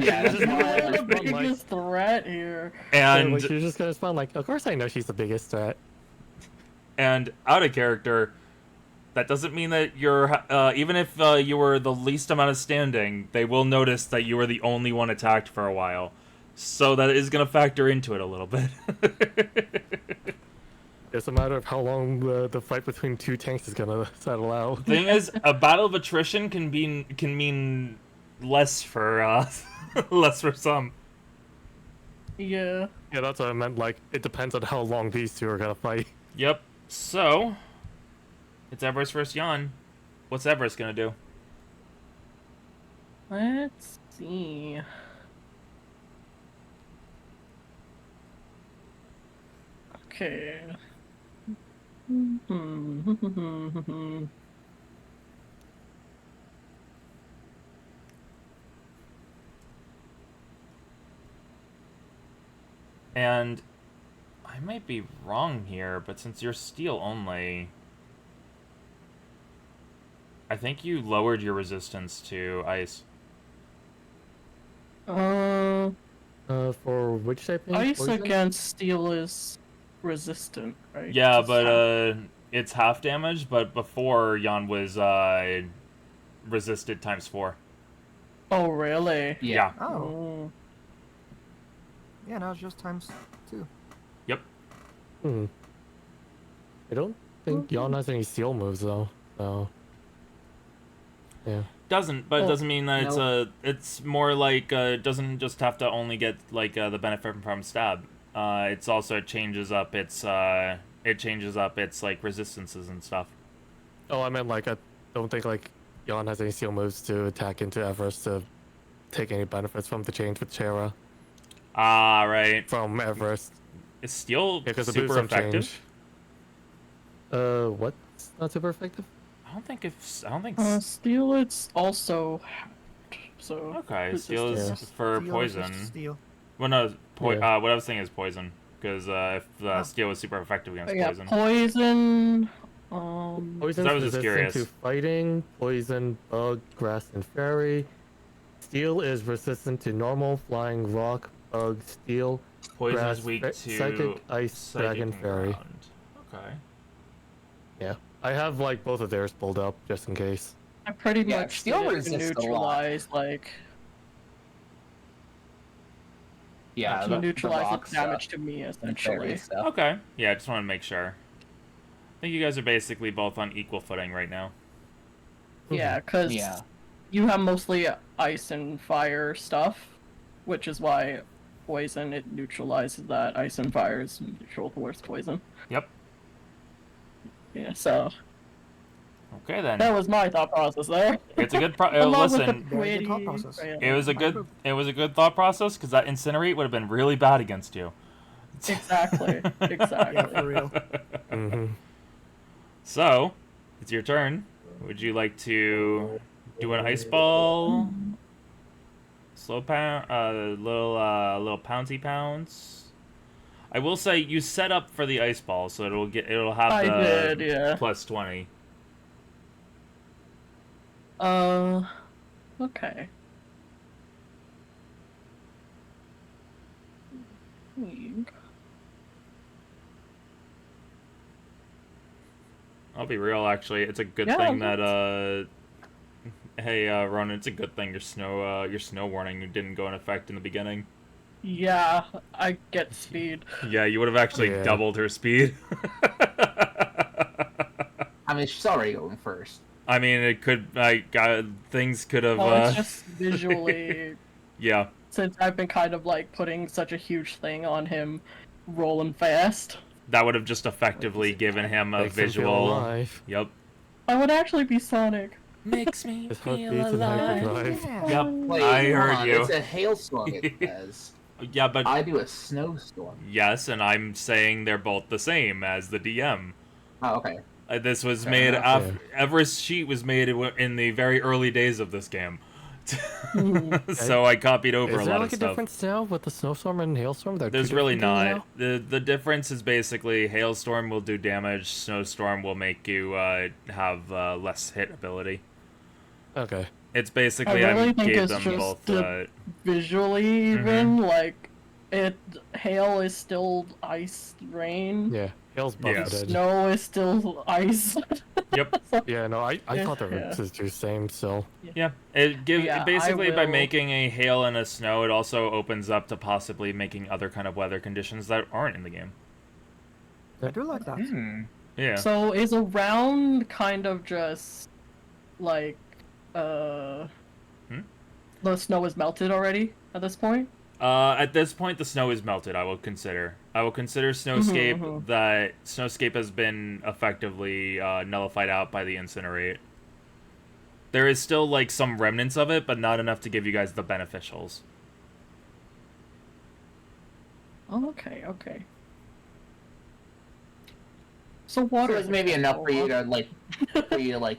Yeah, that's You're why the Like- biggest threat here. And Like, you're just gonna respond like, of course I know she's the biggest threat. and out of character, that doesn't mean that you're even if you were the least amount of standing, they will notice that you were the only one attacked for a while. So that is going to factor into it a little bit. It's a matter of how long the fight between two tanks is gonna settle out. Thing is, a battle of attrition can mean less for some. Yeah. Yeah, that's what I meant. Like, it depends on how long these two are gonna fight. Yep. So, it's Everest versus Jan. What's Everest gonna do? Let's see. Okay. And I might be wrong here, but since you're steel only, I think you lowered your resistance to ice. For which type? Ice Poison? against steel is resistant, right? Yeah, It's half. but it's half damage, but before Jan was resisted times 4. Oh, really? Yeah. Oh, Oh. yeah, now it's just times 2. Yep. I don't think Yon has any steel moves though. So. Yeah. Doesn't, but it Oh, doesn't mean that no. it's more like it doesn't just have to only get like the benefit from stab. It's also changes up its like resistances and stuff. Oh, I meant like I don't think like Yon has any steel moves to attack into Everest to take any benefits from the change with Chera Ah, right. from Everest. Is steel Yeah, because the super moves don't effective? change. What's not super effective? I don't think. Steel, it's also hacked, so. Okay, it's steel is just- for Steel is poison. just steel. Well, no, Yeah. what I was saying is poison, because if steel was super effective against Yeah, poison. poison. Poison's I was just resistant curious. to fighting, poison, bug, grass, and fairy. Steel is resistant to normal, flying, rock, bug, steel, Poison grass, is weak to psychic, ice, psychic dragon, and fairy. ground. Okay. Yeah, I have like both of theirs pulled up just in case. I pretty Yeah, much steel did it to resists a lot. neutralize, like, Yeah, to the neutralize rock the damage stuff to me, and fairy essentially. stuff. Okay. Yeah, I just want to make sure. I think you guys are basically both on equal footing right now. Yeah, because Yeah. you have mostly ice and fire stuff, which is why poison, it neutralizes that. Ice and fire is neutral towards poison. Yep. Yeah, so Okay then. that was my thought process there. It's a good Along with listen. the Very good thought pretty- process. yeah, It was a My good group. it was a good thought process because that incinerate would have been really bad against you. Exactly, exactly. Yeah, for real. Mm-hmm. So, it's your turn. Would you like to do an ice ball? Slow pound, little pouncy pounds. I will say you set up for the ice ball, so it'll have I the did, yeah. plus 20. Okay. I'll be real, actually. It's a good Yeah, thing that hey Ronan, it's a good thing your snow warning didn't go in effect in the beginning. Yeah, I get speed. Yeah, you would have actually Yeah. doubled her speed. I mean, she's already going first. I mean, it could things could have Well, it's just visually, yeah. since I've been kind of like putting such a huge thing on him rolling fast. That would have just effectively given him a Makes him feel visual. alive. Yep. I would actually be Sonic. Makes me His heart feel beats and alive. hyperdrive. Yeah. Yep. Wait, I hold heard on, you. It's a hailstorm, it says. Yeah, but I do a snowstorm. yes, and I'm saying they're both the same as the DM. Oh, okay. This was Fair made enough. after Everest's sheet was made in the very early days of this game. So I copied over Is a there lot like of a stuff. difference now with the snowstorm and hailstorm? They're two There's really different things not. The difference is basically hailstorm will do damage, snowstorm will make you have less hit ability. now? Okay. It's basically I really think gave it's them just both. the- Visually, even like hail is still ice rain. Yeah. Hail's Yeah. buffeted. Snow is still ice. Yep. Yeah, no, I Yeah, thought the yeah. roots is the same still. Yeah. It gives Yeah, I basically by will- making a hail and a snow, it also opens up to possibly making other kind of weather conditions that aren't in the game. I do like that. Yeah. So is a round kind of just like Hmm? the snow is melted already at this point? At this point, the snow is melted. I will consider snowscape. mhm. That snowscape has been effectively nullified out by the incinerate. There is still like some remnants of it, but not enough to give you guys the beneficials. Okay, okay. So So water it's is maybe enough for you acceptable, to like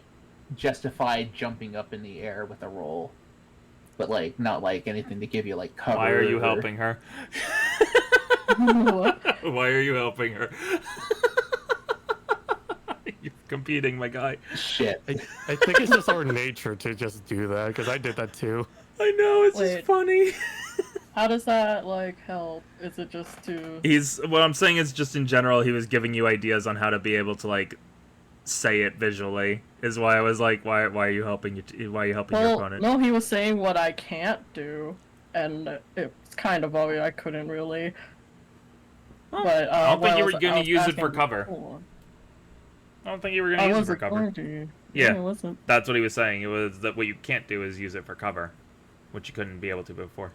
justify jumping up in the air with a roll, but like not like anything to give you like cover. Why are you or- helping her? What? Why are you helping her? You're competing, my guy. Shit. I think it's just our nature to just do that, because I did that too. I know, it's just Wait. funny. How does that like help? Is it just to? What I'm saying is just in general, he was giving you ideas on how to be able to like say it visually. Is why I was like, why are you helping why are you helping your Well, opponent? no, he was saying what I can't do, and it's kind of obvious I couldn't really. But I don't what think you were was- going I to was use it for asking cover. before. I don't think you were going I to use it for wasn't cover. going to. Yeah. I wasn't. That's what he was saying. It was that what you can't do is use it for cover, which you couldn't be able to before.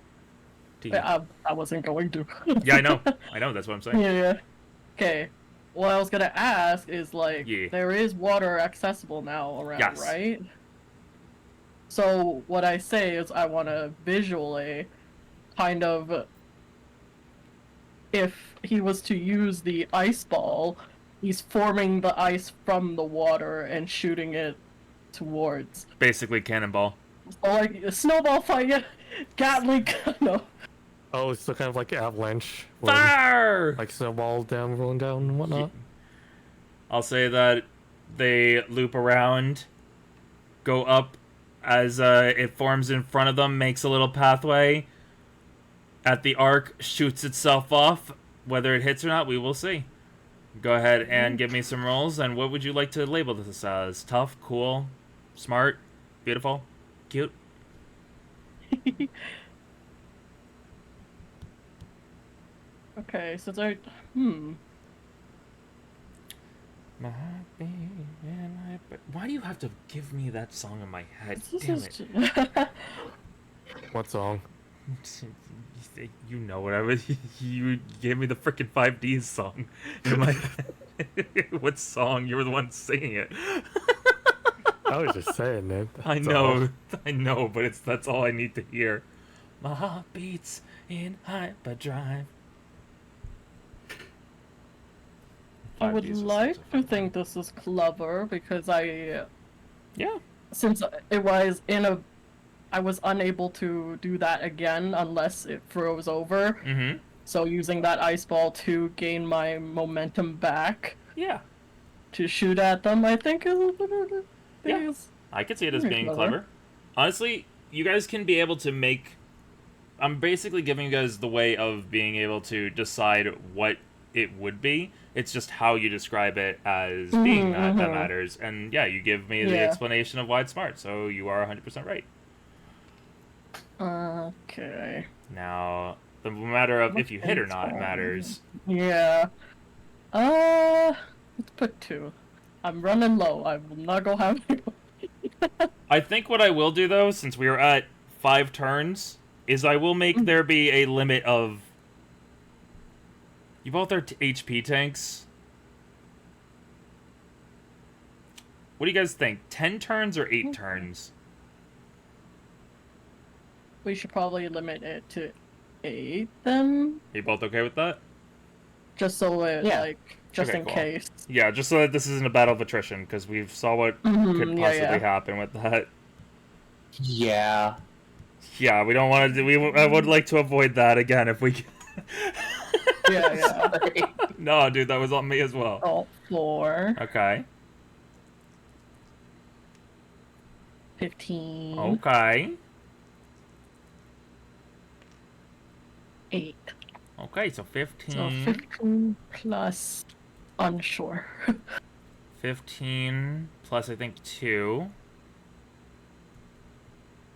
I wasn't going to. Yeah, I know. I know. That's what I'm saying. Yeah. Okay. What I was gonna ask is like, Yeah. there is water accessible now around, Yes. right? So what I say is I want to visually, kind of, if he was to use the ice ball, he's forming the ice from the water and shooting it towards. Basically, cannonball. So like a snowball fight, yeah, Gatling, no. Oh, it's still kind of like avalanche. where Fire! Like snowball down, rolling down, and whatnot. I'll say that they loop around, go up as it forms in front of them, makes a little pathway. At the arc, shoots itself off. Whether it hits or not, we will see. Go ahead and give me some rolls. And what would you like to label this as? Tough, cool, smart, beautiful, cute? Okay, so there, Why do you have to give me that song in my head? This Damn is it. What song? You know what I was. You gave me the freaking 5Ds song in my head. What song? You were the one singing it. I was just saying, man. I know, but that's all I need to hear. My heart beats in hyperdrive. I would 5Ds is like such a to fun think this is clever because Yeah. since I was unable to do that again unless it froze over. Mm-hmm. So using that ice ball to gain my momentum back Yeah. to shoot at them, I think Yeah. I could see it as Very being clever. clever. Honestly, you guys can be able to make... I'm basically giving you guys the way of being able to decide what it would be. It's just how you describe it as being that matters. And yeah, you give me the Yeah. explanation of why it's smart, so you are 100% right. Okay. Now, the matter of if you hit or not matters. Yeah. Let's put 2. I'm running low. I will not go have I think what I will do, though, since we are at 5 turns, is I will make there be a limit of... You both are HP tanks. What do you guys think? 10 turns or 8 turns? We should probably limit it to 8 then, Are you both okay with that? just so it Yeah. just Okay, in cool. case. Yeah, just so that this isn't a battle of attrition, because we saw what could Yeah, possibly yeah. happen with that. Yeah. Yeah, we don't want to. I would like to avoid that again if we. Yeah, yeah. Sorry. No, dude, that was on me as well. Oh, 4, Okay. 15, Okay. 8. Okay, so So 15. 15 plus unsure. 15 plus, I think, 2.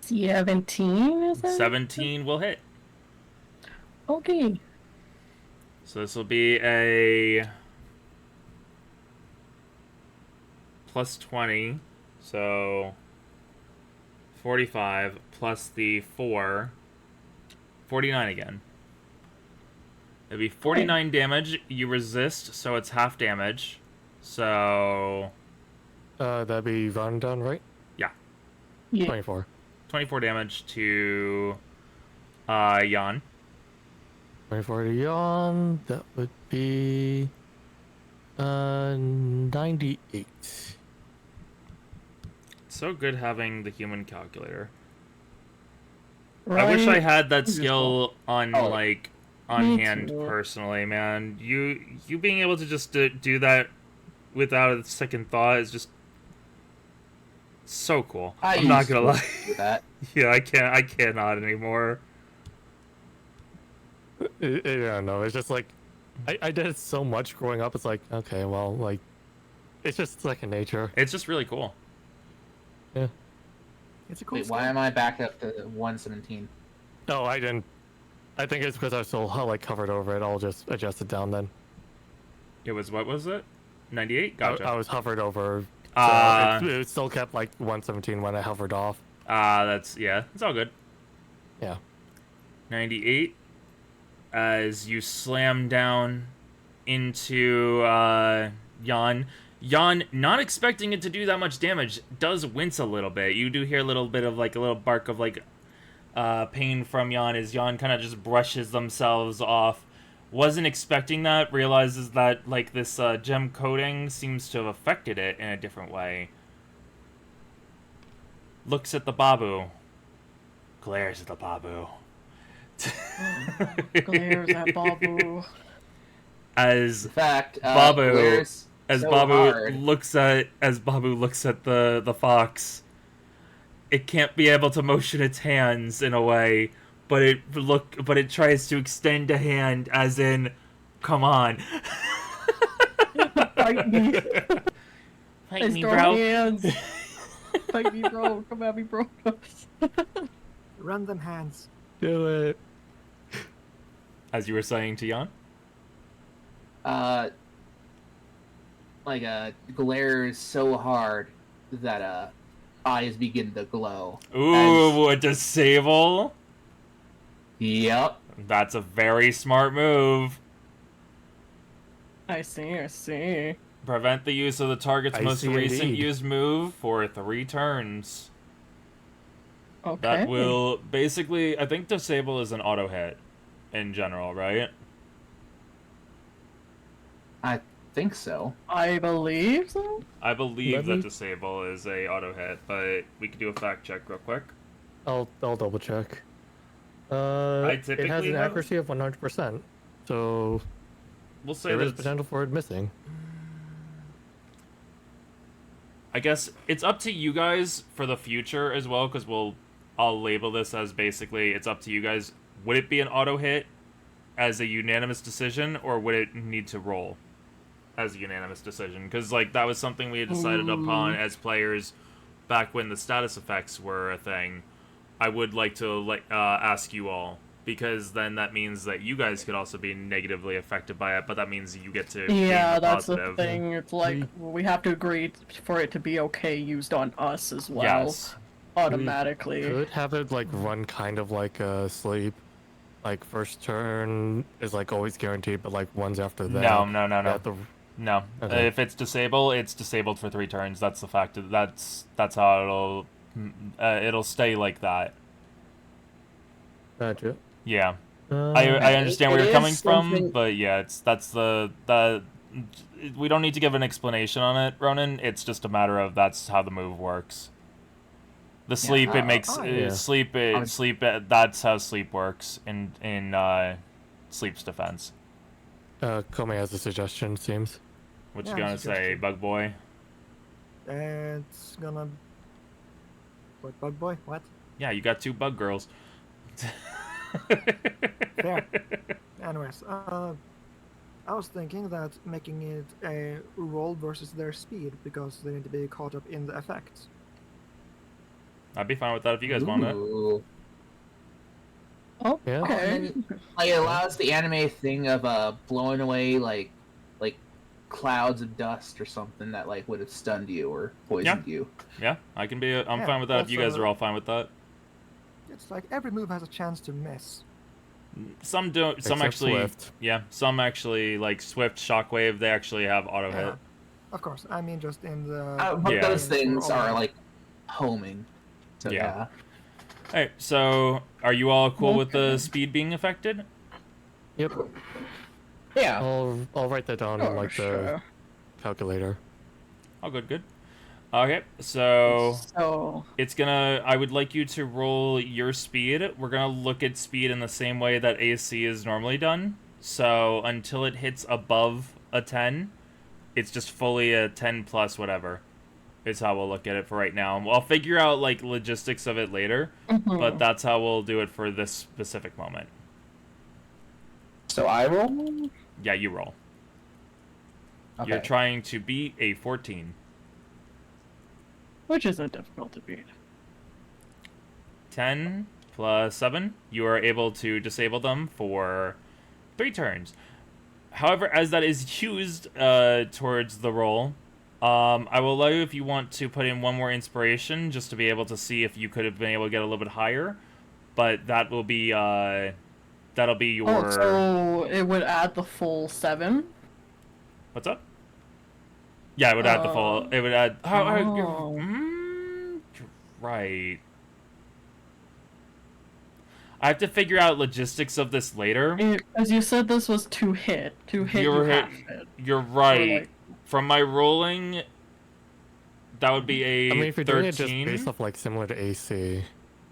17 is that? 17 will hit. Okay. So this will be a plus 20. So 45 plus the 4. 49 again. It'd be 49 damage. You resist, so it's half damage. So... That'd be rounded down, right? Yeah. 24. 24 damage to Jan. 24 to yawn. That would be 98. So good having the human calculator. Right? I wish I had that Useful. skill on Oh, on me hand too. personally, man. You being able to just do that without a second thought is just so cool. I'm not gonna lie. Do that. Yeah, I cannot anymore. I don't know. It's just like I did it so much growing up. It's like, okay, well, like it's just second nature. It's just really cool. Yeah. It's a cool Wait, why skill. am I back up to 117? No, I didn't. I think it's because I was so like covered over it. I'll just adjust it down then. It was, what was it? 98? Gotcha. I was hovered over. So it still kept like 117 when I hovered off. That's, yeah, it's all good. Yeah. 98. As you slam down into Jan. Jan, not expecting it to do that much damage, does wince a little bit. You do hear a little bit of like a little bark of like pain from Jan as Jan kind of just brushes themselves off. Wasn't expecting that, realizes that like this gem coating seems to have affected it in a different way. Looks at the Babu. Glares at the Babu. Glares at Babu. As In fact, Babu, glares as so Babu hard. looks at the fox, it can't be able to motion its hands in a way, but it tries to extend a hand, as in, come on. Fight me. Fight I me, strong bro. hands. Fight me, bro. Come at me, bro. Run them hands. Do it. As you were saying to Jan? Glares so hard that eyes begin to glow. Ooh, a disable? Yep. That's a very smart move. I see. Prevent the use of the target's I most see recent indeed. used move for 3 turns. Okay. That will basically, I think disable is an auto hit in general, right? I think so. I believe so. I believe Let that me- disable is a auto hit, but we could do a fact check real quick. I'll double check. I It has typically an have- accuracy of 100%, so We'll say there is that potential for it missing. I guess it's up to you guys for the future as well, because I'll label this as basically it's up to you guys. Would it be an auto hit as a unanimous decision, or would it need to roll as a unanimous decision? Because like that was something we had decided upon as players back when the status effects were a thing. I would like to ask you all, because then that means that you guys could also be negatively affected by it, but that means you get to gain Yeah, the that's positive. the thing. It's like we have to agree for it to be okay used on us as well. Yes. Automatically. Could have it like run kind of like a sleep. Like first turn is like always guaranteed, but like ones after that. No. you have to- No. Okay. If it's disabled for 3 turns. That's the fact. That's how it'll stay like that. Gotcha. Yeah. Uh, I understand where it you're is coming from, something- but yeah, that's the we don't need to give an explanation on it, Ronan. It's just a matter of that's how the move works. The sleep it makes yeah. sleep that's how sleep works in sleep's defense. Kome has a suggestion, it seems. What Yeah, you gonna say, suggestion. Bug Boy? It's gonna. What, bug boy? What? Yeah, you got 2 bug girls. There. Anyways, I was thinking that making it a roll versus their speed, because they need to be caught up in the effects. I'd be fine with that if you guys want it. Ooh. Oh, Yeah. okay. Like it allows the anime thing of blowing away like clouds of dust or something that like would have stunned you or poisoned you. Yeah, I'm Yeah, fine with that if you guys also- are all fine with that. It's like every move has a chance to miss. Some don't. Some Except actually. Swift. Yeah. Some actually like Swift, Shockwave. They actually have auto Yeah, hit. of course. I mean, just in the. But Yeah. those games for things all are of- like homing. So Yeah. yeah. Alright, so are you all cool with the Okay. speed being affected? Yep. Yeah. I'll write that down in like the Sure. calculator. Oh, good, good. Okay, so So, it's gonna. I would like you to roll your speed. We're gonna look at speed in the same way that AC is normally done. So until it hits above a 10, it's just fully a 10 plus whatever. Is how we'll look at it for right now. I'll figure out like logistics of it later, but that's how we'll do it for this specific moment. So I roll. Yeah, you roll. Okay. You're trying to beat a 14. which isn't difficult to beat. 10 plus 7. You are able to disable them for 3 turns. However, as that is used towards the roll, I will allow you if you want to put in one more inspiration just to be able to see if you could have been able to get a little bit higher. But that will be that'll be your. Oh, so it would add the full 7? What's up? Yeah, it would add the full. It would add. Oh. You're right. I have to figure out logistics of this later. As you said, this was to hit. To hit, You're you hit- half hit. You're right. like- From my rolling, that would be a I mean, if you're 13. doing it just based off like similar to AC.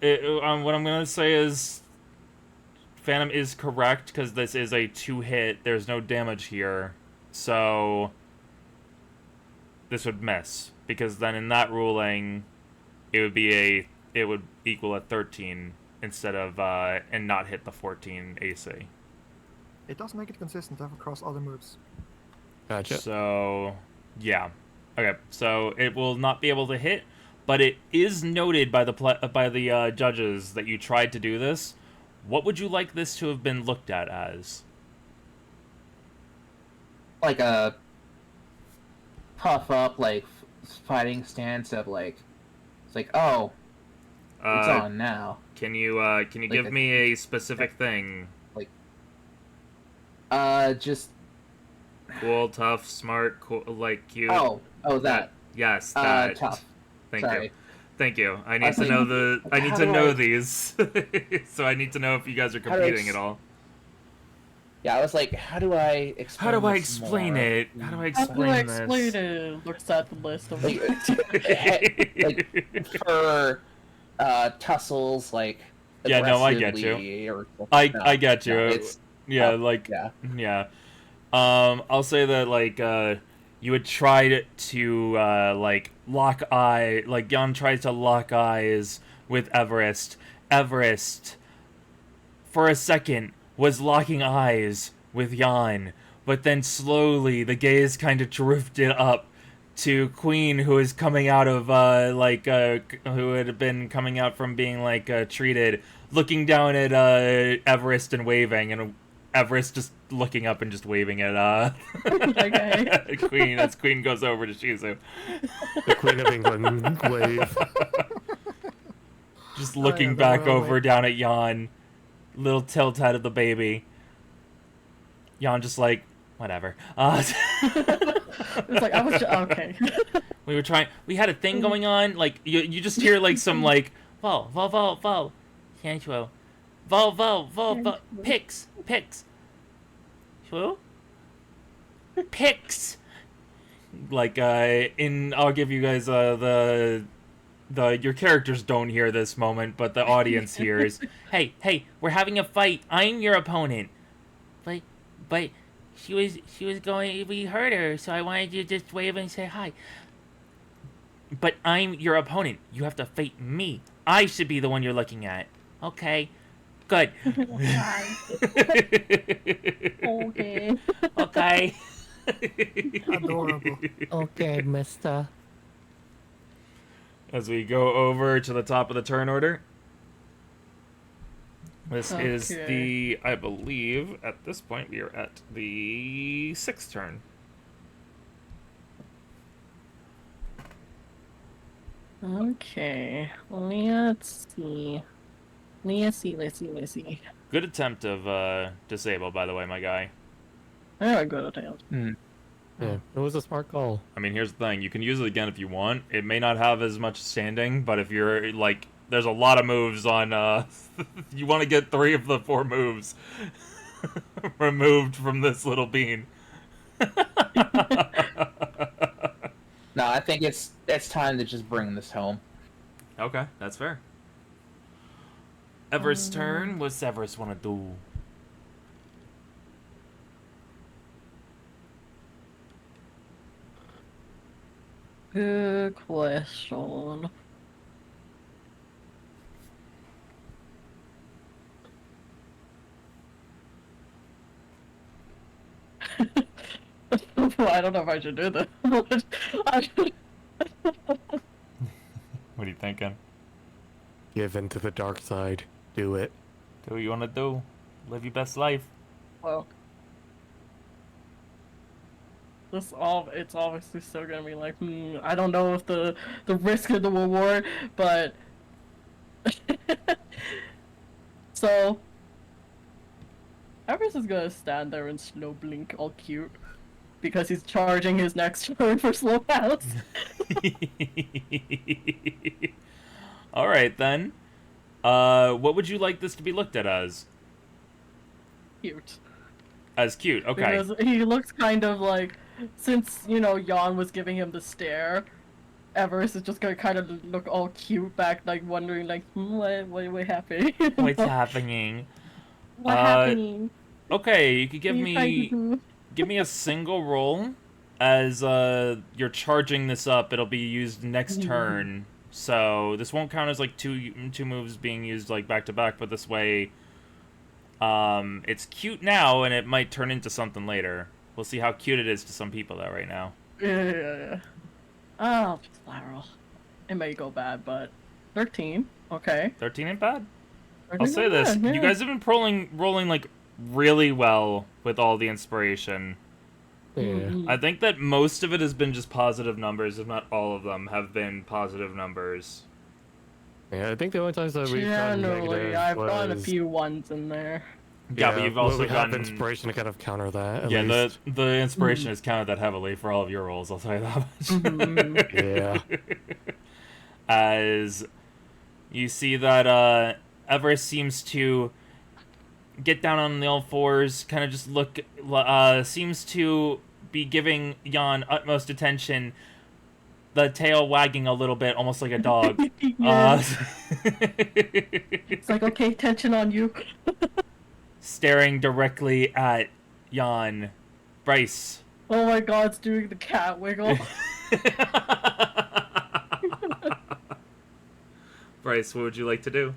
What I'm gonna say is, Phantom is correct because this is a 2-hit. There's no damage here, so this would miss because then in that ruling, it would equal a 13 instead of and not hit the 14 AC. It does make it consistent across other moves. Gotcha. So yeah, okay. So it will not be able to hit, but it is noted by the judges that you tried to do this. What would you like this to have been looked at as? Like a puff up, like fighting stance of like, it's like, oh, it's on now. Can you give a- me a specific thing? Just Cool, tough, smart, cool, like cute. oh that. Yes, that. Tough. Thank Sorry. you. Thank you. I need was to know thinking, I need how to do know I- these. So I need to know if you guys are How do I competing at all. Yeah, I was like, how do I explain? How do I this explain more? it? How do I How do I explain explain this? it? Looks at the list of Like for tussles, like Yeah, no, I get you. aggressively or I no, get you. no, it's Yeah, up, like yeah. yeah. I'll say that like you would try to like lock eye, like Jan tries to lock eyes with Everest. Everest, for a second, was locking eyes with Jan, but then slowly the gaze kind of drifted up to Queen, who is coming out of who had been coming out from being like treated, looking down at Everest and waving, and Everest just looking up and just waving at Okay. Queen as Queen goes over to Shizu, The Queen of England wave. just Oh, yeah, looking the back royal over wave. down at Jan, little tilt head of the baby. Jan just like whatever. It's like, I was just, okay. We were trying. We had a thing going on. Like you just hear like some like vol, Sancho, vol, pix, who? Pix. Like I'll give you guys the your characters don't hear this moment, but the audience hears. Hey, we're having a fight. I'm your opponent. But she was going. We heard her, so I wanted you to just wave and say hi. But I'm your opponent. You have to fight me. I should be the one you're looking at. Okay. Good. Okay. Okay. Adorable. Okay, mister. As we go over to the top of the turn order. This is Okay. the, I believe, at this point we are at the 6th turn. Okay. Let's see. Let's see. Good attempt of disable, by the way, my guy. Very good attempt. Yeah, it was a smart call. I mean, here's the thing. You can use it again if you want. It may not have as much standing, but if you're, like, there's a lot of moves on, you want to get 3 of the 4 moves removed from this little bean. No, I think it's time to just bring this home. Okay, that's fair. Everest's turn. What's Everest want to do? Good question. Well, I don't know if I should do this. What are you thinking? Give into the dark side. Do it. Do what you want to do. Live your best life. Well, it's obviously still gonna be like, I don't know if the risk of the reward, but so Everest is gonna stand there and slow blink all cute because he's charging his next turn for slow outs. All right then. What would you like this to be looked at as? Cute. As cute, okay. Because he looks kind of like, since, Jan was giving him the stare, Everest is just gonna kind of look all cute back, like, wondering, like, what happened? What's happening? What happening? Okay, you could give What are you trying to me do? a single roll as you're charging this up. It'll be used next turn. So this won't count as like two moves being used like back to back, but this way it's cute now and it might turn into something later. We'll see how cute it is to some people though right now. Yeah. Oh, spiral. It may go bad, but 13. Okay. 13 ain't bad. 13 I'll say not this. bad, yeah. You guys have been rolling like really well with all the inspiration. Yeah. I think that most of it has been just positive numbers, if not all of them have been positive numbers. Yeah, I think the only times that we've gotten Generally, negative I've gotten a was- few ones in there. Yeah, but you've also we have gotten inspiration to kind of counter that. At yeah, least. the inspiration has counted that heavily for all of your rolls. I'll tell you that much. Mhm. Yeah. As you see that Everest seems to get down on the all fours, kind of just look, seems to be giving Jan utmost attention, the tail wagging a little bit, almost like a dog. Yes. It's like, okay, tension on you. Staring directly at Jan. Bryce. Oh my god, it's doing the cat wiggle. Bryce, what would you like to do?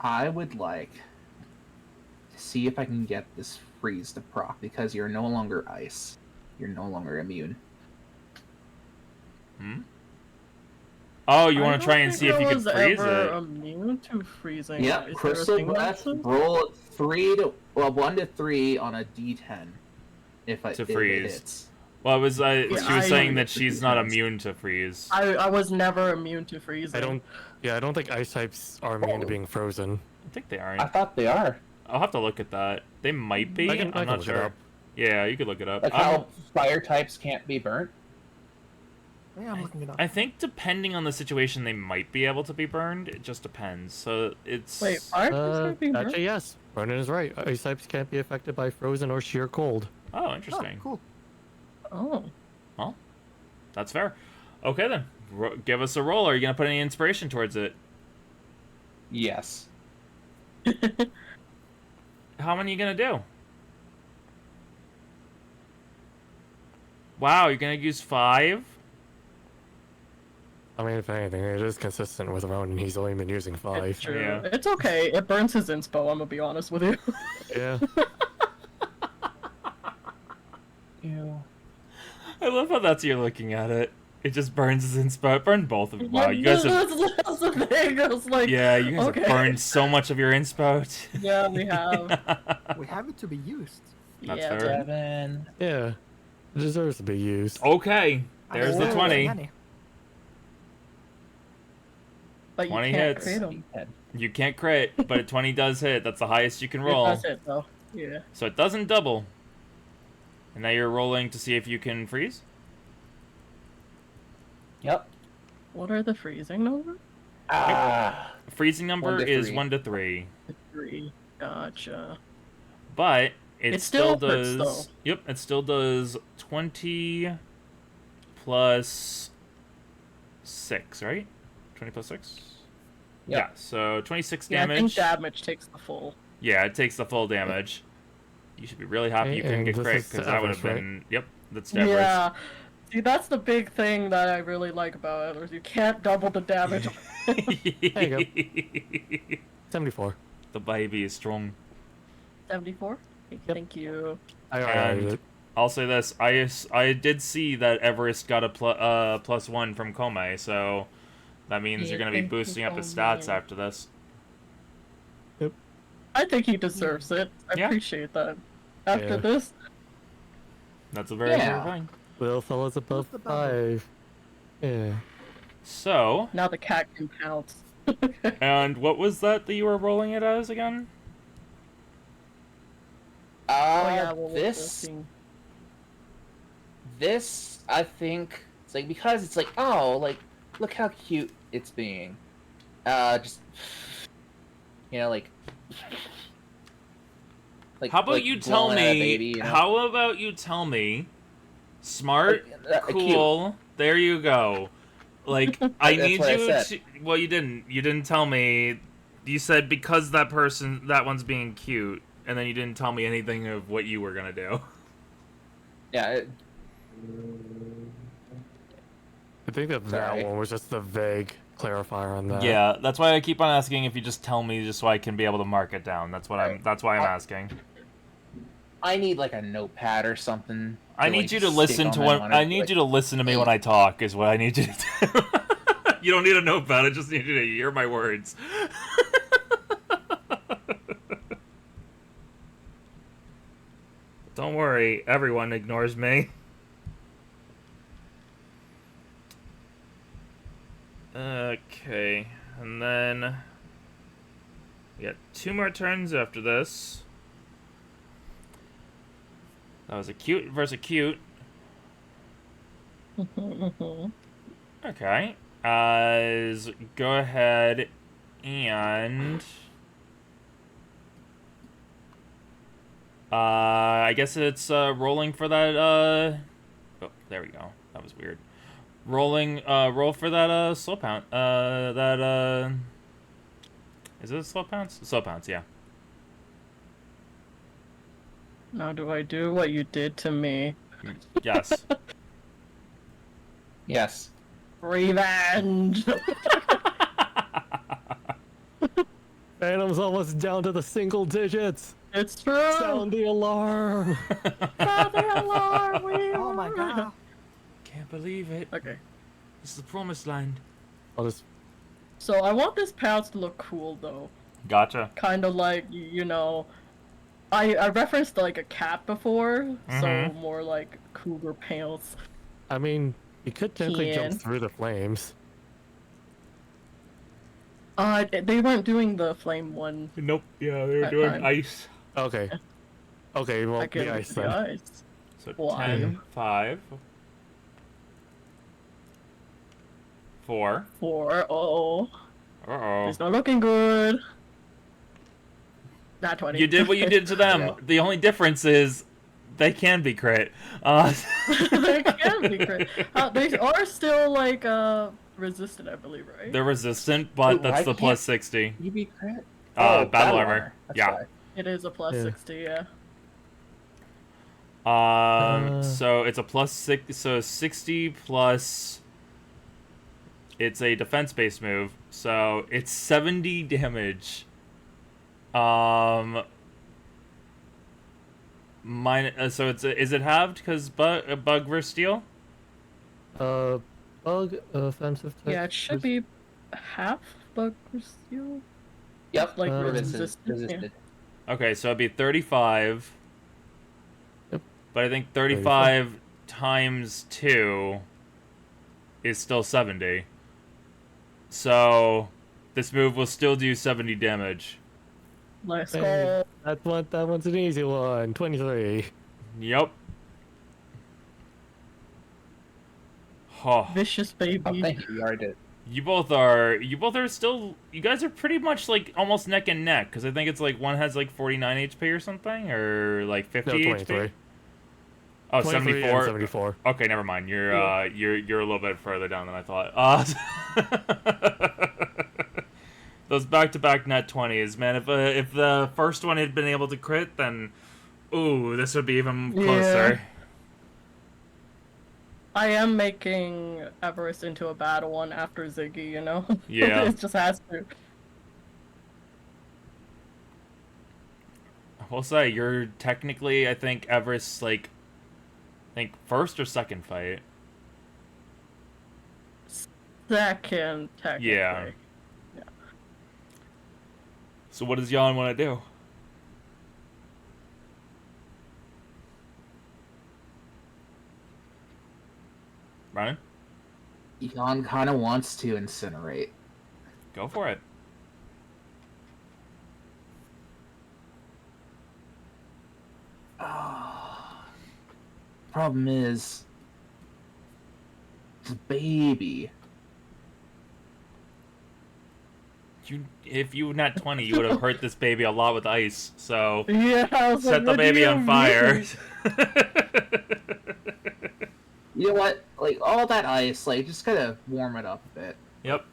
I would like to see if I can get this freeze to proc because you're no longer ice. You're no longer immune. Oh, you want to try and see if you can freeze it? Immune to freezing. Yeah, Is there a crystal thing breath. that says? Roll 1 to 3 on a D10. If To it freeze. hits. Well, it was she was I saying don't that get the she's not details. immune to freeze. I was never immune to freezing. I don't think ice types are immune to being frozen. I think they I aren't. thought they are. I'll have to look at that. They might be. I can I'm not look it sure. up. Yeah, you could look it up. Like how fire types can't be burnt. Yeah, I'm looking it up. I think depending on the situation, they might be able to be burned. It just depends. So it's Wait, fire can be burnt? Actually, yes. Ronan is right. Ice types can't be affected by frozen or sheer cold. Oh, Oh, interesting. cool. Oh. Well, that's fair. Okay then, give us a roll. Are you gonna put any inspiration towards it? Yes. How many are you gonna do? Wow, you're gonna use 5? I mean, if anything, it is consistent with Ronan. He's only been using 5. It's true. Yeah. It's okay. It burns his inspo, I'm gonna be honest with you. Yeah. Ew. I love how that's you're looking at it. It just burns his inspo. It burned both of them. Wow, you guys have. That's the thing. I was like, Yeah, you guys okay. have burned so much of your inspo. Yeah, we have. We have it to be used. That's yeah, fair. 7. Yeah. It deserves to be used. Okay, there's the Oh, 20. Yanni. But you 20 can't hits. crit 'em. You can't crit, but 20 does hit. That's the highest you can It roll. does it though. Yeah. So it doesn't double. And now you're rolling to see if you can freeze. Yep. What are the freezing numbers? Freezing number 1 to is 3. 1 to 3. 3. Gotcha. But it still still hurts, does. though. Yep, it still does 20 plus 6, right? 20 plus 6? Yep. Yeah, so 26 Yeah, damage. I think damage takes the full. Yeah, it takes the full damage. You should be really happy you couldn't And get this crit, is because that would have Everest, right? been... Yep, that's Everest. Yeah. See, that's the big thing that I really like about it, is you can't double the damage. There you 74. The baby is strong. 74? Thank you. I And already I'll say this, I did see that Everest got a +1 from Kome, so that means Yeah, you're going to be thank you, boosting up his Kome. stats after this. I think he deserves it. I Yeah. appreciate that. After Yeah. this, That's a very Yeah. fair thing. Will fellas above What's the double? 5. Yeah. So, now the cat can pounce. and what was that you were rolling it as again? Oh yeah, well, This I think it's like, because it's like, oh, like, look how cute it's being. Just, you know, like How about like you tell blowing at a me? baby, you know? How about you tell me? Smart, Cute. cool. There you go. Like I That's need what I you said. to. Well, you didn't. You didn't tell me. You said because that one's being cute, and then you didn't tell me anything of what you were gonna do. Yeah. I think that Sorry. one was just the vague clarifier on that. Yeah, that's why I keep on asking if you just tell me, just so I can be able to mark it down. That's what I'm. That's why I'm asking. I need like a notepad or something. I need you to listen to what I need you to listen to me when I talk. Is what I need you to do. You don't need a notepad. I just need you to hear my words. Don't worry, everyone ignores me. Okay, and then we got 2 more turns after this. That was a cute versus a cute. Okay. Go ahead and I guess it's rolling for that oh, there we go. That was weird. Roll for that slow pounce. Is it a slow pounce? Slow pounce, yeah. Now do I do what you did to me? Yes. Yes. Revenge! Phantom's almost down to the single digits. It's true! Sound the alarm. Sound the alarm! Oh my god. Can't believe it. Okay. This is the promised land. I'll just So I want this pounce to look cool though. Gotcha. Kind of like, you know, I referenced like a cat before, so Mhm. more like cougar pants. I mean, you could technically Can. jump through the flames. They weren't doing the flame one. Nope. Yeah, they were That doing time. ice. Okay. Okay, well, I could the ice the then. ice. So Why? 10, 5, 4. 4. Oh, Uh-oh. it's not looking good. Not 20. You did what you did to them. Yeah. The only difference is they can be crit. They can be crit. They are still like resistant, I believe, right? They're resistant, but Wait, that's why the can't- plus 60. You be crit? Battle armor. That's Yeah. why. It is a plus Yeah. 60, yeah. So it's a plus 6. So 60 plus. It's a defense-based move, so it's 70 damage. So is it halved because bug versus steel? Bug, offensive type. Yeah, it should be half bug steel. Yep. Like resisted. resistant. Okay, so it'd be 35. Yep. But I think 35 times 2 is still 70. So This move will still do 70 damage. Let's Hey, go. that one's an easy one. 23. Yep. Oh, Vicious Oh, baby. thank you. You already did. you both are still, you guys are pretty much like almost neck and neck, because I think it's like one has like 49 HP or something, or like 50 No, 23. HP. Oh, 23 and 74. 74. Okay, never mind. You're Yeah. you're a little bit further down than I thought. Those back-to-back net 20s, man. If the first one had been able to crit, then ooh, this would be even closer. I am making Everest into a bad one after Ziggy, you know? Yeah. It just has to. We'll say you're technically, I think, Everest's like, I think first or second fight. Second, technically. Yeah. So what does Jan want to do? Ryan? Jan kind of wants to incinerate. Go for it. Problem is, it's a baby. If you not 20, you would have hurt this baby a lot with ice. So Yeah, I was set like, the what do baby you on fire. You know what? Like, all that ice, like, just gotta warm it up a bit. Yep.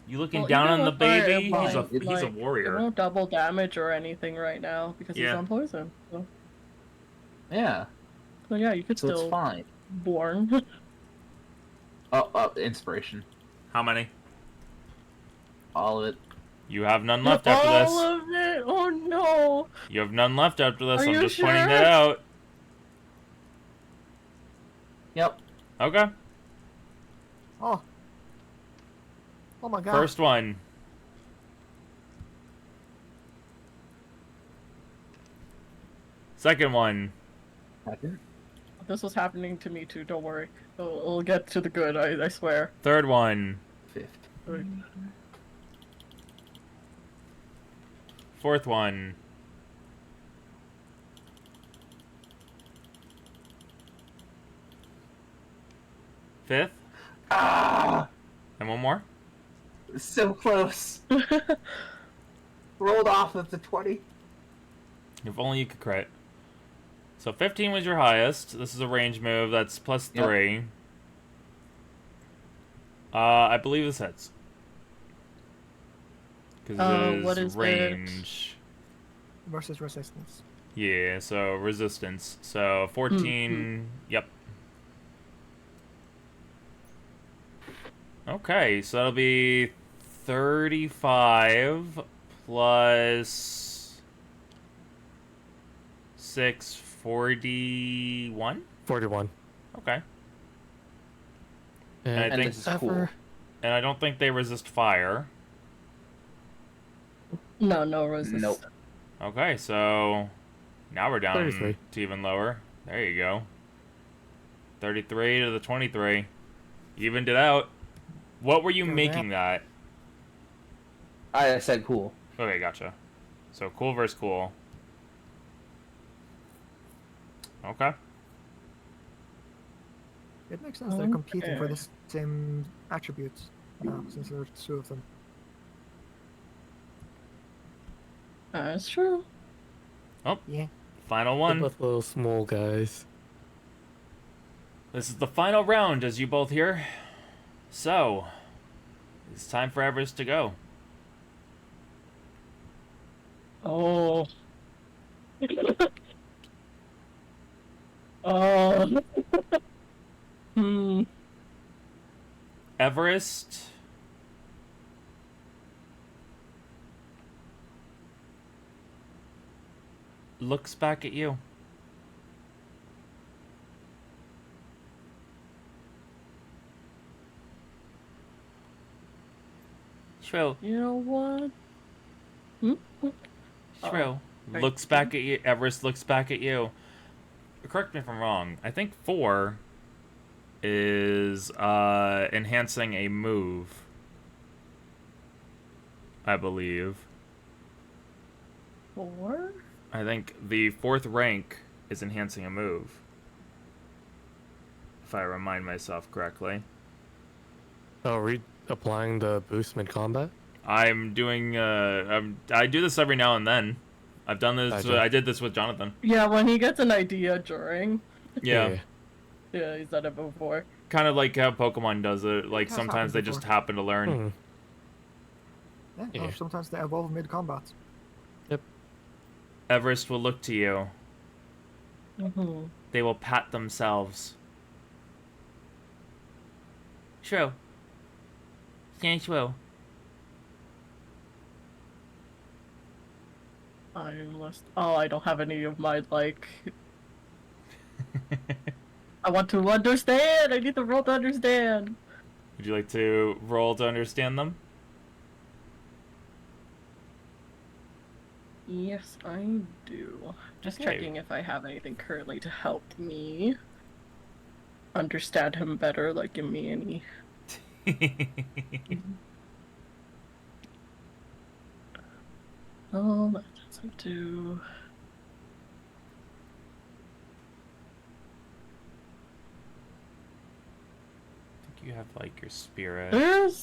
You looking Well, down even on the with fire, baby? it He's a won't, he's a like, It warrior. won't double damage or anything right now because he's Yeah. on poison. So Yeah, yeah, you could so it's still fine. born. Oh, inspiration. How many? All of it. You have none left after All this. of it. Oh no. You have none left after this. Are I'm you just pointing sure? that out. Yep. Okay. Oh. Oh my god. First one. Second one. Second. This was happening to me too. Don't worry. It'll get to the good. I swear. Third one. Fifth. Fourth one. Fifth. Ah! And one more. So close. Rolled off of the 20. If only you could crit. So 15 was your highest. This is a range move. That's plus Yep. 3. I believe this hits. Because what it is is it? range. Versus resistance. Yeah, so resistance. So 14. Yep. Okay, so that'll be 35 plus 6, 41? 41. Okay. And, I And think, this is cool. and I don't think they resist fire. No resist. Nope. Okay, so now we're down 33. to even lower. There you go. 33 to the 23. Evened it out. What were you Go making that? I said cool. Okay, gotcha. So cool versus cool. Okay. It makes sense they're competing for the same attributes. Since there's two of them. That's true. Yeah. Final they're one. both little small guys. This is the final round, as you both hear. So, it's time for Everest to go. Oh. Oh. Everest looks back at you. Shrill, You know what? Shrill Are looks you- back at you. Everest looks back at you. Correct me if I'm wrong. I think 4 is enhancing a move, I believe. 4? I think the 4th rank is enhancing a move, if I remind myself correctly. Oh, are we applying the boost mid-combat? I'm doing, I do this every now and then. I've done this, Gotcha. I did this with Jonathan. Yeah, when he gets an idea during. Yeah. Yeah, he's done it before. Kind of like how Pokemon does it. Like, has sometimes they happened just before. happen to learn. Hmm. Yeah, Yeah. or sometimes they evolve mid-combat. Everest will look to you. Mm-hmm. They will pat themselves. True. Thanks, true. I don't have any of my, like... I want to understand! I need the roll to understand! Would you like to roll to understand them? Yes, I do. Just Okay. checking if I have anything currently to help me understand him better, like give me any... Oh, that doesn't do... I think you have, like, your spirit.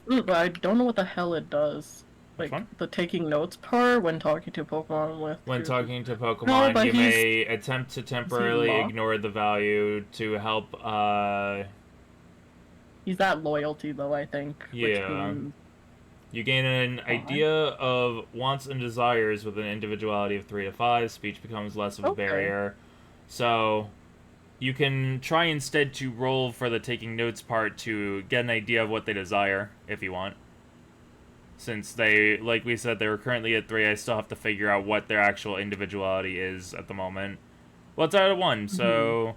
But I don't know what the hell it does. Which Like, one? the taking notes part when talking to Pokemon with... When your- talking to No, Pokemon, but you he's- may attempt to temporarily locked? ignore the value to help, He's at loyalty, though, I think. Which Yeah. means... you gain an idea of wants and desires with an individuality of 3 to 5. Speech becomes less of a Okay. barrier. So, you can try instead to roll for the taking notes part to get an idea of what they desire, if you want. Since they, like we said, they were currently at 3, I still have to figure out what their actual individuality is at the moment. Well, it's out of 1, so...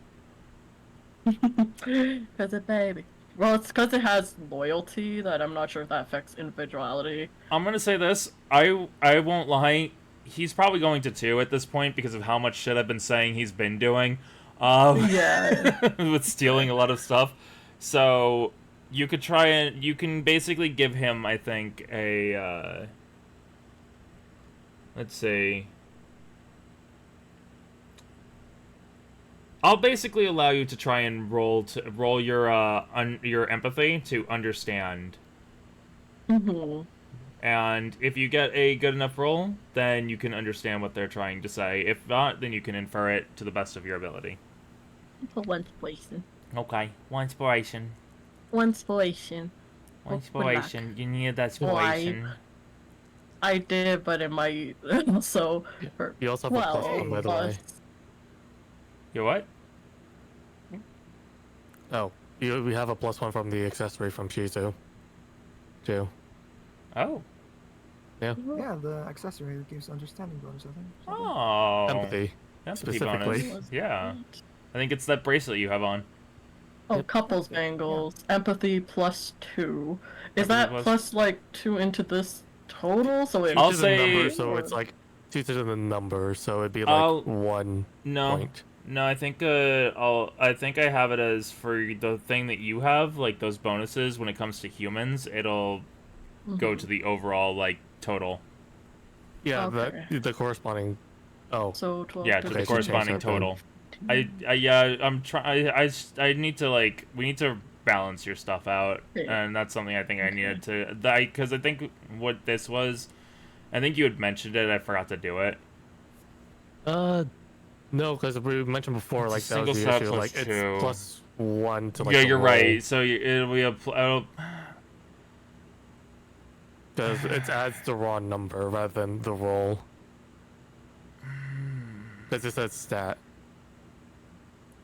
Because it baby. Well, it's because it has loyalty that I'm not sure if that affects individuality. I'm gonna say this. I won't lie. He's probably going to 2 at this point because of how much shit I've been saying he's been doing. Yeah. With stealing a lot of stuff. So, you could try and... You can basically give him, I think, a... let's see... I'll basically allow you to try and roll your your empathy to understand. Mm-hmm. And if you get a good enough roll, then you can understand what they're trying to say. If not, then you can infer it to the best of your ability. One inspiration. Okay, one inspiration. One inspiration. One Oh, inspiration. You need that inspiration. I did, but it might also hurt. You also have a plus 1, by the way. You what? Oh, we have a plus 1 from the accessory from Shizu. Too. Oh. Yeah. Yeah, the accessory that gives understanding bonus, I think. Oh. Empathy. Empathy specifically. bonus. Yeah. I think it's that bracelet you have on. Oh, Yep. couples bangles. Empathy +2. Is Empathy that plus- plus like 2 into this total? So it I'll To the say- number, so it's like 2 to the number, so it'd be like I'll- 1 No. point. No, I think I think I have it as for the thing that you have, like those bonuses when it comes to humans, it'll go to the overall like total. Yeah, Okay. the corresponding. Oh, So 12. Yeah, to the Okay, so corresponding change that then. total. I'm trying. I need to like we need to balance your stuff out, Yeah. and that's something I think I needed to. Because I think what this was, I think you had mentioned it. I forgot to do it. no, because we mentioned before, It's a like that single was the set issue. plus Like 2. it's plus 1 to like. Yeah, the you're roll, right. So it'll be a. Because it adds the raw number rather than the roll. Because it says stat.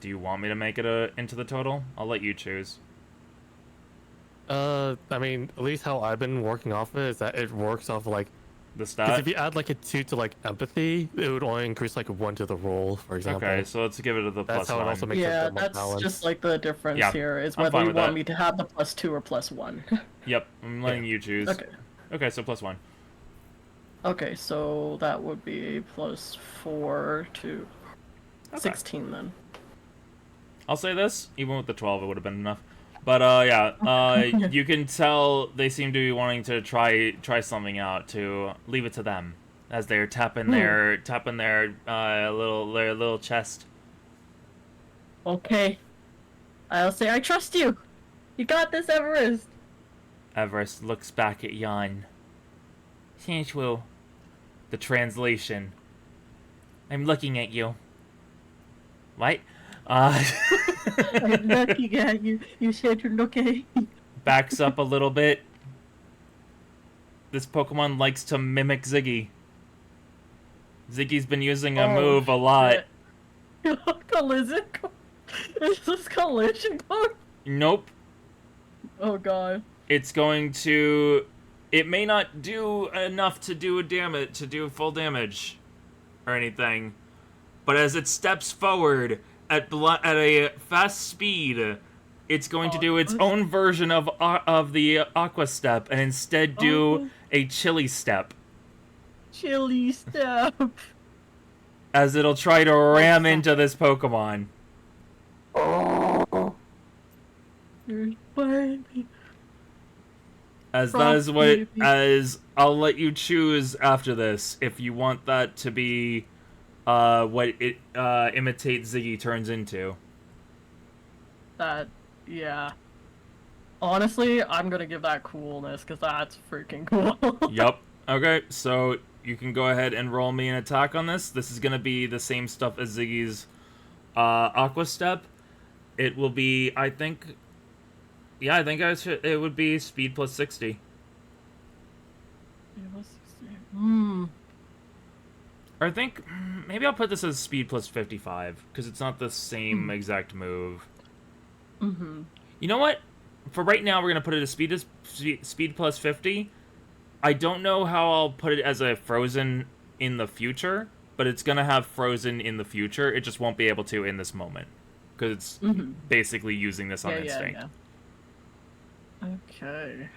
Do you want me to make it into the total? I'll let you choose. I mean, at least how I've been working off it is that it works off like. The Because stat. if you add like a 2 to like empathy, it would only increase like 1 to the roll, for example. Okay, so let's give it to the That's plus how it 1. also makes it Yeah, a bit more that's balanced. just like the difference Yeah, here is I'm whether fine you with want that. me to have the +2 or +1. Yep, I'm letting you choose. Okay. Okay, so plus 1. Okay, so that would be +4 to Okay. 16 then. I'll say this, even with the 12, it would have been enough. But you can tell they seem to be wanting to try something out. To leave it to them, as they're tapping their little chest. Okay. I'll say I trust you. You got this, Everest. Everest looks back at Jan. Sancho. The translation. I'm looking at you. What? I'm looking at you. You said you're looking. Backs up a little bit. This Pokemon likes to mimic Ziggy. Ziggy's been using a move a lot. Collision? Is this collision code? Nope. Oh god. It's going to... It may not do enough to do full damage or anything. But as it steps forward at a fast speed, it's going to do its own version of the Aqua Step and instead do a Chili Step. Chili Step. As it'll try to ram into this Pokemon. Oh. As that is what... As I'll let you choose after this if you want that to be what it Imitate Ziggy turns into. Yeah. Honestly, I'm gonna give that coolness, because that's freaking cool. Yup. Okay, so you can go ahead and roll me an attack on this. This is gonna be the same stuff as Ziggy's Aqua Step. It will be, I think... Yeah, I think it would be speed plus 60. Or I think maybe I'll put this as speed plus 55 because it's not the same exact move. Mm-hmm. You know what? For right now, we're gonna put it as speed plus 50. I don't know how I'll put it as a frozen in the future, but it's gonna have frozen in the future. It just won't be able to in this moment because it's basically using this on instinct. Yeah. Okay.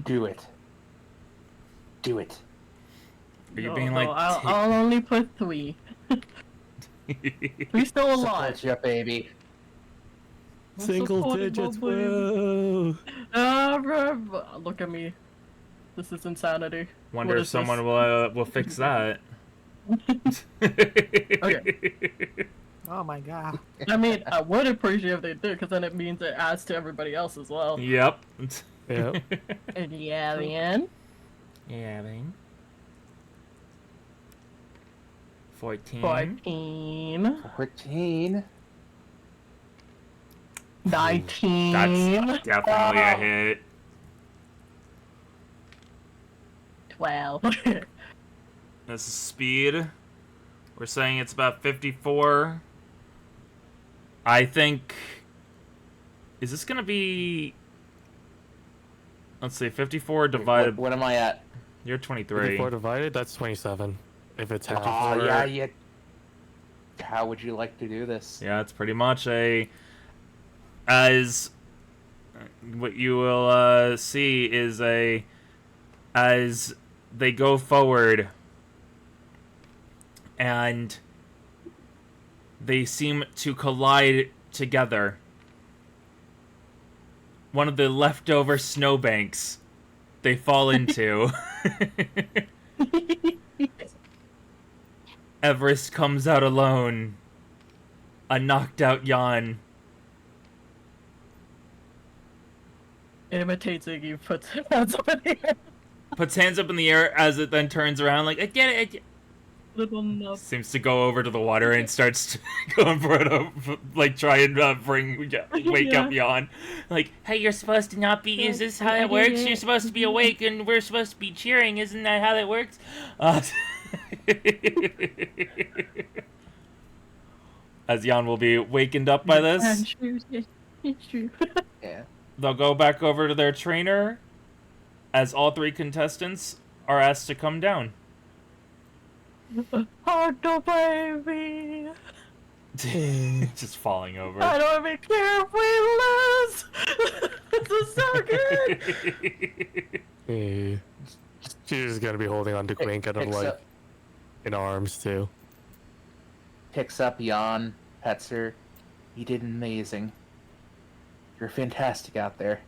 Do it. Do it. Are you being like? I'll only put 3. 3 still a lot. Support your baby. Single digits, whoa! Look at me. This is insanity. Wonder if someone will fix that. Okay. Oh my god. I mean, I would appreciate if they did, because then it means it adds to everybody else as well. Yep. Yep. And yeah, man. Yeah, man. 14. 14. 14. 19. That's definitely a hit. 12. This is speed. We're saying it's about 54. I think... Is this going to be... Let's see, 54 divided... What am I at? You're 23. 54 divided, that's 27. If it's half. Oh, yeah. How would you like to do this? Yeah, it's pretty much a... As... What you will see is a... As they go forward... And... They seem to collide together. One of the leftover snowbanks they fall into. Everest comes out alone. A knocked out Jan. Imitates Iggy, puts hands up in the air. Puts hands up in the air as it then turns around like, I get it. Little nuts. Seems to go over to the water and starts going for it, like try and wake up Jan. Like, hey, you're supposed to not be. Is this how it works? You're supposed to be awake, and we're supposed to be cheering. Isn't that how that works? As Jan will be wakened up by this, Yeah. they'll go back over to their trainer. As all 3 contestants are asked to come down. Oh no, baby! Just falling over. I don't even care if we lose! This is so good! Yeah. She's just gonna be holding on to Queen kind of like in arms too. picks up Jan, pets her. You did amazing. You're fantastic out there.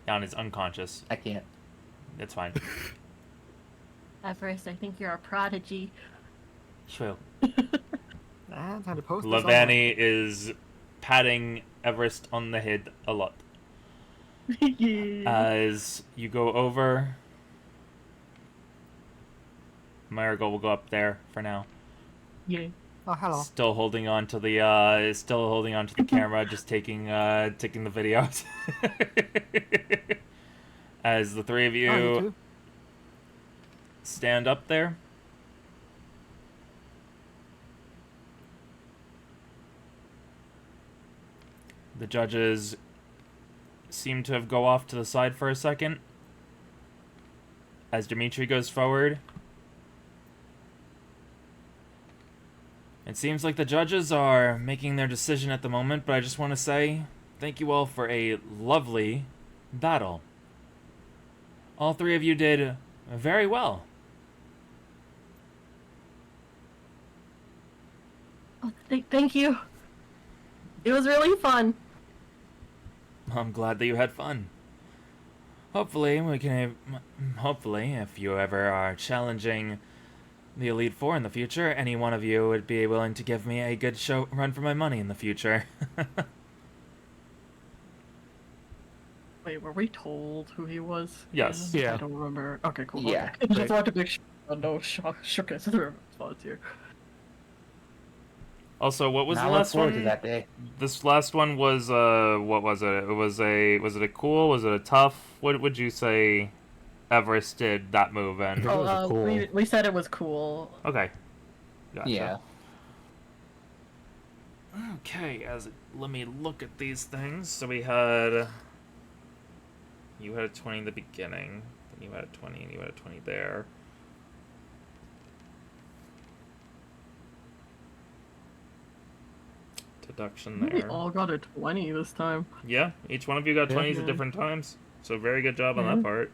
Jan is unconscious. I can't. It's fine. Everest, I think you're a prodigy. True. And time to post this Lavani is patting Everest on the head a lot. Yeah. As you go over, Marigold will go up there for now. Yeah. Oh, hello. Still holding on to the camera, just taking the videos. As the three of Oh, you you too? stand up there. The judges seem to have go off to the side for a second. As Dimitri goes forward. It seems like the judges are making their decision at the moment, but I just want to say thank you all for a lovely battle. All three of you did very well. Oh, thank you. It was really fun. I'm glad that you had fun. Hopefully, if you ever are challenging the Elite Four in the future, any one of you would be willing to give me a good run for my money in the future. Wait, were we told who he was? Yes. Yeah. I don't remember. Okay, cool. Yeah. Okay. Just wanted to make sure no shookness in the response here. Also, what was Now the I look last forward to one? that day. This last one was what was it? Was it a cool? Was it a tough? What would you say Everest did that move in? It was cool. We said it was cool. Okay. Gotcha. Yeah. Okay, let me look at these things. So we had you had a 20 in the beginning, then you had a 20 and you had a 20 there. Deduction We there. all got a 20 this time. Yeah, each one of you got 20s Yeah. at different times. So very good job on that Mhm. part.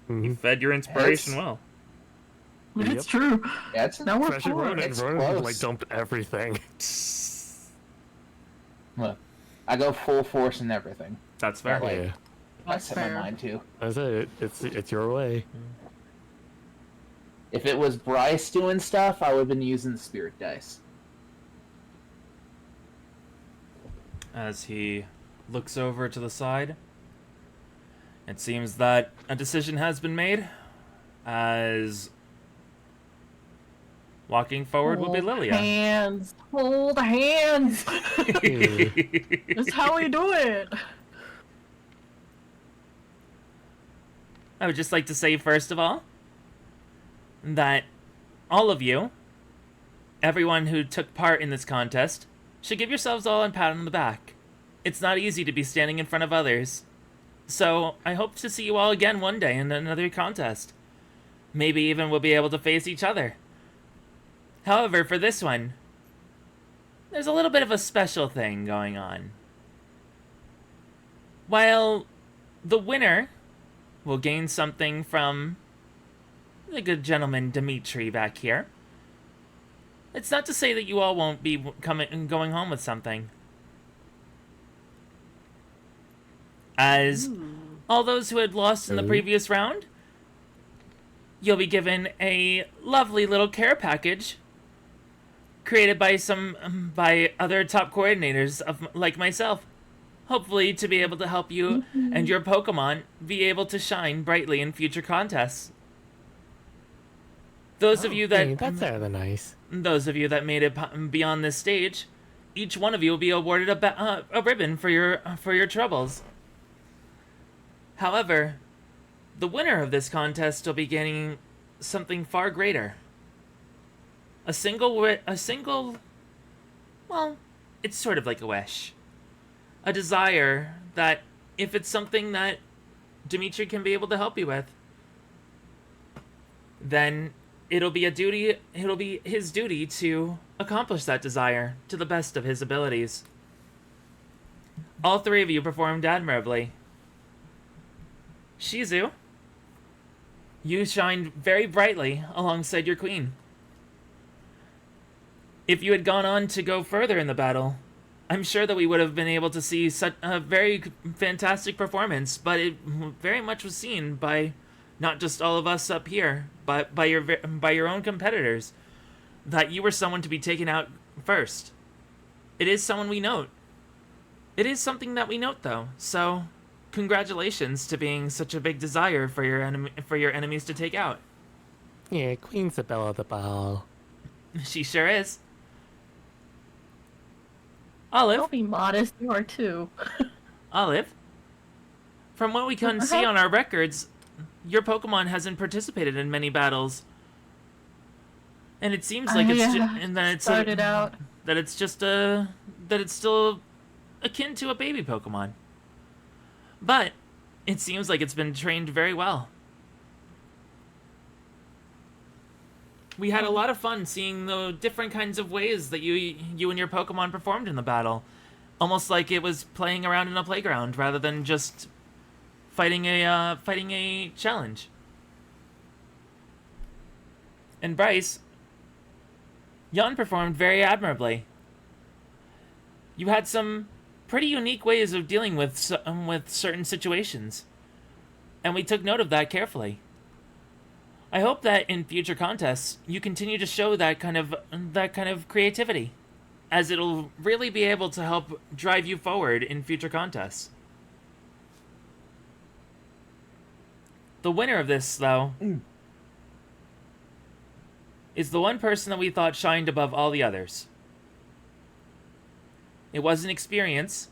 Mhm. You fed your inspiration Yes. well. It's true. Yeah, it's Now we're Especially poor. Ronan. It's Ronan close. like dumped everything. Look, I go full force and everything. That's fair. Like, Yeah. I That's set my fair. mind to. I said it's your way. If it was Bryce doing stuff, I would have been using the spirit dice. As he looks over to the side, it seems that a decision has been made. As walking forward will be Hold Lilia. Hands. Hold hands. That's how we do it. I would just like to say, first of all, that all of you, everyone who took part in this contest, should give yourselves all a pat on the back. It's not easy to be standing in front of others. So, I hope to see you all again one day in another contest. Maybe even we'll be able to face each other. However, for this one, there's a little bit of a special thing going on. While the winner will gain something from the good gentleman Dimitri back here, it's not to say that you all won't be going home with something. As all those who had lost in the previous round, you'll be given a lovely little care package created by other top coordinators like myself. Hopefully to be able to help you and your Pokemon be able to shine brightly in future contests. Those of you that That's rather nice. those of you that made it beyond this stage, each one of you will be awarded a ribbon for your troubles. However, the winner of this contest will be getting something far greater. A single, well, it's sort of like a wish. A desire that, if it's something that Dimitri can be able to help you with, then it'll be his duty to accomplish that desire to the best of his abilities. All three of you performed admirably. Shizu, you shined very brightly alongside your queen. If you had gone on to go further in the battle, I'm sure that we would have been able to see such a very fantastic performance, but it very much was seen by not just all of us up here, but by your own competitors, that you were someone to be taken out first. It is someone we note. It is something that we note, though, so congratulations to being such a big desire for your enemies to take out. Yeah, Queen's the belle of the ball. She sure is. Olive, Don't be modest, you are too. Olive, from what we can see on our records, your Pokemon hasn't participated in many battles. And it seems like it's still akin to a baby Pokemon. But it seems like it's been trained very well. We had a lot of fun seeing the different kinds of ways that you and your Pokemon performed in the battle. Almost like it was playing around in a playground rather than just fighting a challenge. And Bryce, Jan performed very admirably. You had some pretty unique ways of dealing with certain situations, and we took note of that carefully. I hope that in future contests you continue to show that kind of creativity, as it'll really be able to help drive you forward in future contests. The winner of this, though, is the one person that we thought shined above all the others. It wasn't experience.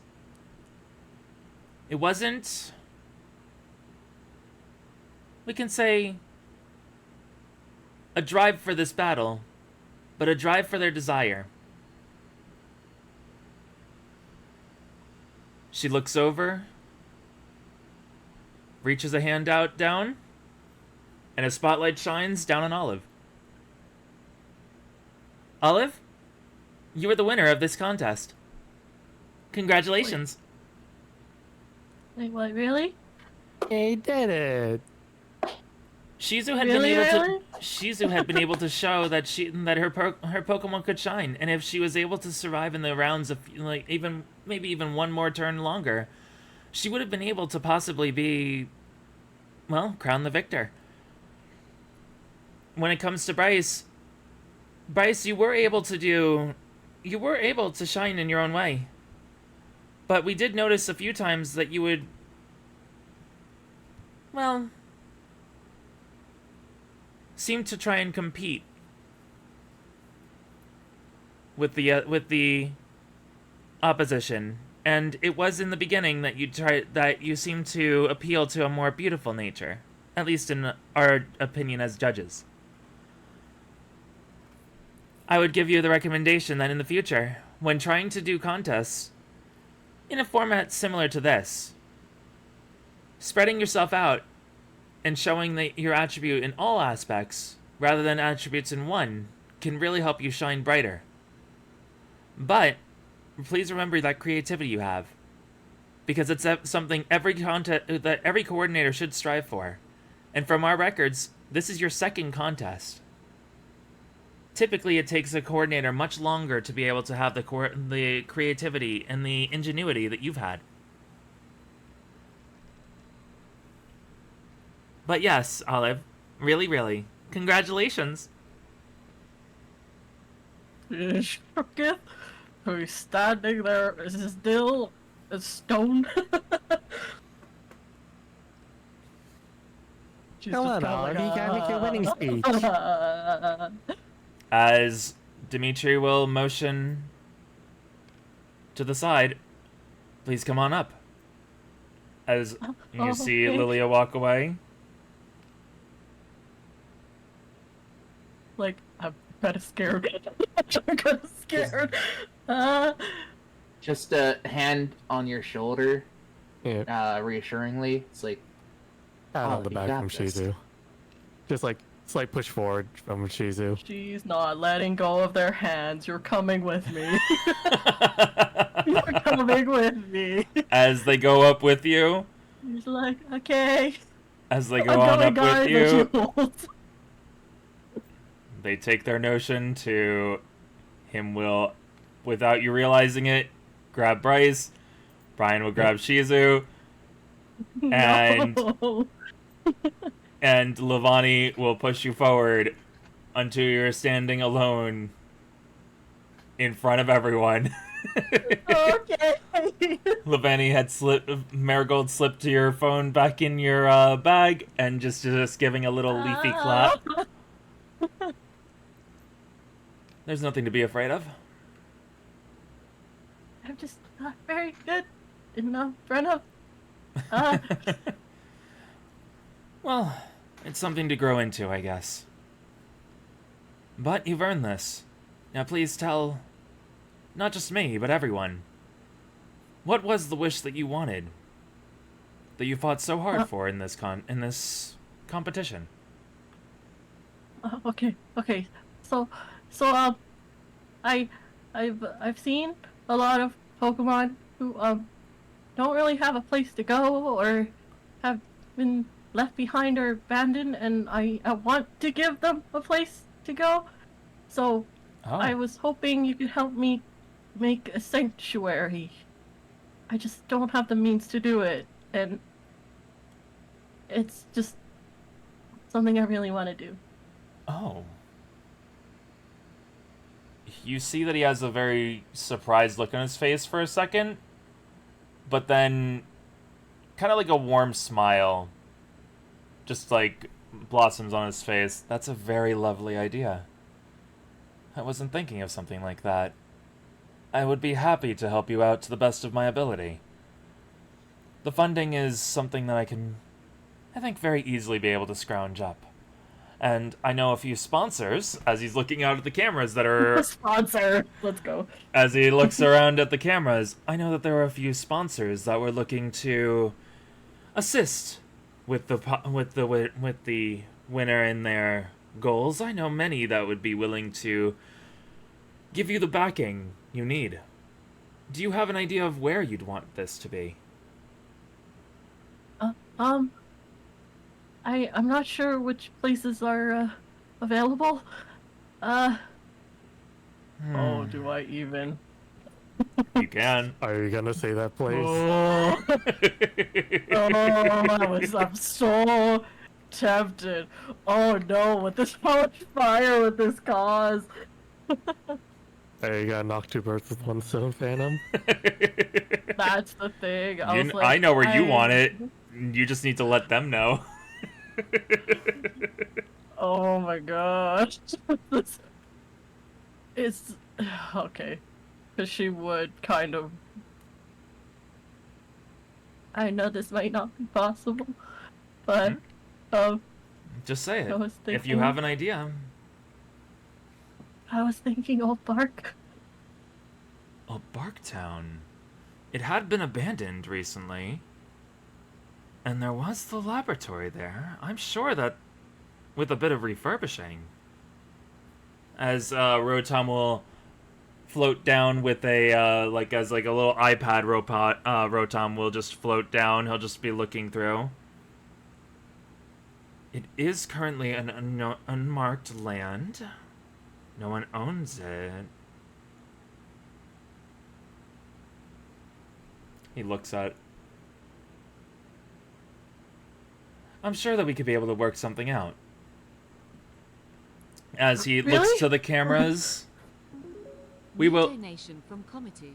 It wasn't, we can say, a drive for this battle, but a drive for their desire. She looks over, reaches a hand out down, and a spotlight shines down on Olive. Olive, you are the winner of this contest. Congratulations. Wait, what, really? He did it. Shizu had been able to show that her Pokemon could shine, and if she was able to survive in the rounds of maybe even one more turn longer, she would have been able to possibly be, well, crown the victor. When it comes to Bryce, you were able to shine in your own way. But we did notice a few times that you would, well, seem to try and compete with the opposition, and it was in the beginning that you seemed to appeal to a more beautiful nature, at least in our opinion as judges. I would give you the recommendation that in the future, when trying to do contests in a format similar to this, spreading yourself out and showing your attribute in all aspects, rather than attributes in one, can really help you shine brighter. But please remember that creativity you have, because it's something that every coordinator should strive for. And from our records, this is your second contest. Typically, it takes a coordinator much longer to be able to have the creativity and the ingenuity that you've had. But yes, Olive, really, really, congratulations. Shooketh, who's standing there still as stone. Come on, Olive, you gotta make your winning speech. As Dimitri will motion to the side, please come on up. As you see Lilia walk away. Like, I'm kind of scared. I'm kind of scared. Just a hand on your shoulder, Yeah. Reassuringly. It's like, Pat on the you back got from this. Shizu. Just like slight push forward from Shizu. She's not letting go of their hands. You're coming with me. You're coming with me. As they go up with you. He's like, okay. As they go I'm on going, up guys, with you. but you won't. They take their notion to him will, without you realizing it, grab Bryce. Brian will grab Shizu. And No. and Levani will push you forward until you're standing alone in front of everyone. Okay. Levani had Marigold slipped to your phone back in your bag and just giving a little leafy clap. There's nothing to be afraid of. I'm just not very good in front of. Well, it's something to grow into, I guess. But you've earned this. Now please tell, not just me, but everyone, what was the wish that you wanted? That you fought so hard for in this competition? Okay. So, I've seen a lot of Pokemon who don't really have a place to go or have been left behind or abandoned, and I want to give them a place to go. So I was hoping you could help me make a sanctuary. I just don't have the means to do it, and it's just something I really want to do. Oh. You see that he has a very surprised look on his face for a second, but then kind of like a warm smile just like blossoms on his face. That's a very lovely idea. I wasn't thinking of something like that. I would be happy to help you out to the best of my ability. The funding is something that I think, very easily be able to scrounge up. And I know a few sponsors, as he's looking out at the cameras that are... Sponsor! Let's go. As he looks around at the cameras, I know that there are a few sponsors that were looking to assist with the winner in their goals. I know many that would be willing to give you the backing you need. Do you have an idea of where you'd want this to be? I'm not sure which places are available. Oh, do I even? You can. Are you gonna say that place? Oh, I'm so tempted. Oh no, with this how much fire would this cause? There you go, knock two birds with one stone, Phantom. That's the thing. I know where you want it. You just need to let them know. Oh my gosh. It's okay. Because she would kind of. I know this might not be possible, but Just say I it. was If you have an idea. I was thinking Old Bark. Oh, Barktown. It had been abandoned recently. And there was the laboratory there. I'm sure that with a bit of refurbishing. As Rotom will float down with a a little iPad robot, Rotom will just float down. He'll just be looking through. It is currently an unmarked land. No one owns it. He looks at. I'm sure that we could be able to work something out. As he looks to the cameras, we will. Donation from Kometu.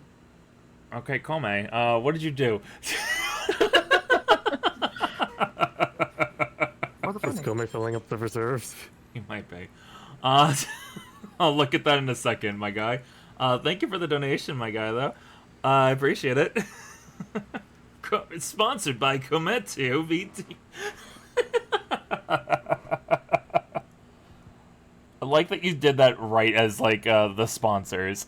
Okay, Kome. What did you do? Is Kome filling up the reserves? You might be. I'll look at that in a second, my guy. Thank you for the donation, my guy, though. I appreciate it. It's sponsored by KometuVT. I like that you did that right as, like, the sponsors.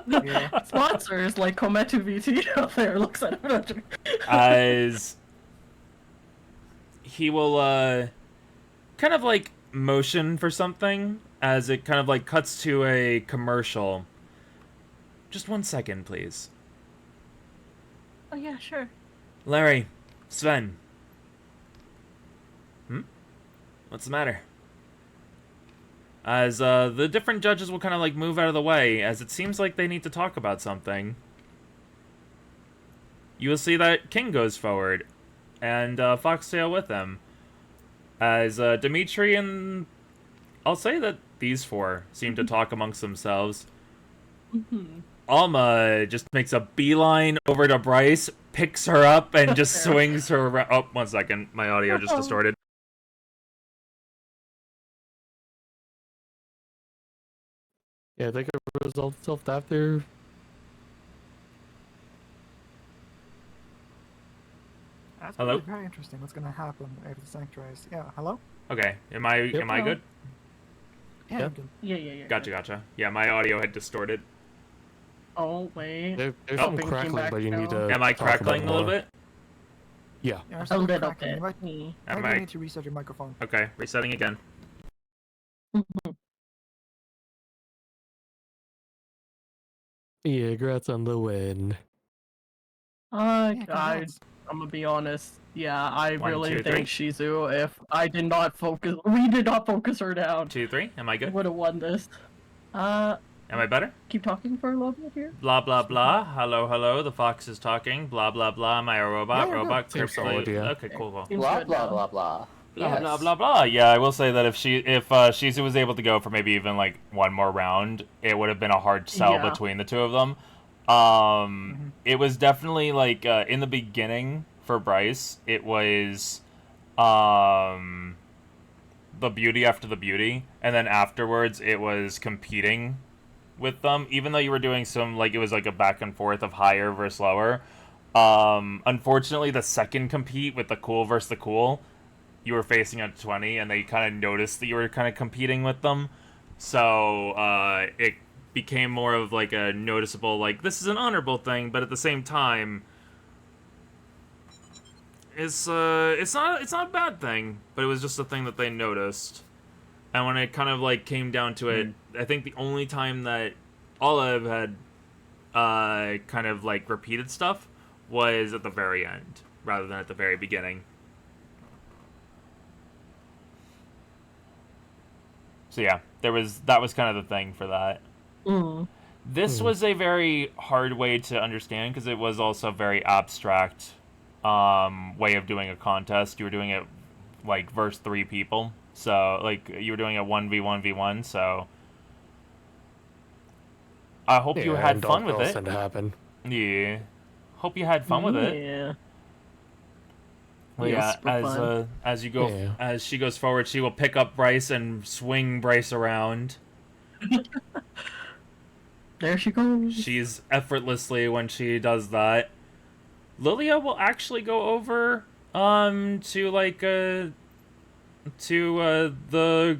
Yeah. Sponsors like KometuVT out there looks at it. As he will, kind of, like, motion for something as it kind of, like, cuts to a commercial. Just 1 second, please. Oh yeah, sure. Larry, Sven. What's the matter? as the different judges will kind of like move out of the way, as it seems like they need to talk about something. You will see that King goes forward, and Foxtail with him, as Dimitri and I'll say that these four seem to talk amongst themselves. Alma just makes a beeline over to Bryce, picks her up, and just swings her around. Oh, 1 second. My audio just distorted. Yeah, they could resolve itself after. That's Hello? very interesting. What's gonna happen if the sanctuaries? Yeah. Hello. Okay, am I good? Yeah. Yeah. you can- Yeah. Gotcha. Yeah, my audio had distorted. Oh, wait. There's Oh. some Something came crackling, back but you need now. to. Am I talk about crackling it a little more. bit? Yeah. Yeah, A still little crackling. You bit. might, Am maybe I- you need to reset your microphone. Okay, resetting again. Yeah, congrats on the win. Yeah, I'm congrats. gonna be honest. Yeah, I 1, really 2, 3. think Shizu, if I did not focus, we did not focus her down, 2, 3. Am I good? would have won this. Am I better? Keep talking for a little bit here. Blah blah blah. Hello. The fox is talking. Blah blah blah. Am I a robot? Yeah, you're good. Robot. Seems Crisply. solid, yeah. Okay, cool. Seems Blah good blah now. blah blah. Blah Yes. blah blah blah. Yeah, I will say that if Shizu was able to go for maybe even like one more round, it would have been a hard sell Yeah. between the two of them. It was definitely like in the beginning for Bryce, it was the beauty after the beauty, and then afterwards it was competing with them. Even though you were doing some like it was like a back and forth of higher versus lower. Unfortunately, the second compete with the cool versus the cool, you were facing a 20, and they kind of noticed that you were kind of competing with them. So it became more of like a noticeable, like, this is an honorable thing, but at the same time, it's not a bad thing, but it was just a thing that they noticed. And when it kind of like came down to it, I think the only time that Olive had kind of like repeated stuff was at the very end rather than at the very beginning. So yeah, that was kind of the thing for that. This was a very hard way to understand because it was also a very abstract way of doing a contest. You were doing it like versus 3 people, so like you were doing a 1v1v1. So I hope you had fun with it. To happen. Yeah, hope you had fun with it. Yeah. Well, Yeah, yeah, super fun. as you go Yeah. as she goes forward, she will pick up Bryce and swing Bryce around. There she goes. She's effortlessly when she does that. Lilia will actually go over to like the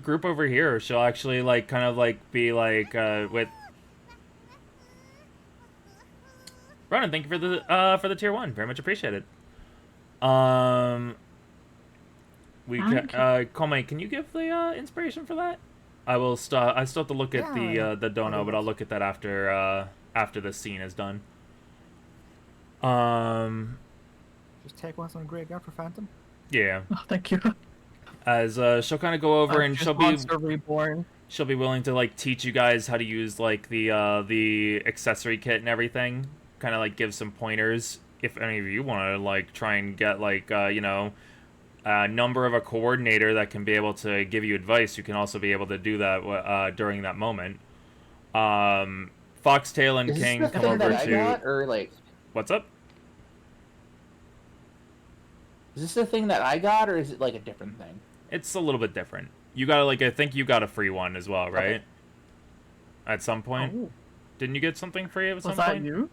group over here. She'll actually like kind of like be like with Ronan, thank you for the tier 1. Very much appreciated. Kome, can you give the inspiration for that? I still have to look at the dono, but I'll look at that after the scene is done. Just take one from the graveyard for Phantom. Yeah. Oh, thank you. As she'll kind of go over and she'll be Monster Reborn. she'll be willing to like teach you guys how to use like the accessory kit and everything. Kind of like give some pointers if any of you want to like try and get like a number of a coordinator that can be able to give you advice. You can also be able to do that during that moment. Foxtail and Is King this the come thing over that I to got, or like, what's up? is this the thing that I got, or is it like a different thing? It's a little bit different. You got I think you got a free one as well, right? Okay. At some point, Oh, didn't you get something free at some was that point? you?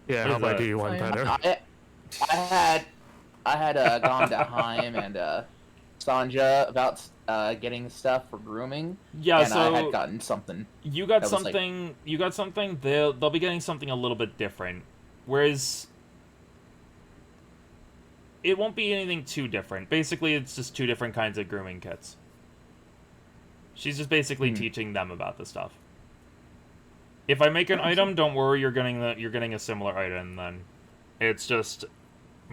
Yeah, What how is about that? do you want Oh, yeah. better? I had gone to Haim and Sanja about getting stuff for grooming. Yeah, and so I had gotten something. you got that was, like- something. You got something. They'll be getting something a little bit different, whereas it won't be anything too different. Basically, it's just 2 different kinds of grooming kits. She's just basically teaching them about the stuff. If I make an item, don't worry, you're getting a similar item. Then it's just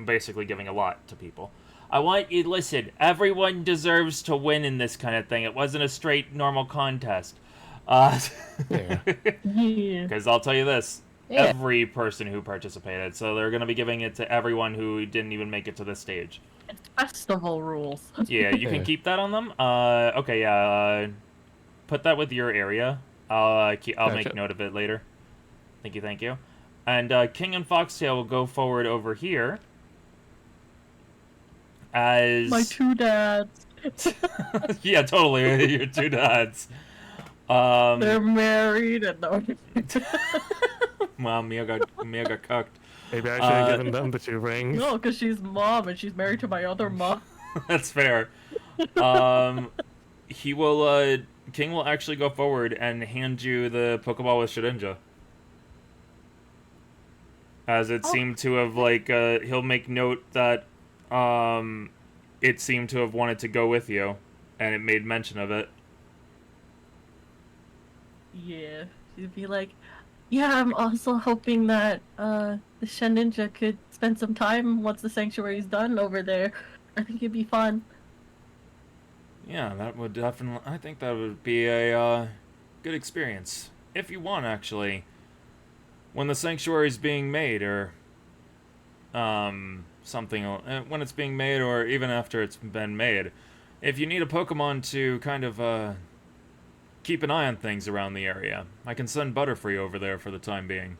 basically giving a lot to people. I want you, listen, everyone deserves to win in this kind of thing. It wasn't a straight, normal contest. Yeah. Yeah. Because I'll tell you this, Yeah. every person who participated, so they're going to be giving it to everyone who didn't even make it to this stage. It's festival rules. Yeah, you can Yeah. keep that on them. Okay, yeah, put that with your area. I'll make Gotcha. note of it later. Thank you, thank you. And King and Foxtail will go forward over here. As My two dads. yeah, totally, your two dads. They're married and no. Well, Mia got cooked. Maybe I should have given them the 2 rings. No, because she's mom and she's married to my other mom. That's fair. He will. King will actually go forward and hand you the Pokeball with Shedinja. As it seemed to have he'll make note that it seemed to have wanted to go with you, and it made mention of it. Yeah, she'd be like, yeah, I'm also hoping that the Shen Ninja could spend some time once the sanctuary's done over there. I think it'd be fun. Yeah, that would definitely. I think that would be a good experience. If you want, actually, when the sanctuary's being made, or something, when it's being made, or even after it's been made, if you need a Pokemon to kind of keep an eye on things around the area, I can send Butterfree over there for the time being.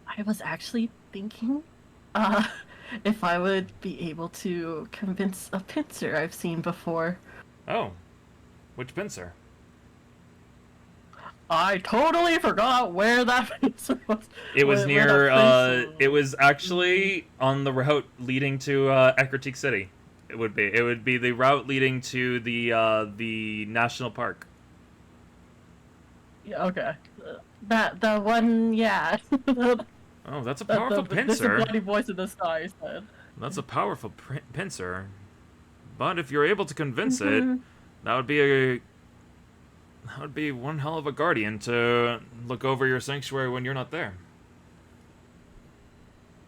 I was actually thinking, if I would be able to convince a pincer I've seen before. Oh, which pincer? I totally forgot where that pincer was. It was Where near. that pincer It was actually on the route leading to Ecruteak City. It would be. It would be the route leading to the national park. Yeah, okay. The one, yeah. Oh, that's a powerful There's a pincer. bloody voice in the sky said. That's a powerful pincer. But if you're able to convince it, Mhm. that would be one hell of a guardian to look over your sanctuary when you're not there.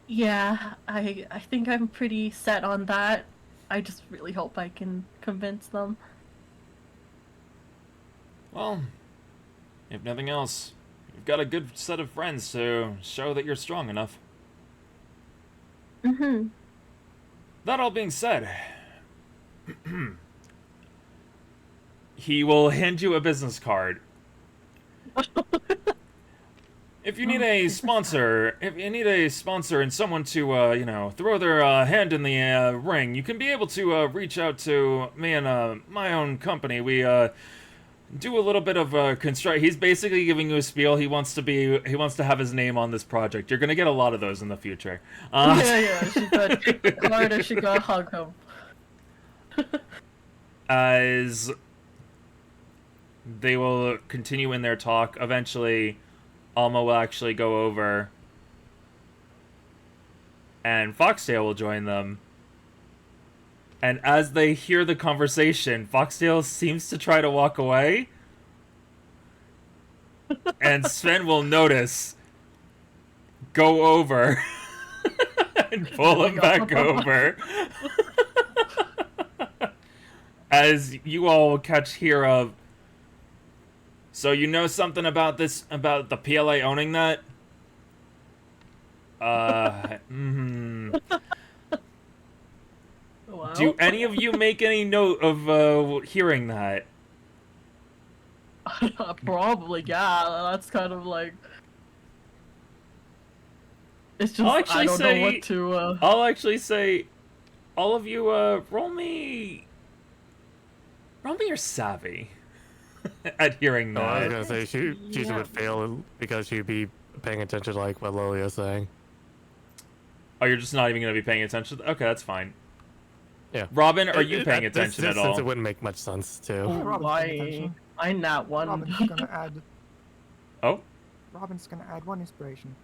Yeah, I think I'm pretty set on that. I just really hope I can convince them. Well, if nothing else, you've got a good set of friends to show that you're strong enough. Mm-hmm. That all being said, he will hand you a business card. If you need a sponsor, and someone to, throw their hand in the ring, you can be able to reach out to me and my own company. We do a little bit of construct. He's basically giving you a spiel. He wants to have his name on this project. You're gonna get a lot of those in the future. Yeah, she got hard as she got hug him. As they will continue in their talk, eventually Alma will actually go over and Foxtail will join them. And as they hear the conversation, Foxtail seems to try to walk away. And Sven will notice, go over, and pull him back over. As you all will catch hear of, so you know something about this, about the PLA owning that? Wow. Do any of you make any note of hearing that? Probably, yeah. That's kind of like. It's just I'll actually I don't say- know what to. I'll actually say, all of you, roll me your savvy at hearing No, I was that. gonna say she Yeah. would fail because she'd be paying attention to like what Lilia's saying. Oh, you're just not even going to be paying attention? Okay, that's fine. Yeah. Robin, are you paying This- attention at since all? it wouldn't make much sense too. Oh, Robin's paying why? attention. I'm not one. Robin's gonna add. Oh, Robin's gonna add 1 inspiration.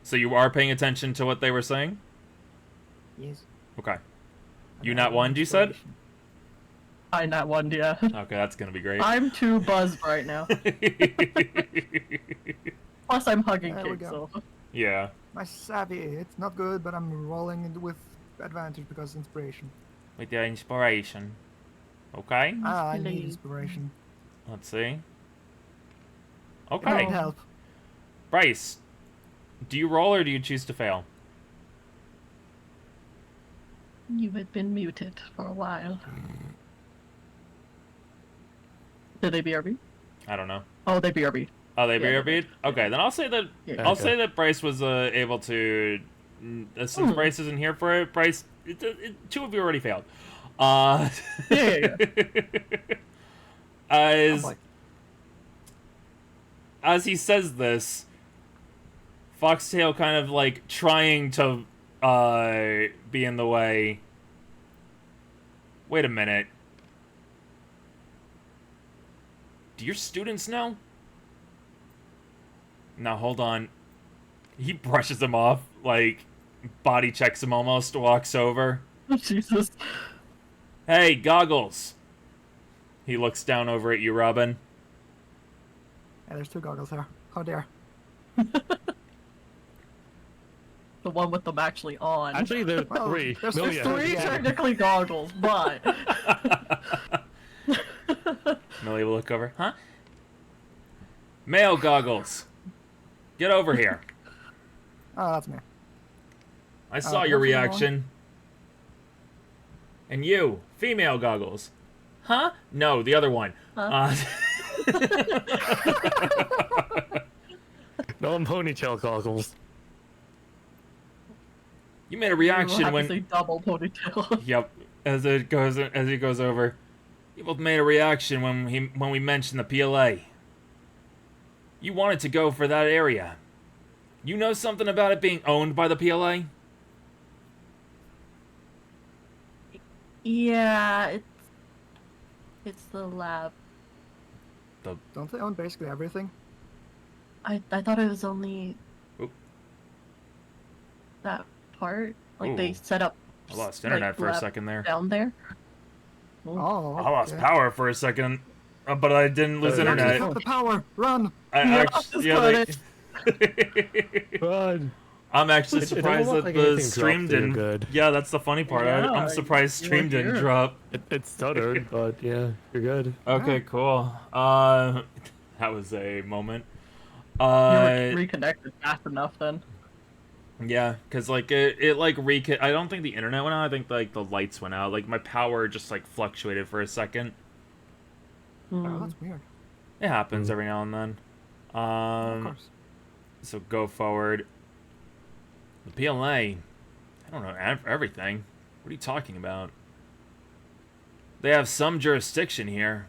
so you are paying attention to what they were saying? Yes. Okay. I'm You gonna not add one, you said? inspiration. I'm not one, yeah. Okay, that's going to be great. I'm too buzzed right now. Plus, I'm hugging There we King, go. so. Yeah. My savvy, it's not good, but I'm rolling it with advantage because inspiration. With your inspiration. Okay. I need Please. Mm. inspiration. Let's see. It Okay. might help. Bryce, do you roll or do you choose to fail? You had been muted for a while. Did they BRB? I don't know. Oh, they BRB. Oh, they Yeah, BRB'd? Okay, then I'll say that Yeah. I'll Okay. say that Bryce was able to. Since Hmm. Bryce isn't here for it, Bryce, two of you already failed. Yeah. As like- as he says this, Foxtail kind of like trying to be in the way. Wait a minute. Do your students know? Now hold on. He brushes him off, like body checks him almost, walks over. Jesus. Hey, Goggles. He looks down over at you, Robin. Yeah, there's 2 goggles here. How dare. The one with them actually on. Actually, there's Well, 3 there's million. Three Yeah. technically goggles, but Millie will look over. Huh? Male Goggles. Get over here. Oh, that's me. I saw your what's the other one? reaction. And you, female Goggles. Huh? No, the other one. Huh? No, I'm ponytail goggles. You made a we'll reaction have when. to say double ponytail. Yep. As he goes over. You both made a reaction when we mentioned the PLA. You wanted to go for that area. You know something about it being owned by the PLA? Yeah, it's the lab. Don't they own basically everything? I thought it was only Oop. that part. Like Ooh. they set up. I lost like, internet for a lab second there. down there. Oh, I lost okay. power for a second, but I didn't lose Uh, internet. Help the power! Run! Run. I'm actually It doesn't surprised look that like the anything stream dropped too didn't. good. Yeah, that's the funny part. Yeah, I'm surprised you stream were didn't here. drop. It stuttered, but yeah, you're good. Okay, cool. That was a moment. You were reconnected fast enough then. Yeah, because like it like I don't think the internet went out. I think like the lights went out. Like my power just like fluctuated for a second. Oh, that's weird. It happens every now and then. Of course. So go forward. The PLA. I don't know everything. What are you talking about? They have some jurisdiction here.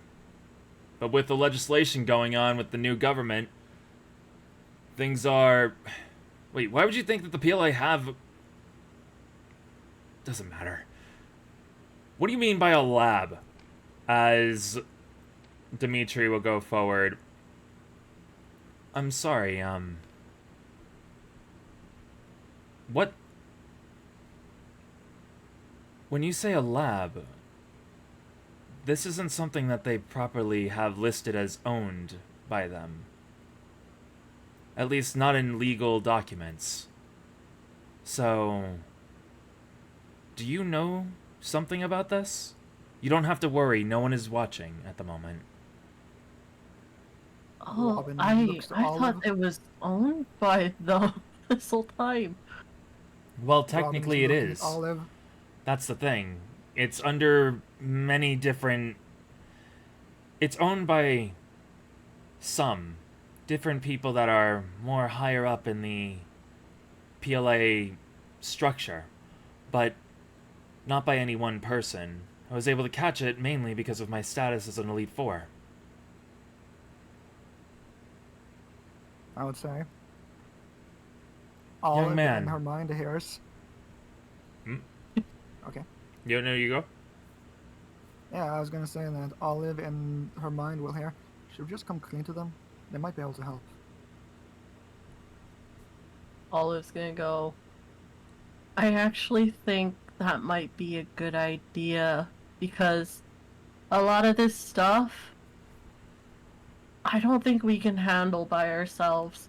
But with the legislation going on with the new government, things are... Wait, why would you think that the PLA have... Doesn't matter. What do you mean by a lab? As Dimitri will go forward. I'm sorry, what? When you say a lab, this isn't something that they properly have listed as owned by them. At least not in legal documents. So, do you know something about this? You don't have to worry, no one is watching at the moment. Oh, Robin I looks to thought Olive. it was owned by them this whole time. Well, technically it Robin's looking is. at Olive. That's the thing. It's under many different... It's owned by some different people that are more higher up in the PLA structure, but not by any one person. I was able to catch it mainly because of my status as an Elite Four. I would say. Olive man. in her mind hears. Hmm? Okay. You go? Yeah, I was gonna say that Olive in her mind will hear. Should we just come clean to them? They might be able to help. Olive's gonna go. I actually think that might be a good idea because a lot of this stuff I don't think we can handle by ourselves.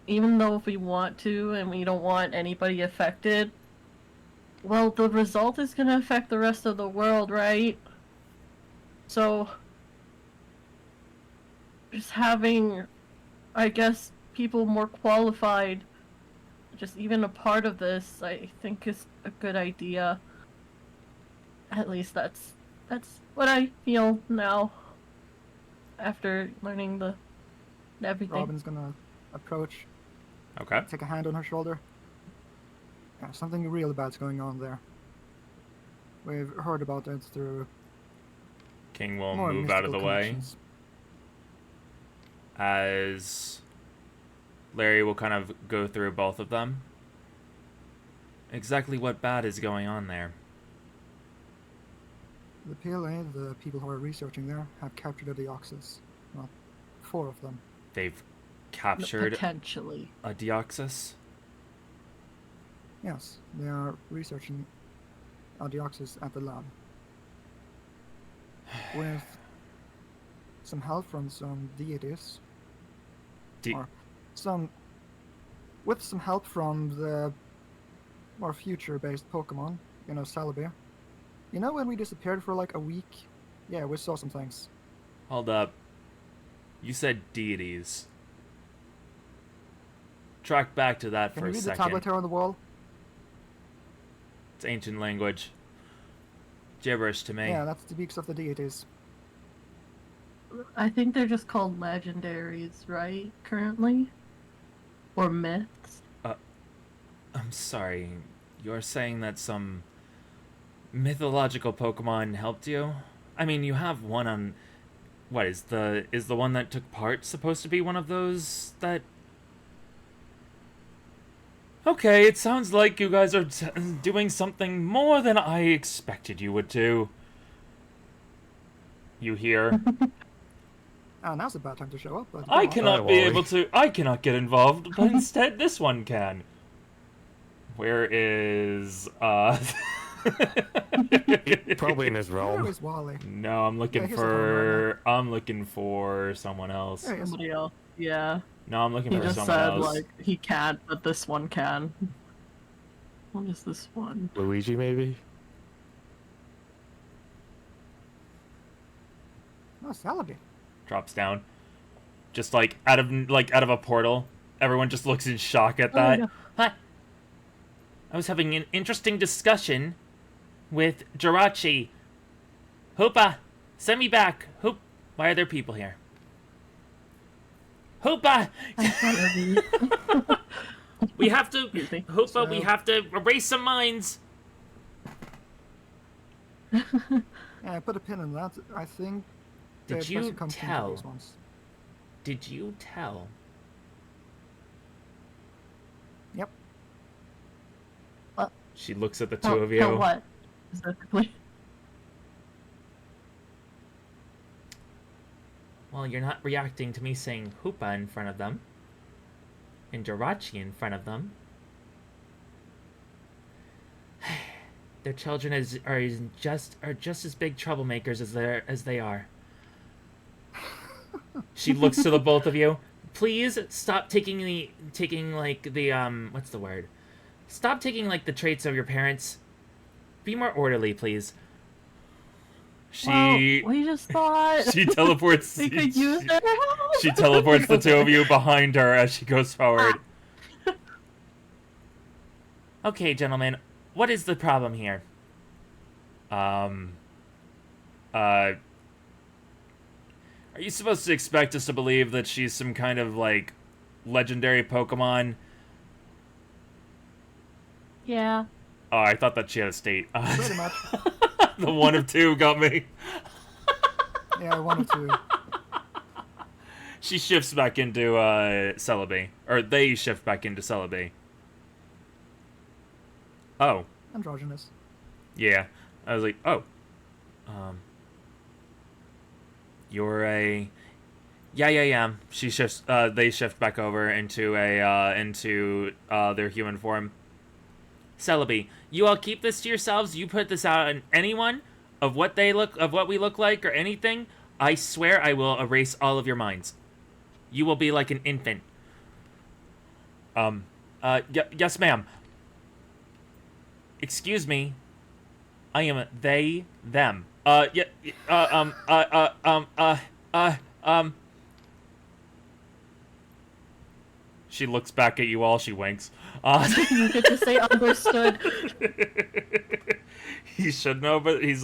Even though if we want to and we don't want anybody affected, Well, the result is gonna affect the rest of the world, right? So, just having, I guess, people more qualified, just even a part of this, I think is a good idea. At least that's what I feel now, after learning everything. Robin's gonna approach, Okay. take a hand on her shoulder. Yeah, something real bad's going on there. We've heard about it through King will more move out of mystical the way connections. as Larry will kind of go through both of them. Exactly what bad is going on there? The PLA, the people who are researching there, have captured the Deoxys. Well, 4 of them. They've captured Potentially. a Deoxys? Yes, they are researching a Deoxys at the lab. With some help from some deities. Or with some help from the more future-based Pokemon, you know, Celebi. You know when we disappeared for like a week? Yeah, we saw some things. Hold up. You said deities. Track back to that Can for you a read the second. tablet here on the wall? It's ancient language. Gibberish to me. Yeah, that's the beaks of the deities. I think they're just called legendaries, right? Currently? Or myths? I'm sorry. You're saying that some mythological Pokemon helped you? I mean, you have one on... What, is the one that took part supposed to be one of those that... Okay, it sounds like you guys are doing something more than I expected you would do. You hear? Now's a bad time to show up, but... I go on. cannot be able to... I cannot get involved, but instead this one can. Where is... Probably in his Where realm. is Wally? No, I'm looking Yeah, he's at home right for... I'm looking for someone else. There he is. Somebody else. Yeah. No, I'm looking He for just someone said, else. like, he can't, but this one can. What is this one? Luigi, maybe? Oh, Celebi. Drops down. Just like out of a portal. Everyone just looks in shock at that. yeah. Hi. I was having an interesting discussion with Jirachi. Hoopa, send me back. Hoop. Why are there people here? Hoopa! We have to... Excuse me. Hoopa, we have to erase some minds. Yeah, put a pin in that. I think... Did they're supposed you to come to tell? these ones. Did you tell? Yep. She looks at the two of you. Tell what? Specifically? Well, you're not reacting to me saying Hoopa in front of them. And Jirachi in front of them. Their children are just as big troublemakers as they are. She looks to the both of you. Please stop taking what's the word? Stop taking like the traits of your parents. Be more orderly, please. She Well, we just thought she teleports. we could use their help. She teleports the two of you behind her as she goes forward. Okay, gentlemen, what is the problem here? Are you supposed to expect us to believe that she's some kind of like legendary Pokemon? Yeah. Oh, I thought that she had a state. Pretty much. The one of two got me. Yeah, 1 or 2. She shifts back into Celebi, or they shift back into Celebi. Oh, Androgynous. yeah. I was like, oh, you're a. Yeah. She shifts. They shift back over into their human form. Celebi, you all keep this to yourselves. You put this out on anyone of what we look like or anything. I swear I will erase all of your minds. You will be like an infant. Yes, ma'am. Excuse me. I am they, them. Yeah, She looks back at you all. She winks. You get to say understood. He should know, but he's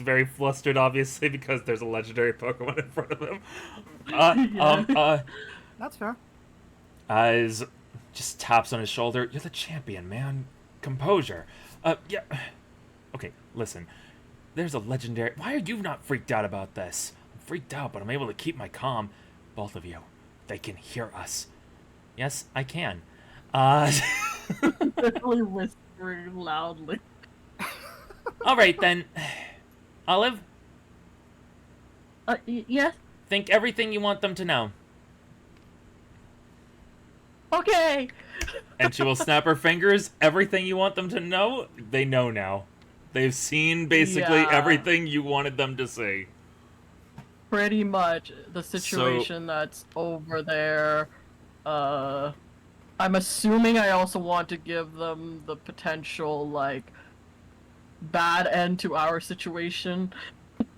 very flustered, obviously, because there's a legendary Pokemon in front of him. That's fair. Eyes just taps on his shoulder. You're the champion, man. Composure. Yeah. Okay, listen. There's a legendary. Why are you not freaked out about this? I'm freaked out, but I'm able to keep my calm. Both of you. They can hear us. Yes, I can. Literally whispering loudly. All right then. Olive, Yes. think everything you want them to know. Okay. And she will snap her fingers. Everything you want them to know, they know now. They've seen basically Yeah. everything you wanted them to see. Pretty much the situation that's over there. I'm assuming I also want to give them the potential, like, bad end to our situation. It's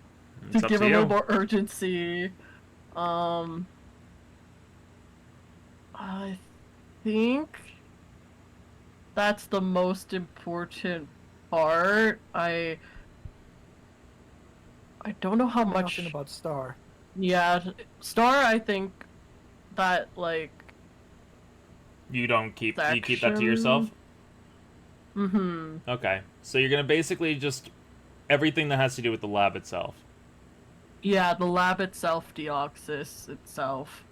To up give to a you. little more urgency. I think that's the most important part. I don't know how We're much. talking about Star. Yeah, Star. I think that like. You keep that to yourself? Mm-hmm. Okay. So you're gonna basically just everything that has to do with the lab itself. Yeah, the lab itself, Deoxys itself.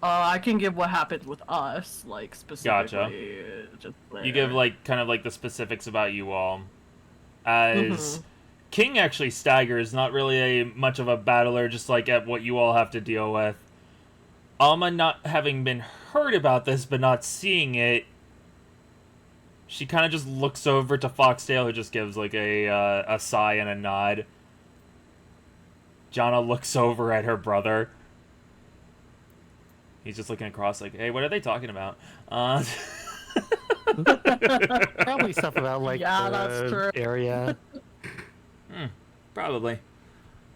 I can give what happened with us, like specifically. Just You give kind of the specifics about you all. As King actually staggers, not really much of a battler, just at what you all have to deal with. Alma, not having been heard about this but not seeing it, she kind of just looks over to Foxtail, who just gives a sigh and a nod. Jana looks over at her brother. He's just looking across hey, what are they talking about? Probably stuff about Yeah, that's the true. area. Probably.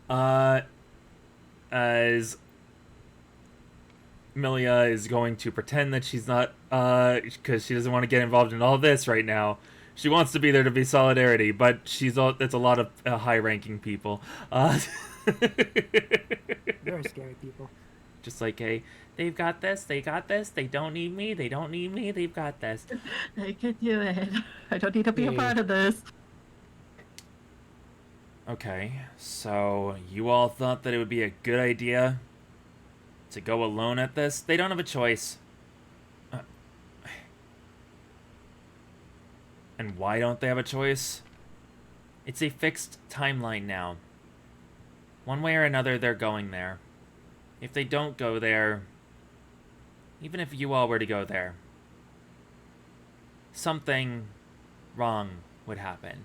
As Milia is going to pretend that she's not, because she doesn't want to get involved in all this right now. She wants to be there to be solidarity, but it's a lot of high-ranking people. Very scary people. Just hey, they've got this, they don't need me, they've got this. I can do it. I don't need to be a part of this. Okay, so you all thought that it would be a good idea to go alone at this? They don't have a choice. And why don't they have a choice? It's a fixed timeline now. One way or another, they're going there. If they don't go there, even if you all were to go there, something wrong would happen.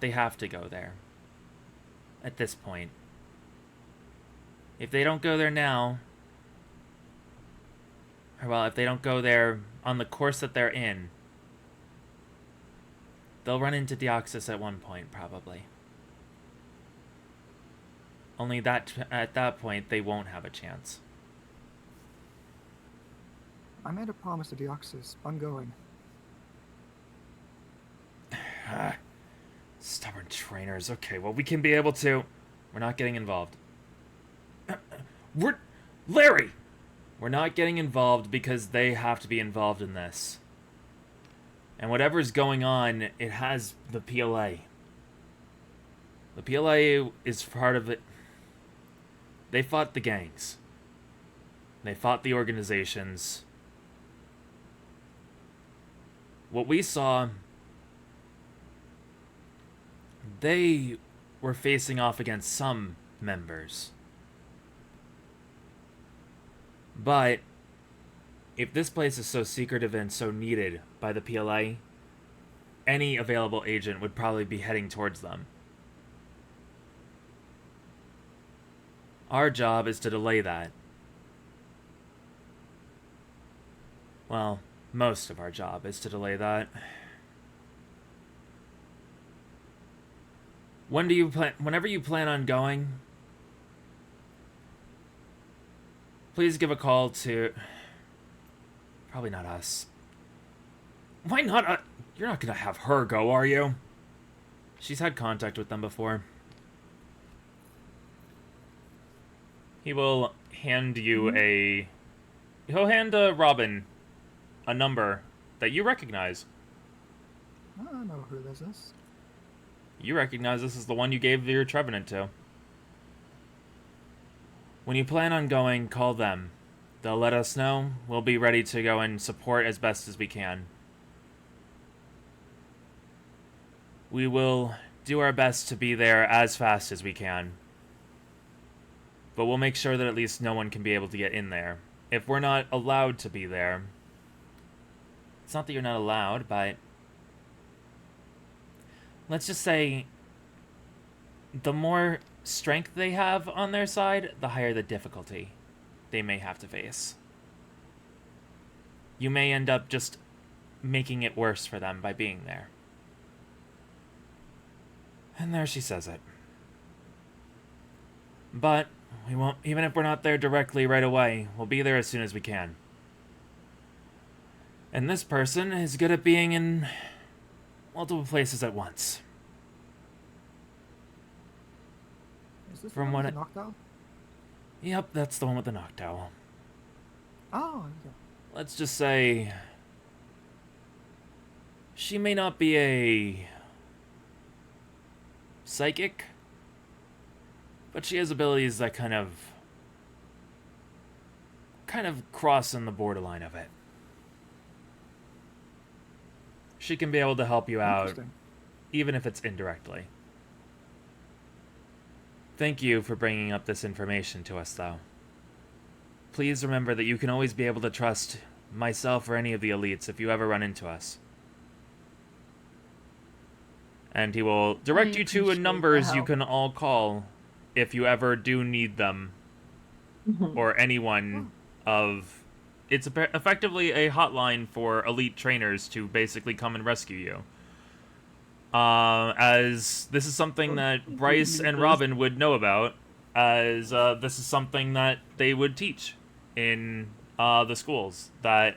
They have to go there. At this point. If they don't go there now, or well, if they don't go there on the course that they're in, they'll run into Deoxys at one point, probably. Only that at that point, they won't have a chance. I made a promise to Deoxys. I'm going. Stubborn trainers. Okay, well, we can be able to... We're not getting involved. Larry! We're not getting involved because they have to be involved in this. And whatever's going on, it has the PLA. The PLA is part of it. They fought the gangs. They fought the organizations. What we saw... They were facing off against some members. But if this place is so secretive and so needed by the PLA, any available agent would probably be heading towards them. Our job is to delay that. Well, most of our job is to delay that. Whenever you plan on going, please give a call to... Probably not us. Why not? You're not gonna have her go, are you? She's had contact with them before. He will hand you a... He'll hand Robin a number that you recognize. I don't know who this is. You recognize this is the one you gave your Trevenant to. When you plan on going, call them. They'll let us know. We'll be ready to go and support as best as we can. We will do our best to be there as fast as we can. But we'll make sure that at least no one can be able to get in there. If we're not allowed to be there... It's not that you're not allowed, but... Let's just say... The more strength they have on their side, the higher the difficulty they may have to face. You may end up just making it worse for them by being there. And there she says it. But we won't, even if we're not there directly right away, we'll be there as soon as we can. And this person is good at being in multiple places at once. Is this From one what with the knockdown? Yep, that's the one with the knockdown. Oh, yeah. Let's just say... She may not be a... psychic, but she has abilities that kind of cross in the borderline of it. She can be able to help you out, Interesting. even if it's indirectly. Thank you for bringing up this information to us, though. Please remember that you can always be able to trust myself or any of the elites if you ever run into us. And he will direct you to appreciate numbers the you help. can all call if you ever do need them. Or anyone of... It's effectively a hotline for elite trainers to basically come and rescue you. As this is something that Bryce and Robin would know about, as this is something that they would teach in the schools, that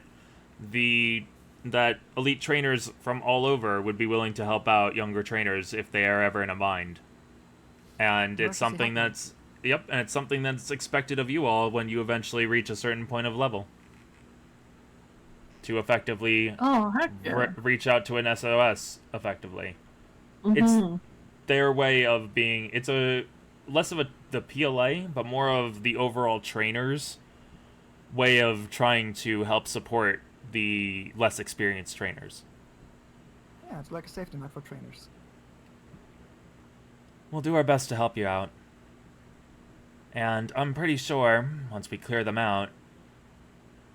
elite trainers from all over would be willing to help out younger trainers if they are ever in a bind. And it's something that's... Yep, and it's something that's expected of you all when you eventually reach a certain point of level. To effectively Oh, heck yeah. reach out to an SOS, effectively. Mhm. It's their way of being... It's a less of the PLA, but more of the overall trainers' way of trying to help support the less experienced trainers. Yeah, it's like a safety net for trainers. We'll do our best to help you out. And I'm pretty sure, once we clear them out,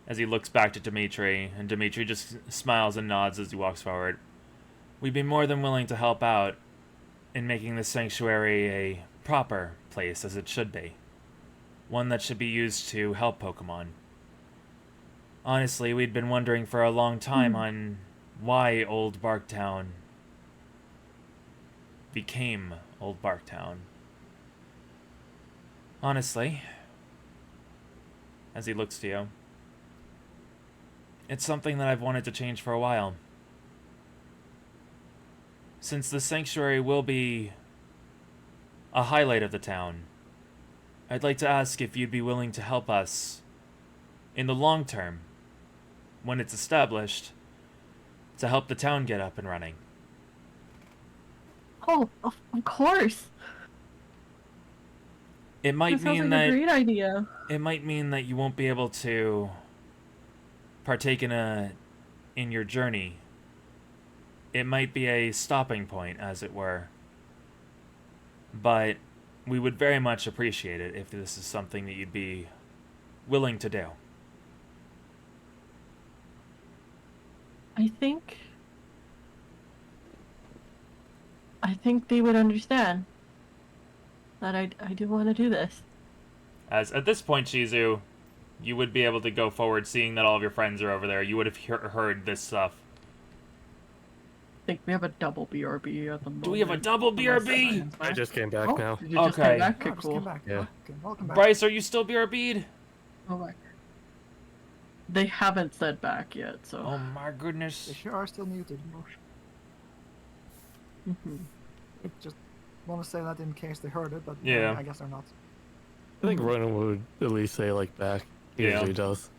as he looks back to Dimitri, and Dimitri just smiles and nods as he walks forward, we'd be more than willing to help out in making this sanctuary a proper place as it should be. One that should be used to help Pokemon. Honestly, we'd been wondering for a long time on why Old Barktown became Old Barktown. Honestly, as he looks to you, it's something that I've wanted to change for a while. Since the sanctuary will be a highlight of the town, I'd like to ask if you'd be willing to help us in the long term, when it's established, to help the town get up and running. Oh, of course. It might That sounds mean like a that great idea. it might mean that you won't be able to partake in your journey. It might be a stopping point, as it were. But we would very much appreciate it if this is something that you'd be willing to do. I think they would understand that I do want to do this. As at this point, Shizu, you would be able to go forward, seeing that all of your friends are over there. You would have heard this stuff. think we have a double BRB at the moment. Do we have a double unless that BRB? ends I back. just came back Oh. now. Did you just Okay. come back? I Okay, just cool. came back. Yeah. Okay, welcome back. Bryce, are you still BRB'd? Oh my. They haven't said back yet, so. Oh my goodness. They sure are still muted. Mhm. Just want to say that in case they heard it, but Yeah. I guess they're not. I think Ronan would at least say like back. He Yeah. usually does.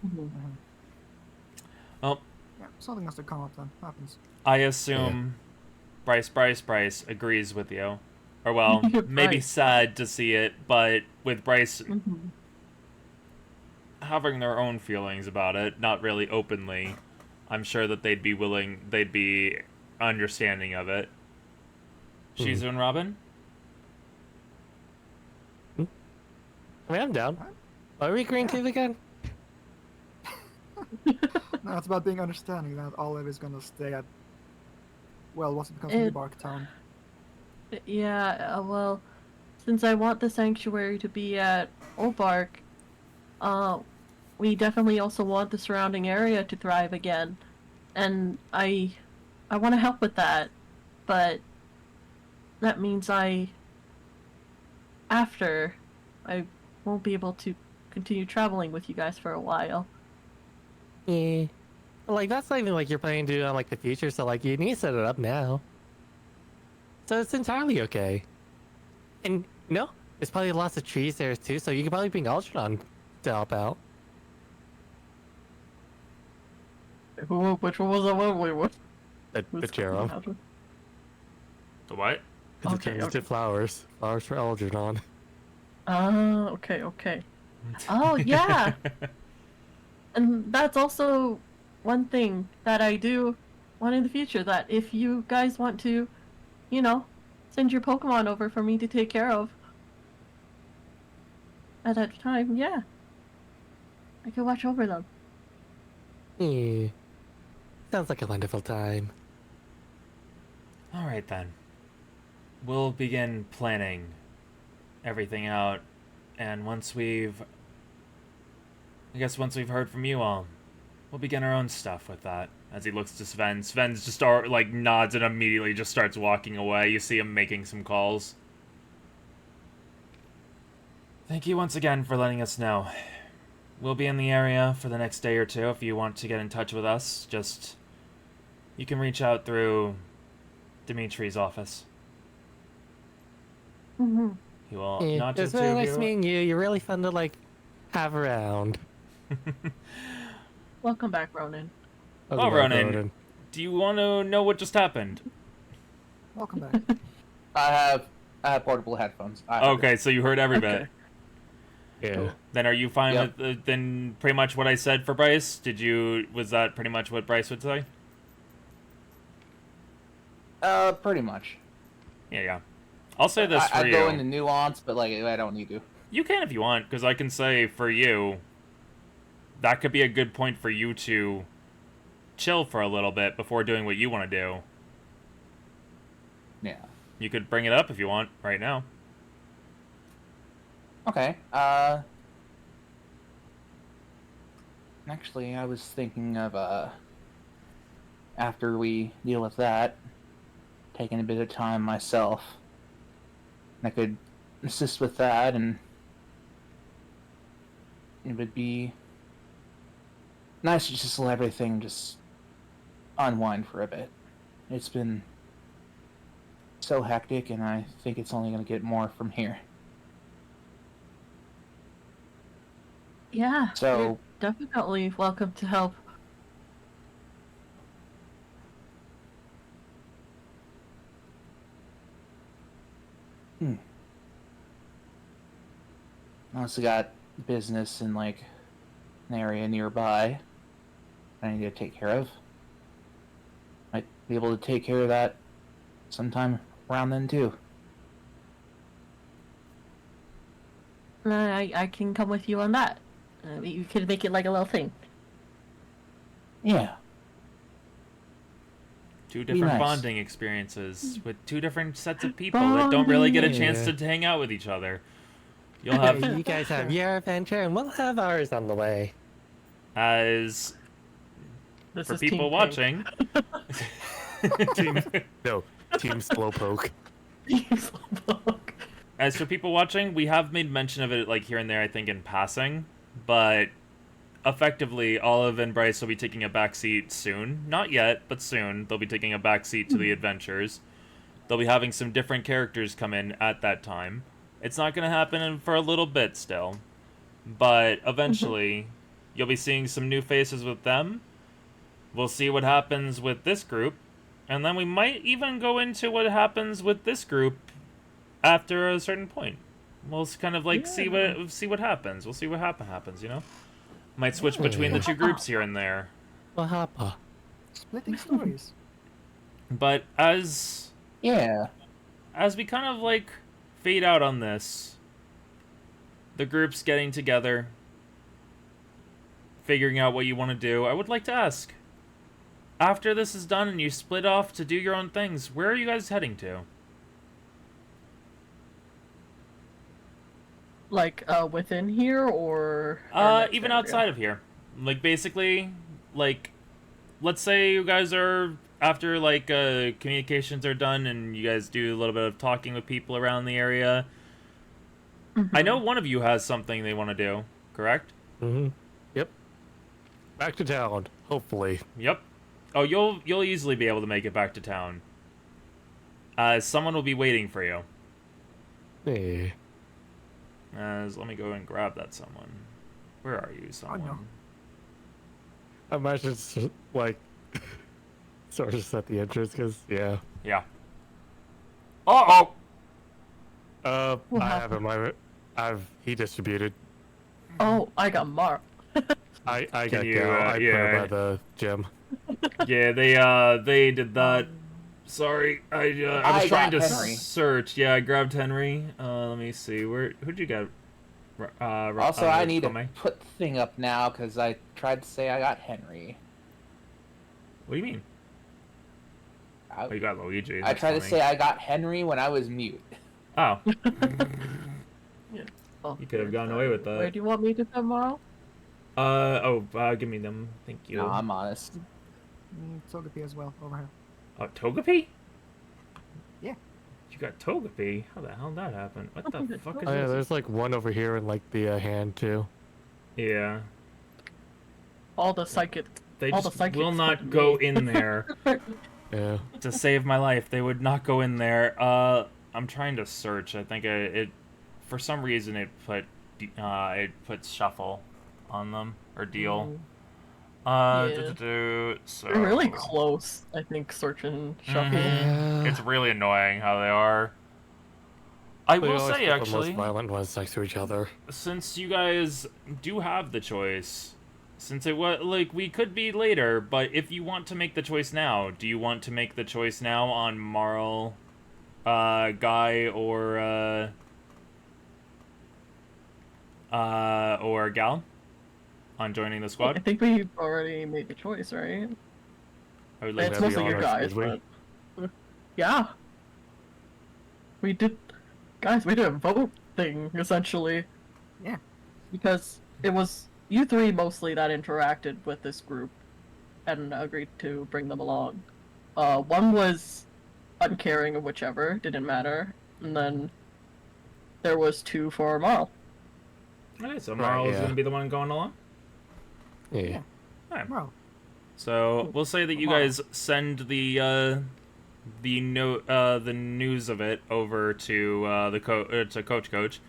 Mhm. Well, Yeah, something has to come up then. Happens. I assume Bryce agrees with you. Or, well, maybe Bryce. sad to see it, but with Bryce Mhm. having their own feelings about it, not really openly, I'm sure that they'd be understanding of it. Shizu and Robin? I mean, I'm down. Are we Green Cave again? No, it's about being understanding that Olive is gonna stay at, well, what's it becomes New Bark Town. Yeah, well, since I want the sanctuary to be at Obark, we definitely also want the surrounding area to thrive again, and I want to help with that, but that means after, I won't be able to continue traveling with you guys for a while. Yeah. Like, that's not even like you're planning to do on like the future, so like you need to set it up now. So it's entirely okay. And you know, there's probably lots of trees there too, so you could probably bring Ultron to help out. Which one was the one we were? The cherub. The what? It's Okay, turns okay. to flowers. Flowers for Algernon. Oh, okay. Oh, yeah! And that's also one thing that I do want in the future, that if you guys want to, you know, send your Pokemon over for me to take care of at that time, yeah. I can watch over them. Yeah. Sounds like a wonderful time. Alright then. We'll begin planning everything out, and once we've heard from you all, we'll begin our own stuff with that. As he looks to Sven, Sven's just nods and immediately just starts walking away. You see him making some calls. Thank you once again for letting us know. We'll be in the area for the next day or two. If you want to get in touch with us, you can reach out through Dimitri's office. Mm-hmm. He will Yeah, not it's just really nice meeting you. You're really fun to like have around. Welcome back, Ronan. Well, Ronan, do you want to know what just happened? Welcome back. I have portable headphones. Okay, so you heard every bit. Okay. Yeah. Then are you fine Yep. with then pretty much what I said for Bryce? Was that pretty much what Bryce would say? Pretty much. Yeah. I'll say this for I you. go into nuance, but like I don't need to. You can if you want, because I can say for you, that could be a good point for you to chill for a little bit before doing what you want to do. Yeah. You could bring it up if you want right now. Okay. Actually, I was thinking of after we deal with that, taking a bit of time myself. I could assist with that, and it would be nice to just let everything just unwind for a bit. It's been so hectic, and I think it's only going to get more from here. Yeah, So- you're definitely welcome to help. I also got business in like an area nearby I need to take care of. Might be able to take care of that sometime around then too. I can come with you on that. You could make it like a little thing. Yeah. Two Be different nice. bonding experiences with two different sets of people that don't really get a chance Bonding. to hang out with each other. You'll have, You guys have your adventure, and we'll have ours on the way. as This for is people Team Pink. watching, Team. No, Team Slowpoke. As for people watching, we have made mention of it like here and there, I think, in passing, but effectively, Olive and Bryce will be taking a backseat soon. Not yet, but soon. They'll be taking a backseat to the adventures. They'll be having some different characters come in at that time. It's not going to happen for a little bit still, but eventually, you'll be seeing some new faces with them. We'll see what happens with this group, and then we might even go into what happens with this group after a certain point. We'll kind of like see what happens. We'll see what happens, you know? Might switch between the two groups here and there. Wahapa. Splitting stories. But as we kind of like fade out on this, the group's getting together, figuring out what you want to do, I would like to ask, after this is done and you split off to do your own things, where are you guys heading to? Like, within here, or even outside of here. Like, basically, like, let's say you guys are, after, like, communications are done and you guys do a little bit of talking with people around the area. I know one of you has something they want to do, correct? Yep. Back to town, hopefully. Yep. Oh, you'll easily be able to make it back to town. Someone will be waiting for you. Hey. Let me go and grab that someone. Where are you, someone? no. I imagine it's like sort of just at the entrance, because yeah. Yeah. Uh-oh! What I happened? have he distributed. Oh, I got Mark. I got you, Gal. I put yeah. her by the gym. Yeah, they did that. Sorry, I was I trying got to Henry. search. Yeah, I grabbed Henry. Let me see. Who'd you get? Also, I need to Kome? put the thing up now because I tried to say I got Henry. What do you mean? Oh, you got Luigi. I That's tried to funny. say I got Henry when I was mute. Oh, Oh, you could have gotten away with where that. do you want me to tomorrow? Give me them. Thank you. No, I'm honest. Togepi as well, over here. Oh, Togepi? Yeah. You got Togepi? How the hell did that happen? What the fuck is Oh yeah, this? there's like one over here in like the hand too. Yeah. All the psychic. They All the just psychics will come not to go me. in there. Yeah. To save my life, they would not go in there. I'm trying to search. I think it for some reason it put shuffle on them or deal. Yeah. So They're really close, I think, search and shuffle. It's really annoying how they are. I They will always say put the actually, most violent ones next to each other. since you guys do have the choice, since it was like we could be later, but if you want to make the choice now, do you want to make the choice now on Marl, Guy, or Gal on joining the I squad? think we've already made the choice, right? I would like It's to That'd be mostly your honest, guys, did we? but yeah, we did. Guys, we did a vote thing essentially. Yeah. Because it was you three mostly that interacted with this group and agreed to bring them along. One was uncaring of whichever, didn't matter, and then there was two for Marl. Okay, so Right, Marl is yeah. going to be the one going along. Yeah. Alright. Well, So we'll say that you guys send the news of it over to to Coach,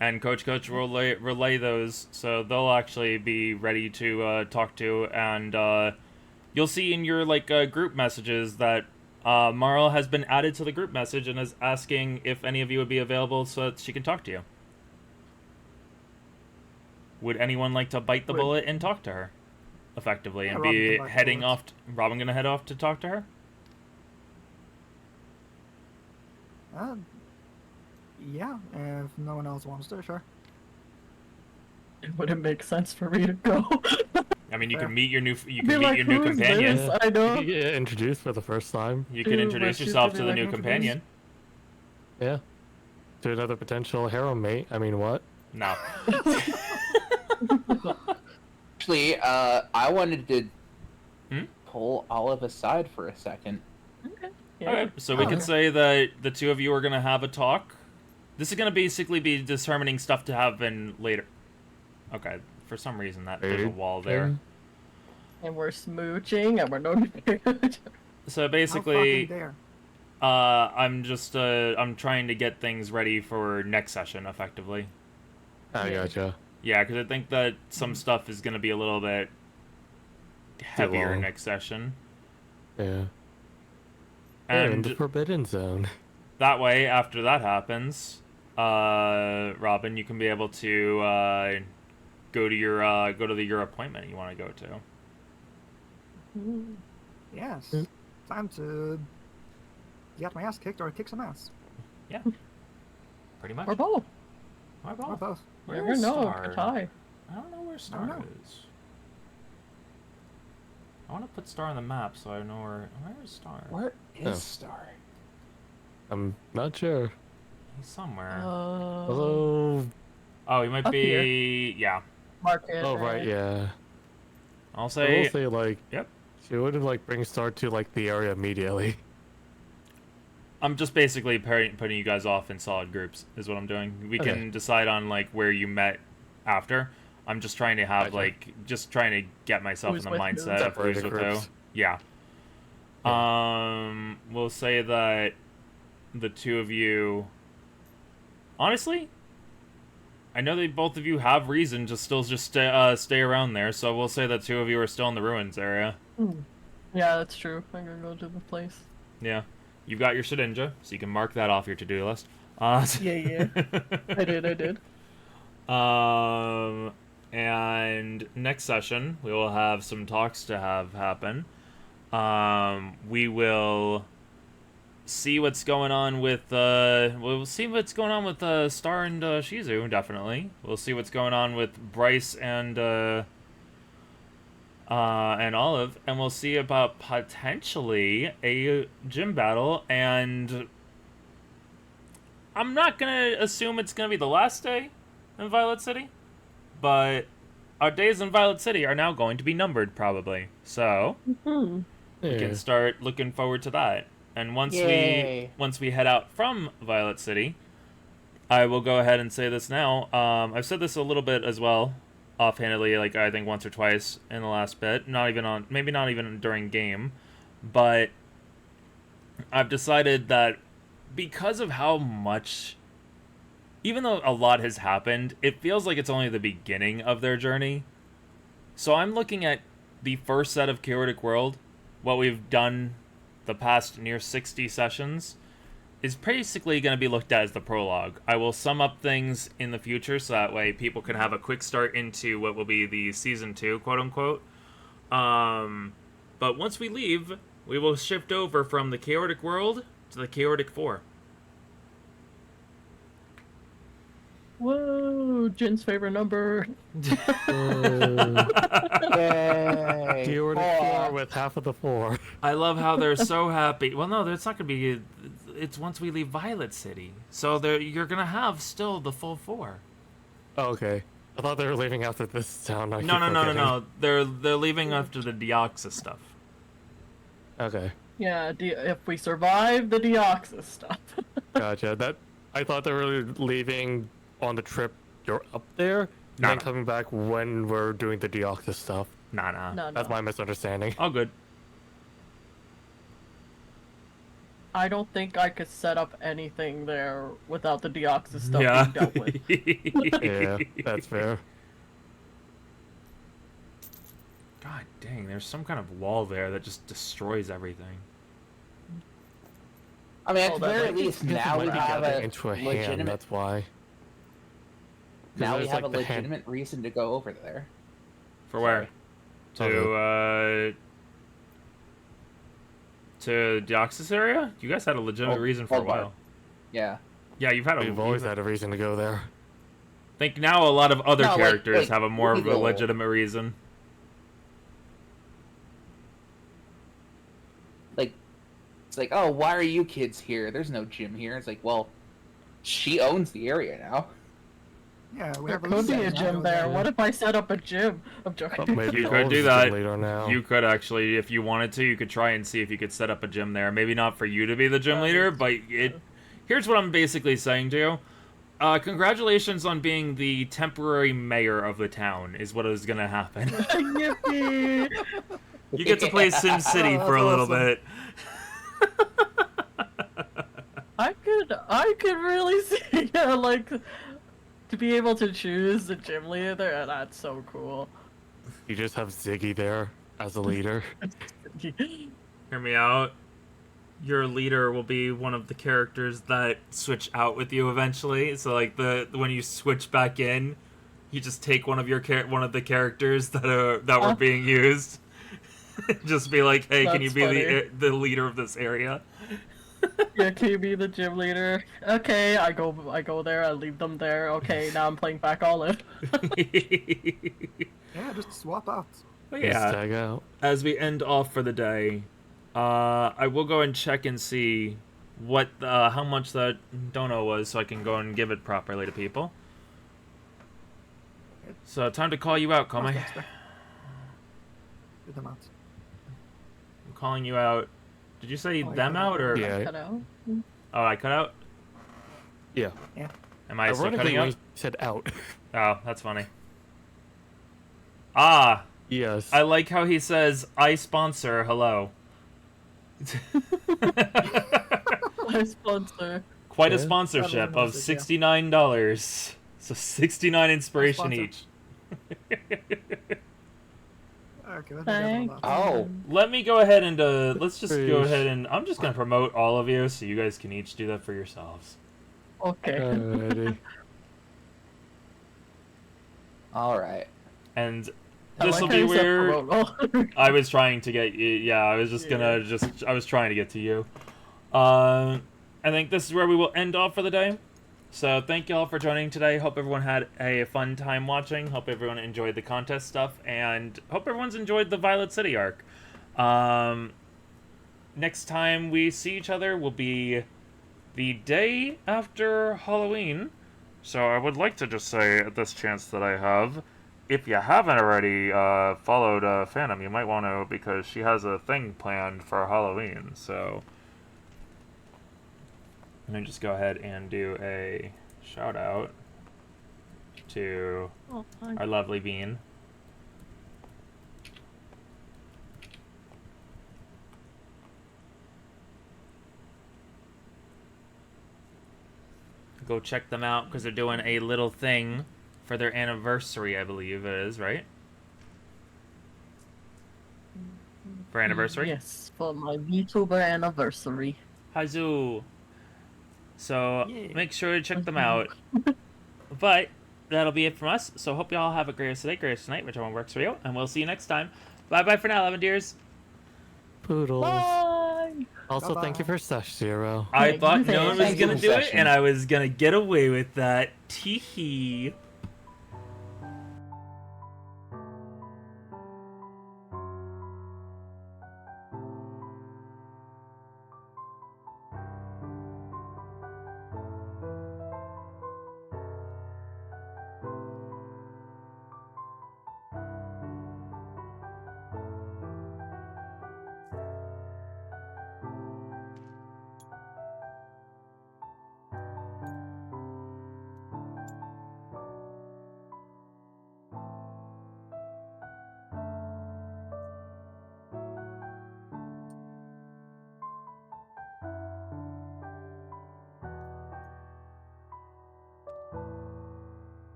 and Coach will relay those, so they'll actually be ready to talk to, and you'll see in your group messages that Marl has been added to the group message and is asking if any of you would be available so that she can talk to you. Would anyone like to bite the bullet and talk to her effectively and Yeah, Robin be can bite the heading bullet. off? Robin gonna head off to talk to her? yeah, if no one else wants to, sure. It wouldn't make sense for me to go. I mean, you Fair. can meet your new Be like, new "Who's companion. this?" I know. You get introduced for the first time. You can Dude, introduce but she's yourself gonna to be, the new like, companion. Yeah. To another potential harem mate. I mean, what? No. Actually, I wanted to Hmm? pull Olive aside for a second. Yeah. Okay, so we can say that the two of you are gonna have a talk. This is gonna basically be determining stuff to happen later. Okay, for some reason there's a wall there. And we're smooching, and we're not. So How basically, fucking dare. I'm trying to get things ready for next session, effectively. I gotcha. Yeah, because I think that some stuff is gonna be a little bit heavier long. next session. Yeah. We're in And the Forbidden Zone. that way, after that happens, Robin, you can be able to go to your appointment you want to go to. Yes. Time to get my ass kicked or kick some ass. Yeah, pretty much. Or both. Or Or both. both. Never Where's know. Star? Tie. I don't know where I Star don't know. is. I want to put Star on the map so I know where is Star? Where is Oh. Star? I'm not sure. He's somewhere. Hello. Oh, he might up be. Yeah. Market. Oh right, yeah. I'll I say. will say like, Yep. she would like bring Star to like the area immediately. I'm just basically putting you guys off in solid groups, is what I'm doing. We Okay. can decide on like where you met after. I'm just trying to have Gotcha. just trying to get myself Who's in the with who? mindset of Separate who's the with who. groups. Yeah. We'll say that the two of you. Honestly, I know that both of you have reason to still just stay around there, so we'll say that two of you are still in the ruins area. Yeah, that's true. I'm gonna go to the place. Yeah. You've got your Shedinja, so you can mark that off your to-do list. Yeah. I did. And next session, we will have some talks to have happen. We will see what's going on with Star and Shizu, definitely. We'll see what's going on with Bryce and Olive, and we'll see about potentially a gym battle, and I'm not gonna assume it's gonna be the last day in Violet City, but our days in Violet City are now going to be numbered, probably. So we can start looking forward to that. And once Yay. we head out from Violet City, I will go ahead and say this now. I've said this a little bit as well, offhandedly, like I think once or twice in the last bit. Maybe not even during game, but I've decided that because of how much, even though a lot has happened, it feels like it's only the beginning of their journey. So I'm looking at the first set of Chaordic World, what we've done the past near 60 sessions, is basically going to be looked at as the prologue. I will sum up things in the future so that way people can have a quick start into what will be the Season 2, quote-unquote. But once we leave, we will shift over from the Chaordic World to the Chaordic 4. Whoa, Jin's favorite number. Yay. Chaordic 4 with half of the 4. I love how they're so happy. Well, no, it's not going to be... It's once we leave Violet City. So you're going to have still the full 4. Oh, okay. I thought they were leaving after this town. No. They're leaving after the Deoxys stuff. Okay, Yeah, if we survive the Deoxys stuff. gotcha. I thought they were leaving on the trip you're up there, and then Nah. coming back when we're doing the Deoxys stuff. Nah. No. That's my misunderstanding. All good. I don't think I could set up anything there without the Deoxys stuff Yeah. being dealt with. Yeah, that's fair. God dang, there's some kind of wall there that just destroys everything. I mean, at Oh, the that very might- least, Because now it we might be have getting a into a hand, legitimate. that's why. Now we there's, have like, a the hand- legitimate reason to go over there. For where? To Deoxys area? You guys had a legitimate reason for a Old Bar. while. Yeah. Yeah, you've had a... We've always had a reason to go there. I think now a lot of other No, like- characters like have a more of a legal. legitimate reason. Like, it's like, oh, why are you kids here? There's no gym here. It's like, well, she owns the area now. Yeah, we There have a could be leader a now, gym there. yeah. What if I set up a gym? I'm joking. But maybe You could do Olive's that. gym leader now. You could actually, if you wanted to, you could try and see if you could set up a gym there. Maybe not for you to be the gym leader, but here's what I'm basically saying to you. Congratulations on being the temporary mayor of the town, is what is gonna happen. Yippee! You get to play SimCity Oh, for a little that's awesome. bit. I could really see, yeah, like, to be able to choose the gym leader. That's so cool. You just have Ziggy there as a leader. Hear me out. Your leader will be one of the characters that switch out with you eventually. So like when you switch back in, you just take one of the characters that were being used. Just be like, hey, can you That's be funny. the leader of this area? Yeah, can you be the gym leader? Okay, I go there. I leave them there. Okay, now I'm playing back Olive. Yeah, just swap out. But Just yeah, tag out. as we end off for the day, I will go and check and see what how much that dono was, so I can go and give it properly to people. So time to call you out, Kome. Good amount. I'm calling you out. Did you say Oh, them yeah. out or? Yeah. Cut out. Oh, I cut out. Yeah. Am I still Ironically, cutting when out? you said out. Oh, that's funny. Ah, Yes. I like how he says, "I sponsor." Hello. My sponsor. Quite a Yeah. sponsorship Probably of message, yeah. $69. So 69 inspiration sponsor. each. Okay, let me get on Thank that. Oh, Let me go ahead and let's just go Sheesh. ahead and I'm just gonna promote all of you, so you guys can each do that for yourselves. Okay. Alrighty. all right. And I this will like how be you said where promote. I was trying to get you. Yeah, I was just gonna I was trying to get to you. I think this is where we will end off for the day. So thank you all for joining today. Hope everyone had a fun time watching. Hope everyone enjoyed the contest stuff, and hope everyone's enjoyed the Violet City arc. Next time we see each other will be the day after Halloween. So I would like to just say at this chance that I have, if you haven't already followed Phantom, you might want to, because she has a thing planned for Halloween. So I'm going to just go ahead and do a shout out to Oh, our lovely Bean. Go check them out because they're doing a little thing for their anniversary, I believe it is, right? For anniversary? Yes, for my VTuber anniversary. Hazu. So Yeah. make sure to check them out. But that'll be it from us. So hope y'all have a great day, great tonight, whichever one works for you, and we'll see you next time. Bye bye for now, Lemon Deers. Poodles. Bye. Also, thank you Bye-bye. for Sesh Zero. I Thank thought you, no one was thank gonna you. do it, and I was gonna get away with that. Tee hee.